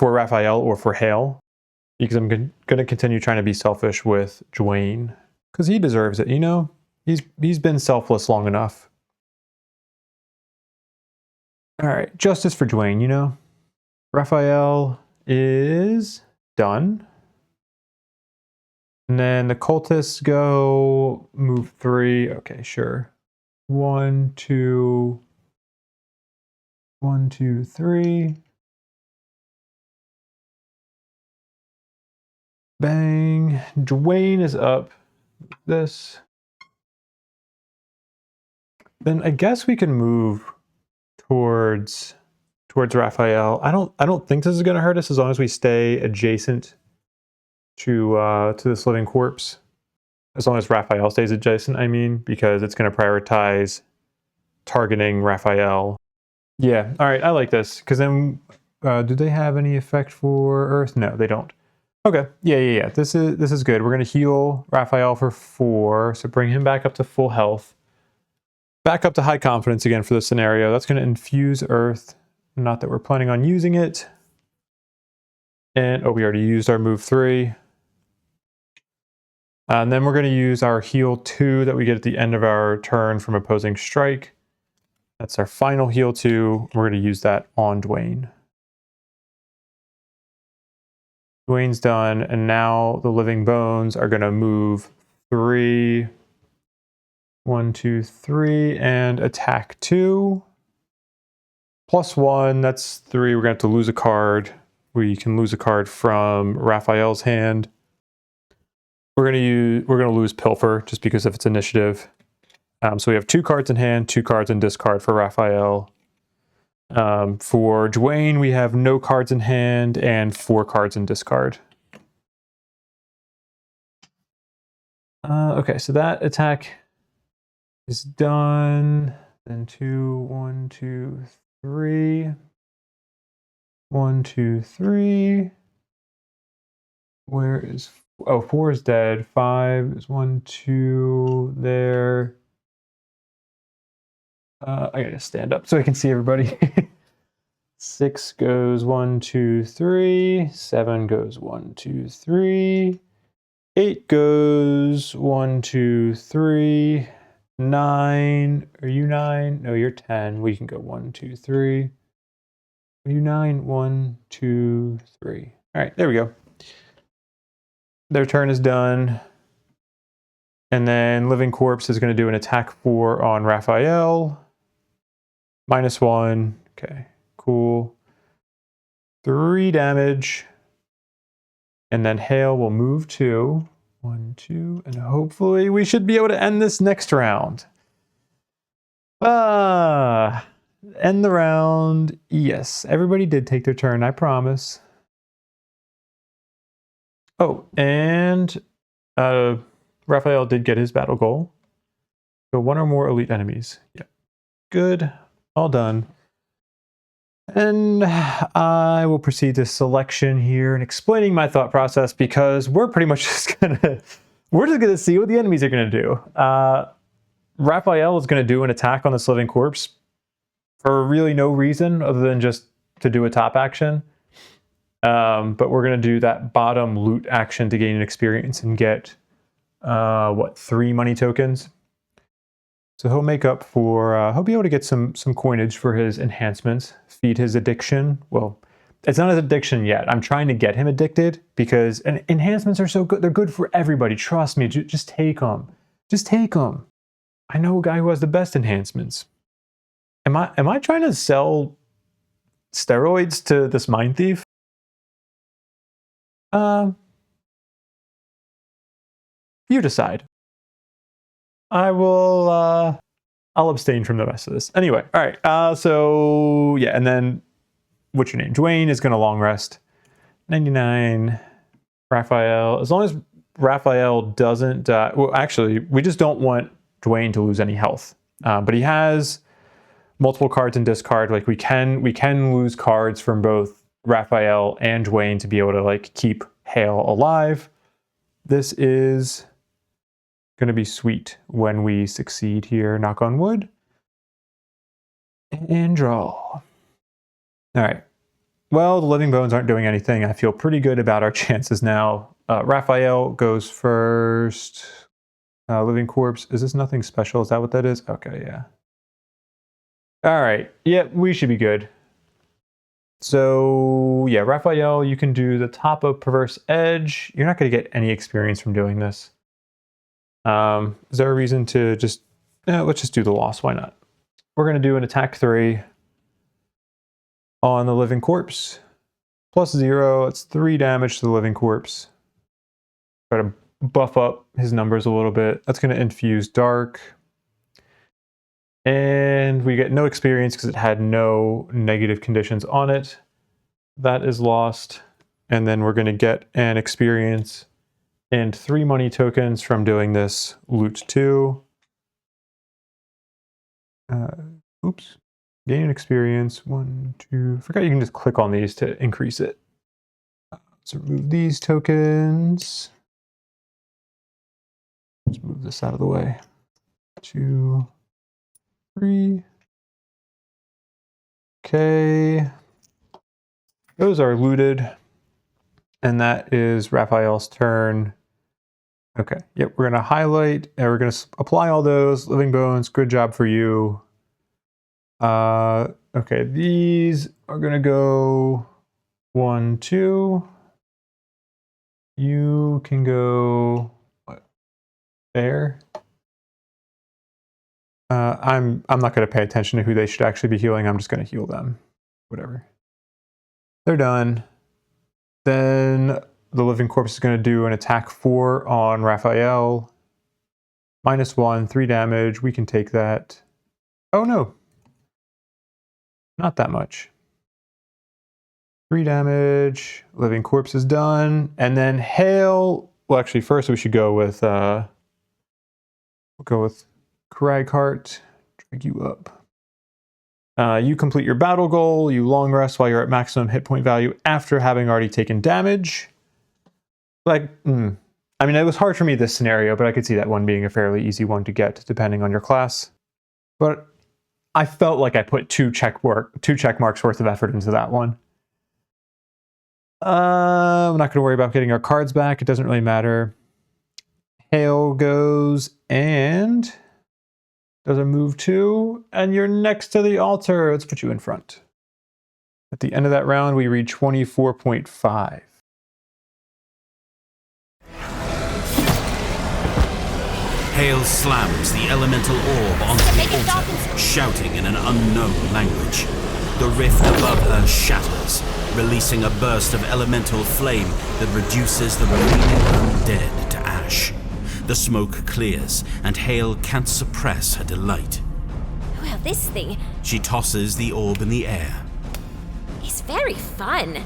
Speaker 1: Raphael or for Hale, because I'm going to continue trying to be selfish with Dwayne because he deserves it. You know, he's been selfless long enough. All right, justice for Dwayne. You know, Raphael is done. And then the cultists go move 3. Okay, sure. 1, 2, 1, 2, 3. Bang. Dwayne is up. This. Then I guess we can move towards Raphael. I don't think this is going to hurt us as long as we stay adjacent to this living corpse. As long as Raphael stays adjacent, I mean, because it's going to prioritize targeting Raphael. Yeah, all right, I like this. Because then, do they have any effect for Earth? No, they don't. Okay, yeah. This is good. We're going to heal Raphael for 4, so bring him back up to full health. Back up to high confidence again for this scenario. That's going to infuse Earth. Not that we're planning on using it. And, oh, we already used our move 3. And then we're going to use our heal 2 that we get at the end of our turn from opposing strike. That's our final heal 2. We're going to use that on Dwayne. Dwayne's done, and now the living bones are going to move 3, 1, 2, 3, and attack 2. +1, that's 3. We're going to have to lose a card. We can lose a card from Raphael's hand. We're going to lose Pilfer just because of its initiative. So we have 2 cards in hand, 2 cards in discard for Raphael. For Dwayne, we have no cards in hand and 4 cards in discard. Okay, so that attack is done. Then 2, 1, 2, 3. 1, 2, 3. Where is... Oh, 4 is dead. 5 is 1, 2 there. I gotta stand up so I can see everybody. 6 goes 1, 2, 3. 7 goes 1, 2, 3. 8 goes 1, 2, 3. 9. Are you 9? No, you're 10. We can go 1, 2, 3. Are you 9? 1, 2, 3. All right, there we go. Their turn is done. And then Living Corpse is going to do an attack 4 on Raphael. -1. Okay, cool. 3 damage. And then Hale will move 2. 1, 2. And hopefully we should be able to end this next round. End the round. Yes, everybody did take their turn, I promise. Oh, and Raphael did get his battle goal. So 1 or more elite enemies. Yeah. Good. All done. And I will proceed to selection here and explaining my thought process because we're pretty much just gonna see what the enemies are gonna do. Raphael is gonna do an attack on this living corpse for really no reason other than just to do a top action. But we're going to do that bottom loot action to gain an experience and get, 3 money tokens. So he'll make up for, he'll be able to get some coinage for his enhancements, feed his addiction. Well, it's not his addiction yet. I'm trying to get him addicted because enhancements are so good. They're good for everybody. Trust me. Just take them. Just take them. I know a guy who has the best enhancements. Am I trying to sell steroids to this Mindthief? You decide. I'll abstain from the rest of this. Anyway, all right. So yeah, and then what's your name? Dwayne is going to long rest. 99. Raphael. As long as Raphael doesn't die. Well, actually, we just don't want Dwayne to lose any health. But he has multiple cards in discard. Like we can lose cards from both Raphael and Dwayne to be able to like keep Hale alive. This is going to be sweet when we succeed here. Knock on wood. And draw. All right. Well, the living bones aren't doing anything. I feel pretty good about our chances now. Raphael goes first. Living corpse. Is this nothing special? Is that what that is? Okay, yeah. All right. Yeah, we should be good. So, yeah, Raphael, you can do the top of Perverse Edge. You're not going to get any experience from doing this. Is there a reason to just... let's just do the loss. Why not? We're going to do an attack 3 on the living corpse. +0. It's 3 damage to the living corpse. Try to buff up his numbers a little bit. That's going to infuse dark. And we get no experience because it had no negative conditions on it. That is lost. And then we're going to get an experience and 3 money tokens from doing this loot 2. Oops. Gain an experience. 1, 2. Forgot you can just click on these to increase it. Let's remove these tokens. Let's move this out of the way. 2, 3. Okay. Those are looted. And that is Raphael's turn. Okay, yep, we're going to highlight and we're going to apply all those. Living bones, good job for you. Okay, these are going to go 1, 2. You can go there. I'm not going to pay attention to who they should actually be healing. I'm just going to heal them. Whatever. They're done. Then the living corpse is going to do an attack 4 on Raphael. -1, 3 damage. We can take that. Oh no. Not that much. 3 damage. Living corpse is done. And then Hale. Well, actually, first we should go with Cragheart. Drag you up. You complete your battle goal. You long rest while you're at maximum hit point value after having already taken damage. I mean, it was hard for me this scenario, but I could see that one being a fairly easy one to get depending on your class. But I felt like I put 2 check marks worth of effort into that one. I'm not going to worry about getting our cards back. It doesn't really matter. Hale goes and does a move 2, and you're next to the altar. Let's put you in front. At the end of that round, we read 24.5.
Speaker 3: Hale slams the elemental orb onto the altar, shouting in an unknown language. The rift above her shatters, releasing a burst of elemental flame that reduces the remaining undead to ash. The smoke clears, and Hale can't suppress her delight.
Speaker 5: Well, this thing
Speaker 3: She tosses the orb in the air.
Speaker 5: is very fun.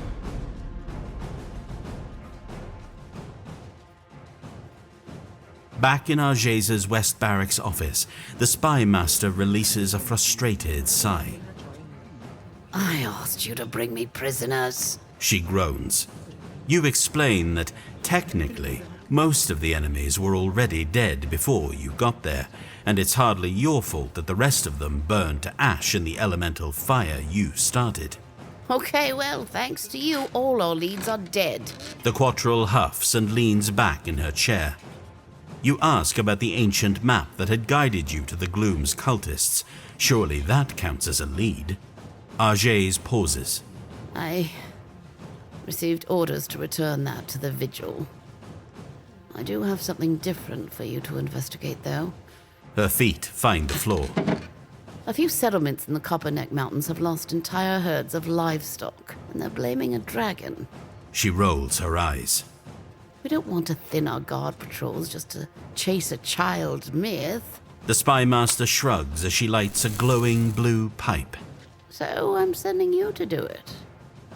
Speaker 3: Back in Argeza's West Barracks office, the spy master releases a frustrated sigh.
Speaker 4: I asked you to bring me prisoners.
Speaker 3: She groans. You explain that, technically, most of the enemies were already dead before you got there, and it's hardly your fault that the rest of them burned to ash in the elemental fire you started.
Speaker 4: Okay, well, thanks to you, all our leads are dead.
Speaker 3: The Quattrel huffs and leans back in her chair. You ask about the ancient map that had guided you to the Gloom's cultists. Surely that counts as a lead. Arges pauses.
Speaker 4: I received orders to return that to the Vigil. I do have something different for you to investigate, though.
Speaker 3: Her feet find the floor.
Speaker 4: A few settlements in the Copperneck Mountains have lost entire herds of livestock, and they're blaming a dragon.
Speaker 3: She rolls her eyes.
Speaker 4: We don't want to thin our guard patrols just to chase a child myth.
Speaker 3: The spy master shrugs as she lights a glowing blue pipe.
Speaker 4: So I'm sending you to do it.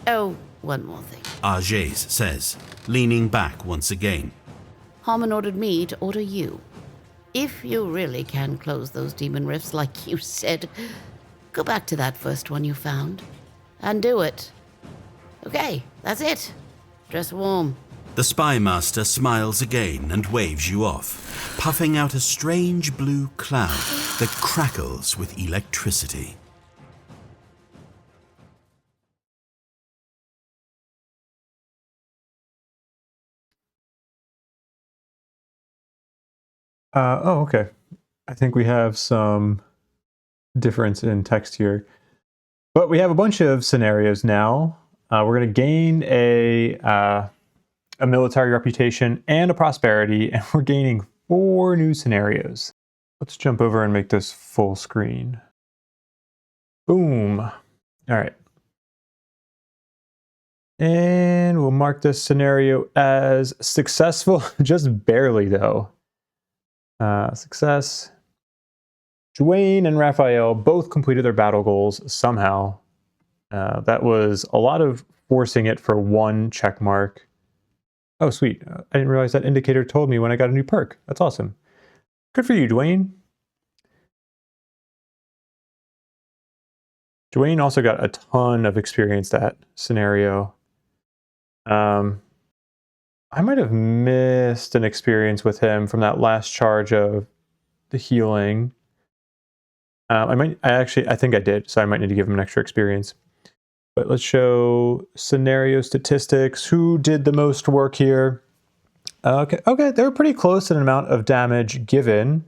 Speaker 4: Oh, one more thing.
Speaker 3: Arges says, leaning back once again.
Speaker 4: Harmon ordered me to order you. If you really can close those demon rifts like you said, go back to that first one you found and do it. Okay, that's it. Dress warm.
Speaker 3: The spy master smiles again and waves you off, puffing out a strange blue cloud that crackles with electricity.
Speaker 1: Oh, okay. I think we have some difference in text here. But we have a bunch of scenarios now. We're going to gain a military reputation and a prosperity, and we're gaining 4 new scenarios. Let's jump over and make this full screen. Boom. All right. And we'll mark this scenario as successful, just barely though. Success. Dwayne and Raphael both completed their battle goals somehow. That was a lot of forcing it for 1 check mark. Oh, sweet. I didn't realize that indicator told me when I got a new perk. That's awesome. Good for you, Dwayne. Dwayne also got a ton of experience that scenario. I might have missed an experience with him from that last charge of the healing. I think I did, so I might need to give him an extra experience. But let's show scenario statistics. Who did the most work here? Okay, they were pretty close in amount of damage given.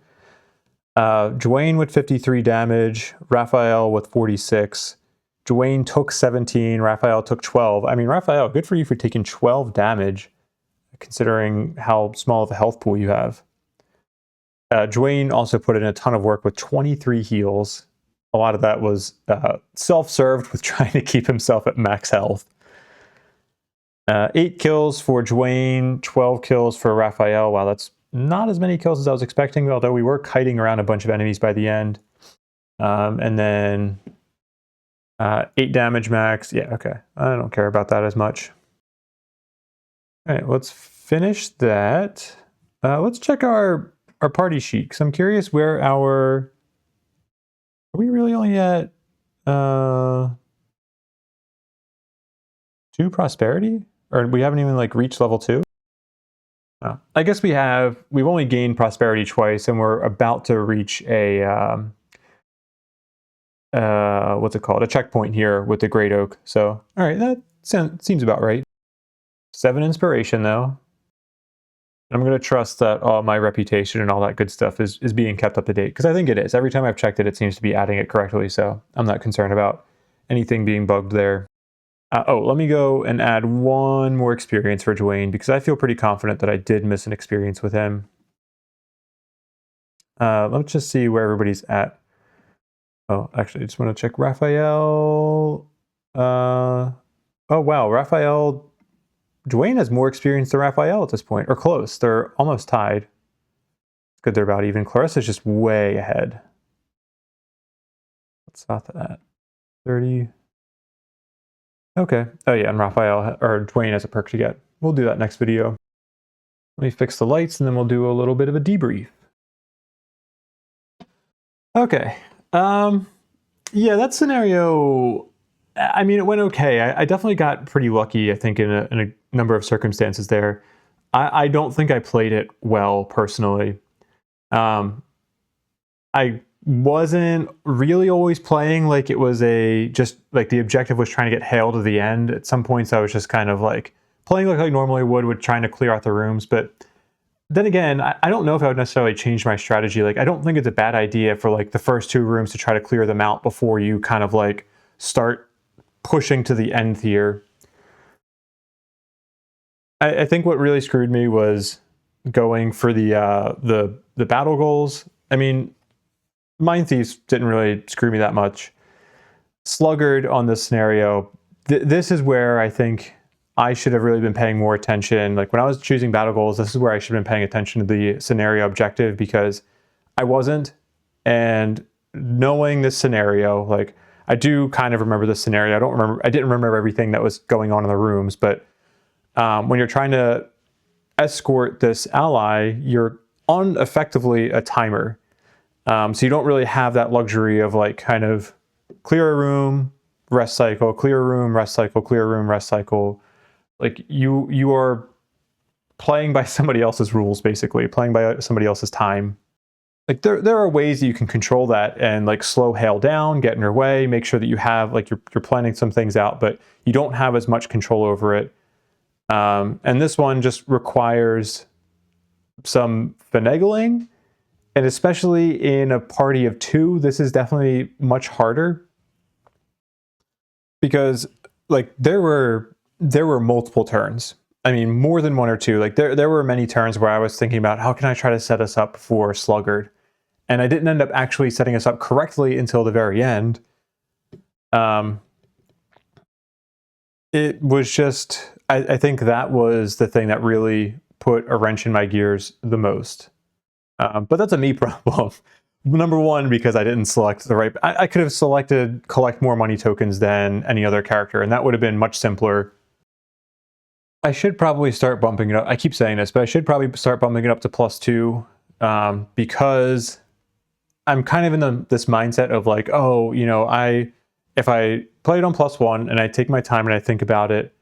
Speaker 1: Dwayne with 53 damage, Raphael with 46. Dwayne took 17, Raphael took 12. I mean, Raphael, good for you for taking 12 damage, considering how small of a health pool you have. Dwayne also put in a ton of work with 23 heals. A lot of that was self-served with trying to keep himself at max health. 8 kills for Dwayne, 12 kills for Raphael. Wow, that's not as many kills as I was expecting, although we were kiting around a bunch of enemies by the end. And then 8 damage max. Yeah, okay. I don't care about that as much. All right, let's finish that. Let's check our party sheet, because I'm curious where our... Are we really only at 2 prosperity? Or we haven't even like reached level 2? Oh. I guess we've only gained prosperity twice, and we're about to reach a what's it called? A checkpoint here with the Great Oak. So, all right, that seems about right. 7 inspiration though. I'm going to trust that all my reputation and all that good stuff is being kept up to date, because I think it is. Every time I've checked it, it seems to be adding it correctly, so I'm not concerned about anything being bugged there. Let me go and add 1 more experience for Dwayne, because I feel pretty confident that I did miss an experience with him. Let's just see where everybody's at. Oh, actually, I just want to check Raphael. Oh, wow, Raphael... Dwayne has more experience than Raphael at this point, or close. They're almost tied. It's good they're about even. Clarissa's just way ahead. What's that? 30. Okay. Oh yeah, and Raphael, or Dwayne has a perk to get. We'll do that next video. Let me fix the lights, and then we'll do a little bit of a debrief. Okay. Yeah, that scenario... I mean, it went okay. I definitely got pretty lucky, I think, in a number of circumstances there. I don't think I played it well, personally. I wasn't really always playing like it was just like the objective was trying to get Hale to the end. At some points, I was just kind of like playing like I normally would trying to clear out the rooms. But then again, I don't know if I would necessarily change my strategy. Like, I don't think it's a bad idea for like the first 2 rooms to try to clear them out before you kind of like start pushing to the end here. I think what really screwed me was going for the battle goals. I mean, Mindthief didn't really screw me that much. Sluggard on this scenario, this is where I think I should have really been paying more attention. Like, when I was choosing battle goals, this is where I should have been paying attention to the scenario objective, because I wasn't. And knowing this scenario, like, I do kind of remember this scenario. I didn't remember everything that was going on in the rooms, but when you're trying to escort this ally, you're on effectively a timer. So you don't really have that luxury of like kind of clear a room, rest cycle, clear a room, rest cycle, clear a room, rest cycle. Like you are playing by somebody else's rules, basically, playing by somebody else's time. Like there are ways that you can control that and like slow Hale down, get in her way, make sure that you have like you're planning some things out, but you don't have as much control over it. And this one just requires some finagling, and especially in a party of 2, this is definitely much harder, because like there were multiple turns. I mean, more than 1 or 2. Like there were many turns where I was thinking about how can I try to set us up for Sluggard, and I didn't end up actually setting us up correctly until the very end. It was just, I think that was the thing that really put a wrench in my gears the most. But that's a me problem. Number 1, because I didn't select the right... I could have selected collect more money tokens than any other character, and that would have been much simpler. I should probably start bumping it up. I keep saying this, but I should probably start bumping it up to +2, because I'm kind of in this mindset of like, oh, you know, if I play it on +1 and I take my time and I think about it,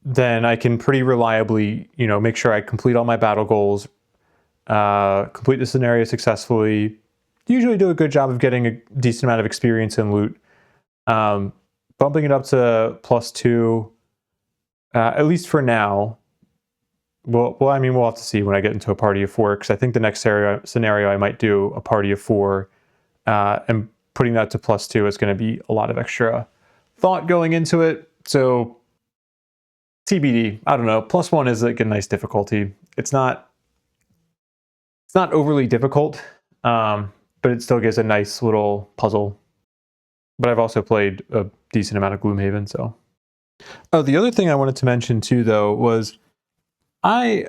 Speaker 1: then I can pretty reliably, you know, make sure I complete all my battle goals, complete the scenario successfully, usually do a good job of getting a decent amount of experience and loot. Bumping it up to +2, at least for now, well, I mean, we'll have to see when I get into a party of 4, because I think the next scenario I might do a party of 4, and putting that to +2 is going to be a lot of extra thought going into it. So TBD. I don't know. +1 is like a nice difficulty. It's not overly difficult, but it still gives a nice little puzzle. But I've also played a decent amount of Gloomhaven, so. Oh, the other thing I wanted to mention too, though, was I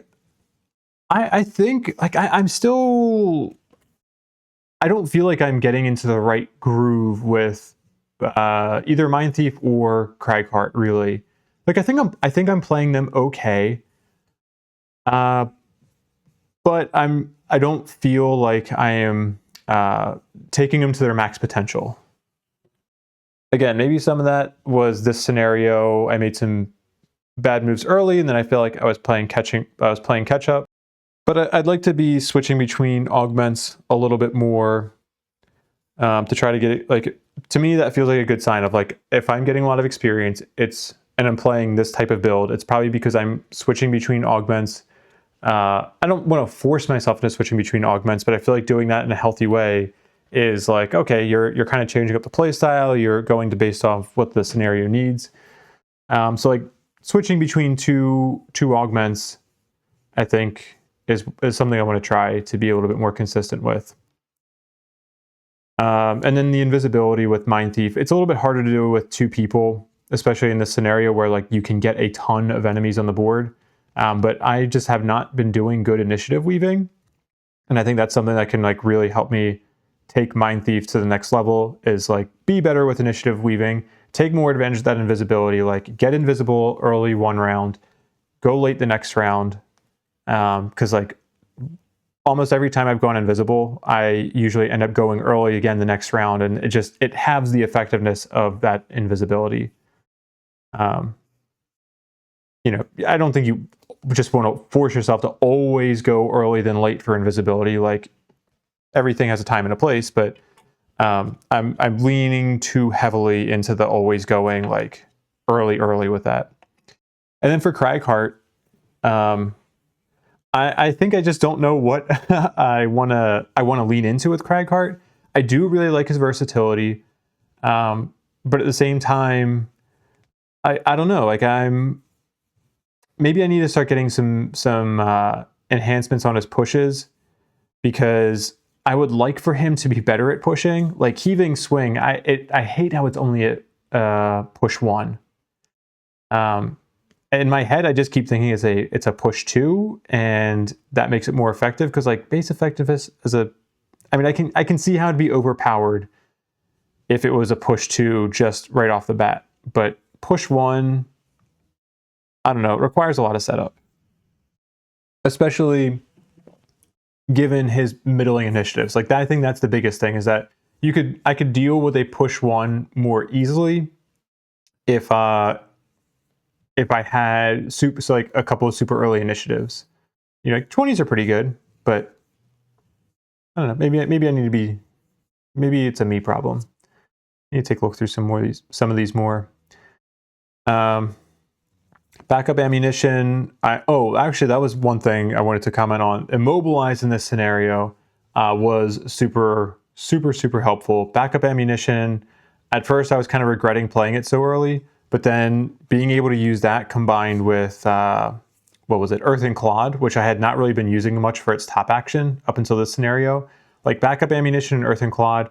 Speaker 1: think like I'm still, I don't feel like I'm getting into the right groove with either Mindthief or Cragheart, really. Like I think I'm playing them okay, but I don't feel like I am taking them to their max potential. Again, maybe some of that was this scenario. I made some bad moves early, and then I feel like I was playing catch up. But I'd like to be switching between augments a little bit more, to try to get it. Like, to me, that feels like a good sign of like, if I'm getting a lot of experience, and I'm playing this type of build, it's probably because I'm switching between augments. I don't want to force myself into switching between augments, but I feel like doing that in a healthy way is like, okay, you're kind of changing up the play style. You're going to based off what the scenario needs. So like switching between two augments, I think is something I want to try to be a little bit more consistent with. And then the invisibility with Mindthief, it's a little bit harder to do with 2 people, especially in this scenario where like you can get a ton of enemies on the board. But I just have not been doing good initiative weaving. And I think that's something that can like really help me take Mindthief to the next level, is like be better with initiative weaving, take more advantage of that invisibility, like get invisible early one round, go late the next round. Because like almost every time I've gone invisible, I usually end up going early again the next round, and it halves the effectiveness of that invisibility. You know, I don't think you just want to force yourself to always go early than late for invisibility. Like everything has a time and a place, but I'm leaning too heavily into the always going like early with that. And then for Cragheart, I think I just don't know what I wanna lean into with Cragheart. I do really like his versatility, but at the same time, I don't know. Like maybe I need to start getting some enhancements on his pushes, because I would like for him to be better at pushing. Like heaving swing, I hate how it's only at push 1. In my head, I just keep thinking it's a push 2, and that makes it more effective, because like base effectiveness I can see how it'd be overpowered if it was a push 2 just right off the bat, but push 1, I don't know, it requires a lot of setup, especially given his middling initiatives. Like that, I think that's the biggest thing, is that I could deal with a push 1 more easily if I had so like a couple of super early initiatives. You know, like 20s are pretty good, but I don't know, maybe I need to be, maybe it's a me problem. I need to take a look through some of these more. Backup ammunition. Actually, that was one thing I wanted to comment on. Immobilize in this scenario was super helpful. Backup ammunition. At first, I was kind of regretting playing it so early, but then being able to use that combined with Earth and Clod, which I had not really been using much for its top action up until this scenario. Like backup ammunition and Earth and Clod,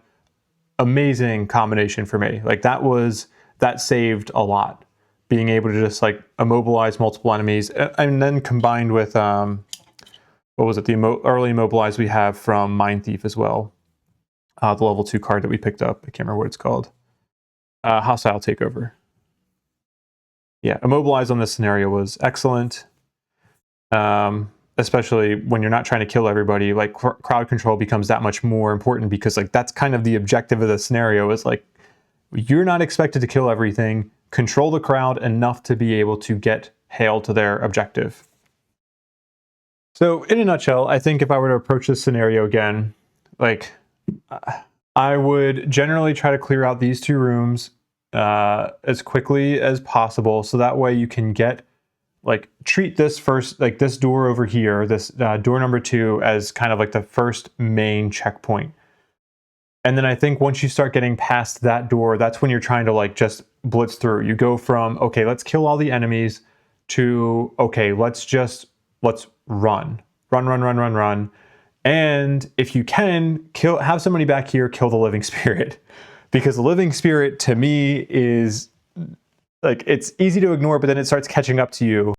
Speaker 1: amazing combination for me. Like that saved a lot. Being able to just like immobilize multiple enemies, and then combined with the early immobilize we have from Mindthief as well, the level 2 card that we picked up. I can't remember what it's called. Hostile Takeover. Yeah, immobilize on this scenario was excellent, especially when you're not trying to kill everybody. Like crowd control becomes that much more important, because like that's kind of the objective of the scenario, is like you're not expected to kill everything. Control the crowd enough to be able to get Hale to their objective. So in a nutshell, I think if I were to approach this scenario again, like I would generally try to clear out these 2 rooms as quickly as possible, so that way you can get like treat this first, like this door over here, this door number 2 as kind of like the first main checkpoint. And then I think once you start getting past that door, that's when you're trying to like just blitz through. You go from, okay, let's kill all the enemies to, okay, let's run. And if you can, have somebody back here kill the living spirit. Because the living spirit to me is like, it's easy to ignore, but then it starts catching up to you.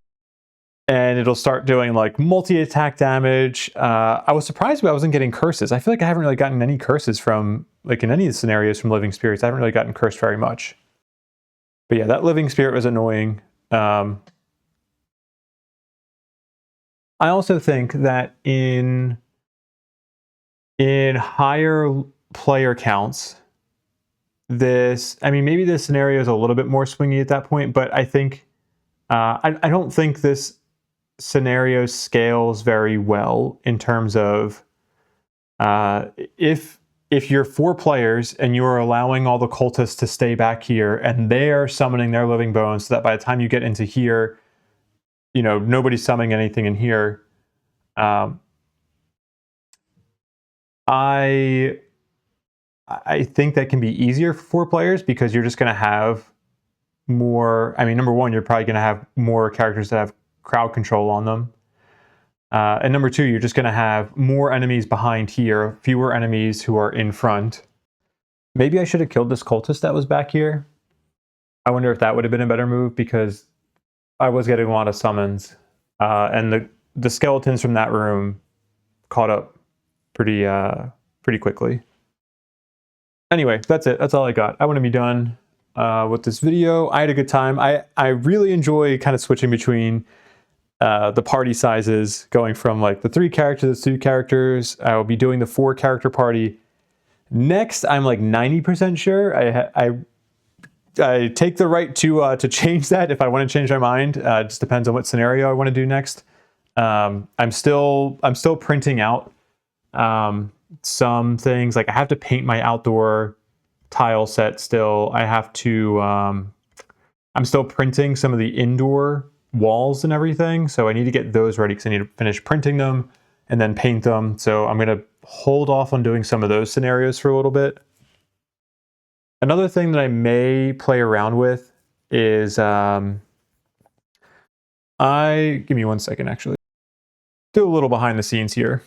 Speaker 1: And it'll start doing like multi-attack damage. I was surprised I wasn't getting curses. I feel like I haven't really gotten any curses from, like in any of the scenarios from living spirits. I haven't really gotten cursed very much. But yeah, that living spirit was annoying. I also think that in higher player counts, maybe this scenario is a little bit more swingy at that point, but I think, I don't think this scenario scales very well in terms of if you're 4 players and you're allowing all the cultists to stay back here and they are summoning their living bones so that by the time you get into here, nobody's summoning anything in here. I think that can be easier for 4 players because you're just going to have more. Number one, you're probably going to have more characters that have crowd control on them. And number 2, you're just going to have more enemies behind here, fewer enemies who are in front. Maybe I should have killed this cultist that was back here. I wonder if that would have been a better move because I was getting a lot of summons. And the skeletons from that room caught up pretty quickly. Anyway, that's it. That's all I got. I want to be done with this video. I had a good time. I really enjoy kind of switching between the party sizes, going from like the 3 characters to 2 characters. I will be doing the 4 character party next. I'm like 90% sure. I take the right to change that if I want to change my mind. It just depends on what scenario I want to do next. I'm still printing out some things. Like I have to paint my outdoor tile set still. I have to. I'm still printing some of the indoor walls and everything, so I need to get those ready because I need to finish printing them and then paint them. So I'm gonna hold off on doing some of those scenarios for a little bit. Another thing that I may play around with is give me 1 second actually. Do a little behind the scenes here.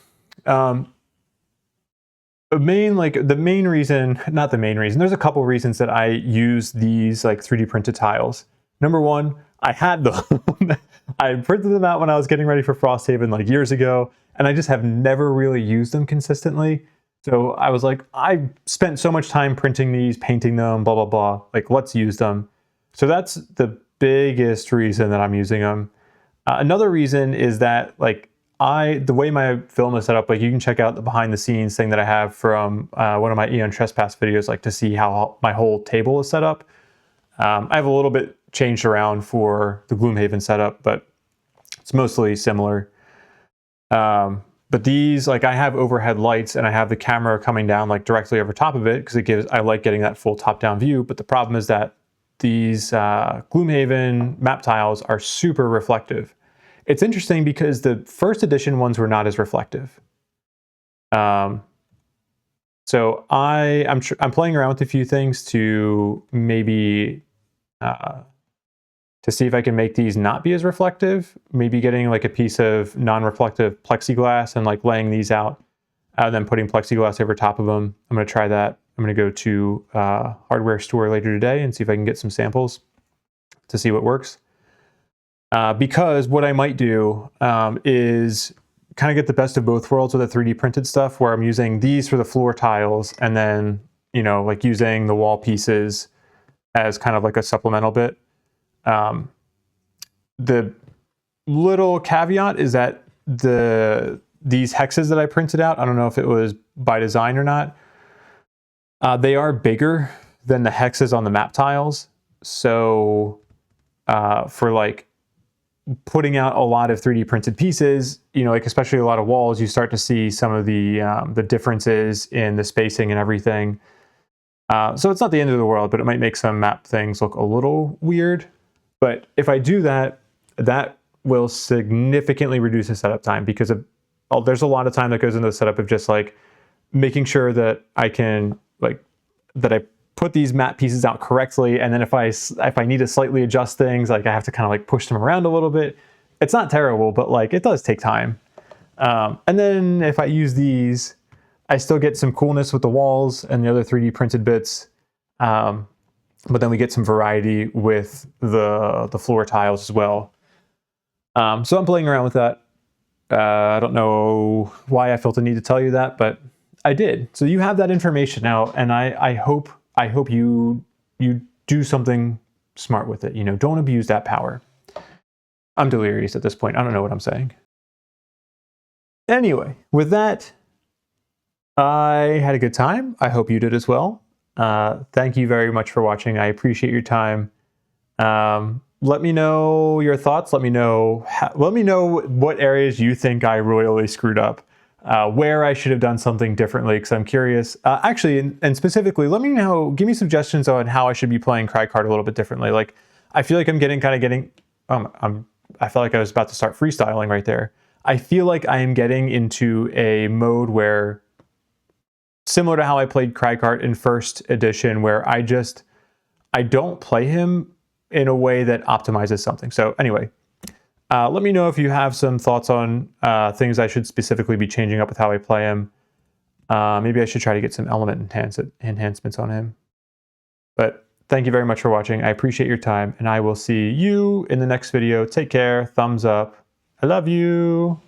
Speaker 1: The main reason, not the main reason, there's a couple reasons that I use these like 3D printed tiles. Number 1, I had them. I printed them out when I was getting ready for Frosthaven like years ago, and I just have never really used them consistently. So I was like, I spent so much time printing these, painting them, blah, blah, blah. Like, let's use them. So that's the biggest reason that I'm using them. Another reason is that like the way my film is set up, like you can check out the behind the scenes thing that I have from one of my Eon Trespass videos, like to see how my whole table is set up. I have a little bit changed around for the Gloomhaven setup, but it's mostly similar. But these, like I have overhead lights and I have the camera coming down like directly over top of it because I like getting that full top-down view. But the problem is that these Gloomhaven map tiles are super reflective. It's interesting because the first edition ones were not as reflective. So I'm playing around with a few things to maybe to see if I can make these not be as reflective. Maybe getting like a piece of non-reflective plexiglass and like laying these out and then putting plexiglass over top of them. I'm going to try that. I'm going to go to a hardware store later today and see if I can get some samples to see what works. Because what I might do is kind of get the best of both worlds with the 3D printed stuff where I'm using these for the floor tiles and then, like using the wall pieces as kind of like a supplemental bit. The little caveat is that these hexes that I printed out, I don't know if it was by design or not, they are bigger than the hexes on the map tiles. So for like putting out a lot of 3D printed pieces, like especially a lot of walls, you start to see some of the differences in the spacing and everything. So it's not the end of the world, but it might make some map things look a little weird. But if I do that, that will significantly reduce the setup time, because there's a lot of time that goes into the setup of just like making sure that I can that I put these mat pieces out correctly, and then if I need to slightly adjust things, like I have to kind of like push them around a little bit. It's not terrible, but like it does take time. And then if I use these, I still get some coolness with the walls and the other 3D printed bits. But then we get some variety with the floor tiles as well. So I'm playing around with that. I don't know why I felt the need to tell you that, but I did. So you have that information now, and I hope you do something smart with it. You know, don't abuse that power. I'm delirious at this point. I don't know what I'm saying. Anyway, with that, I had a good time. I hope you did as well. Thank you very much for watching. I appreciate your time. Let me know your thoughts. Let me know what areas you think I royally screwed up, where I should have done something differently, because I'm curious. Actually, and specifically, let me know, give me suggestions on how I should be playing Cragheart a little bit differently. Like, I feel like I'm getting, I felt like I was about to start freestyling right there. I feel like I am getting into a mode where, similar to how I played Cragheart in first edition, where I don't play him in a way that optimizes something. So anyway, let me know if you have some thoughts on things I should specifically be changing up with how I play him. Maybe I should try to get some element enhancements on him. But thank you very much for watching. I appreciate your time, and I will see you in the next video. Take care. Thumbs up. I love you.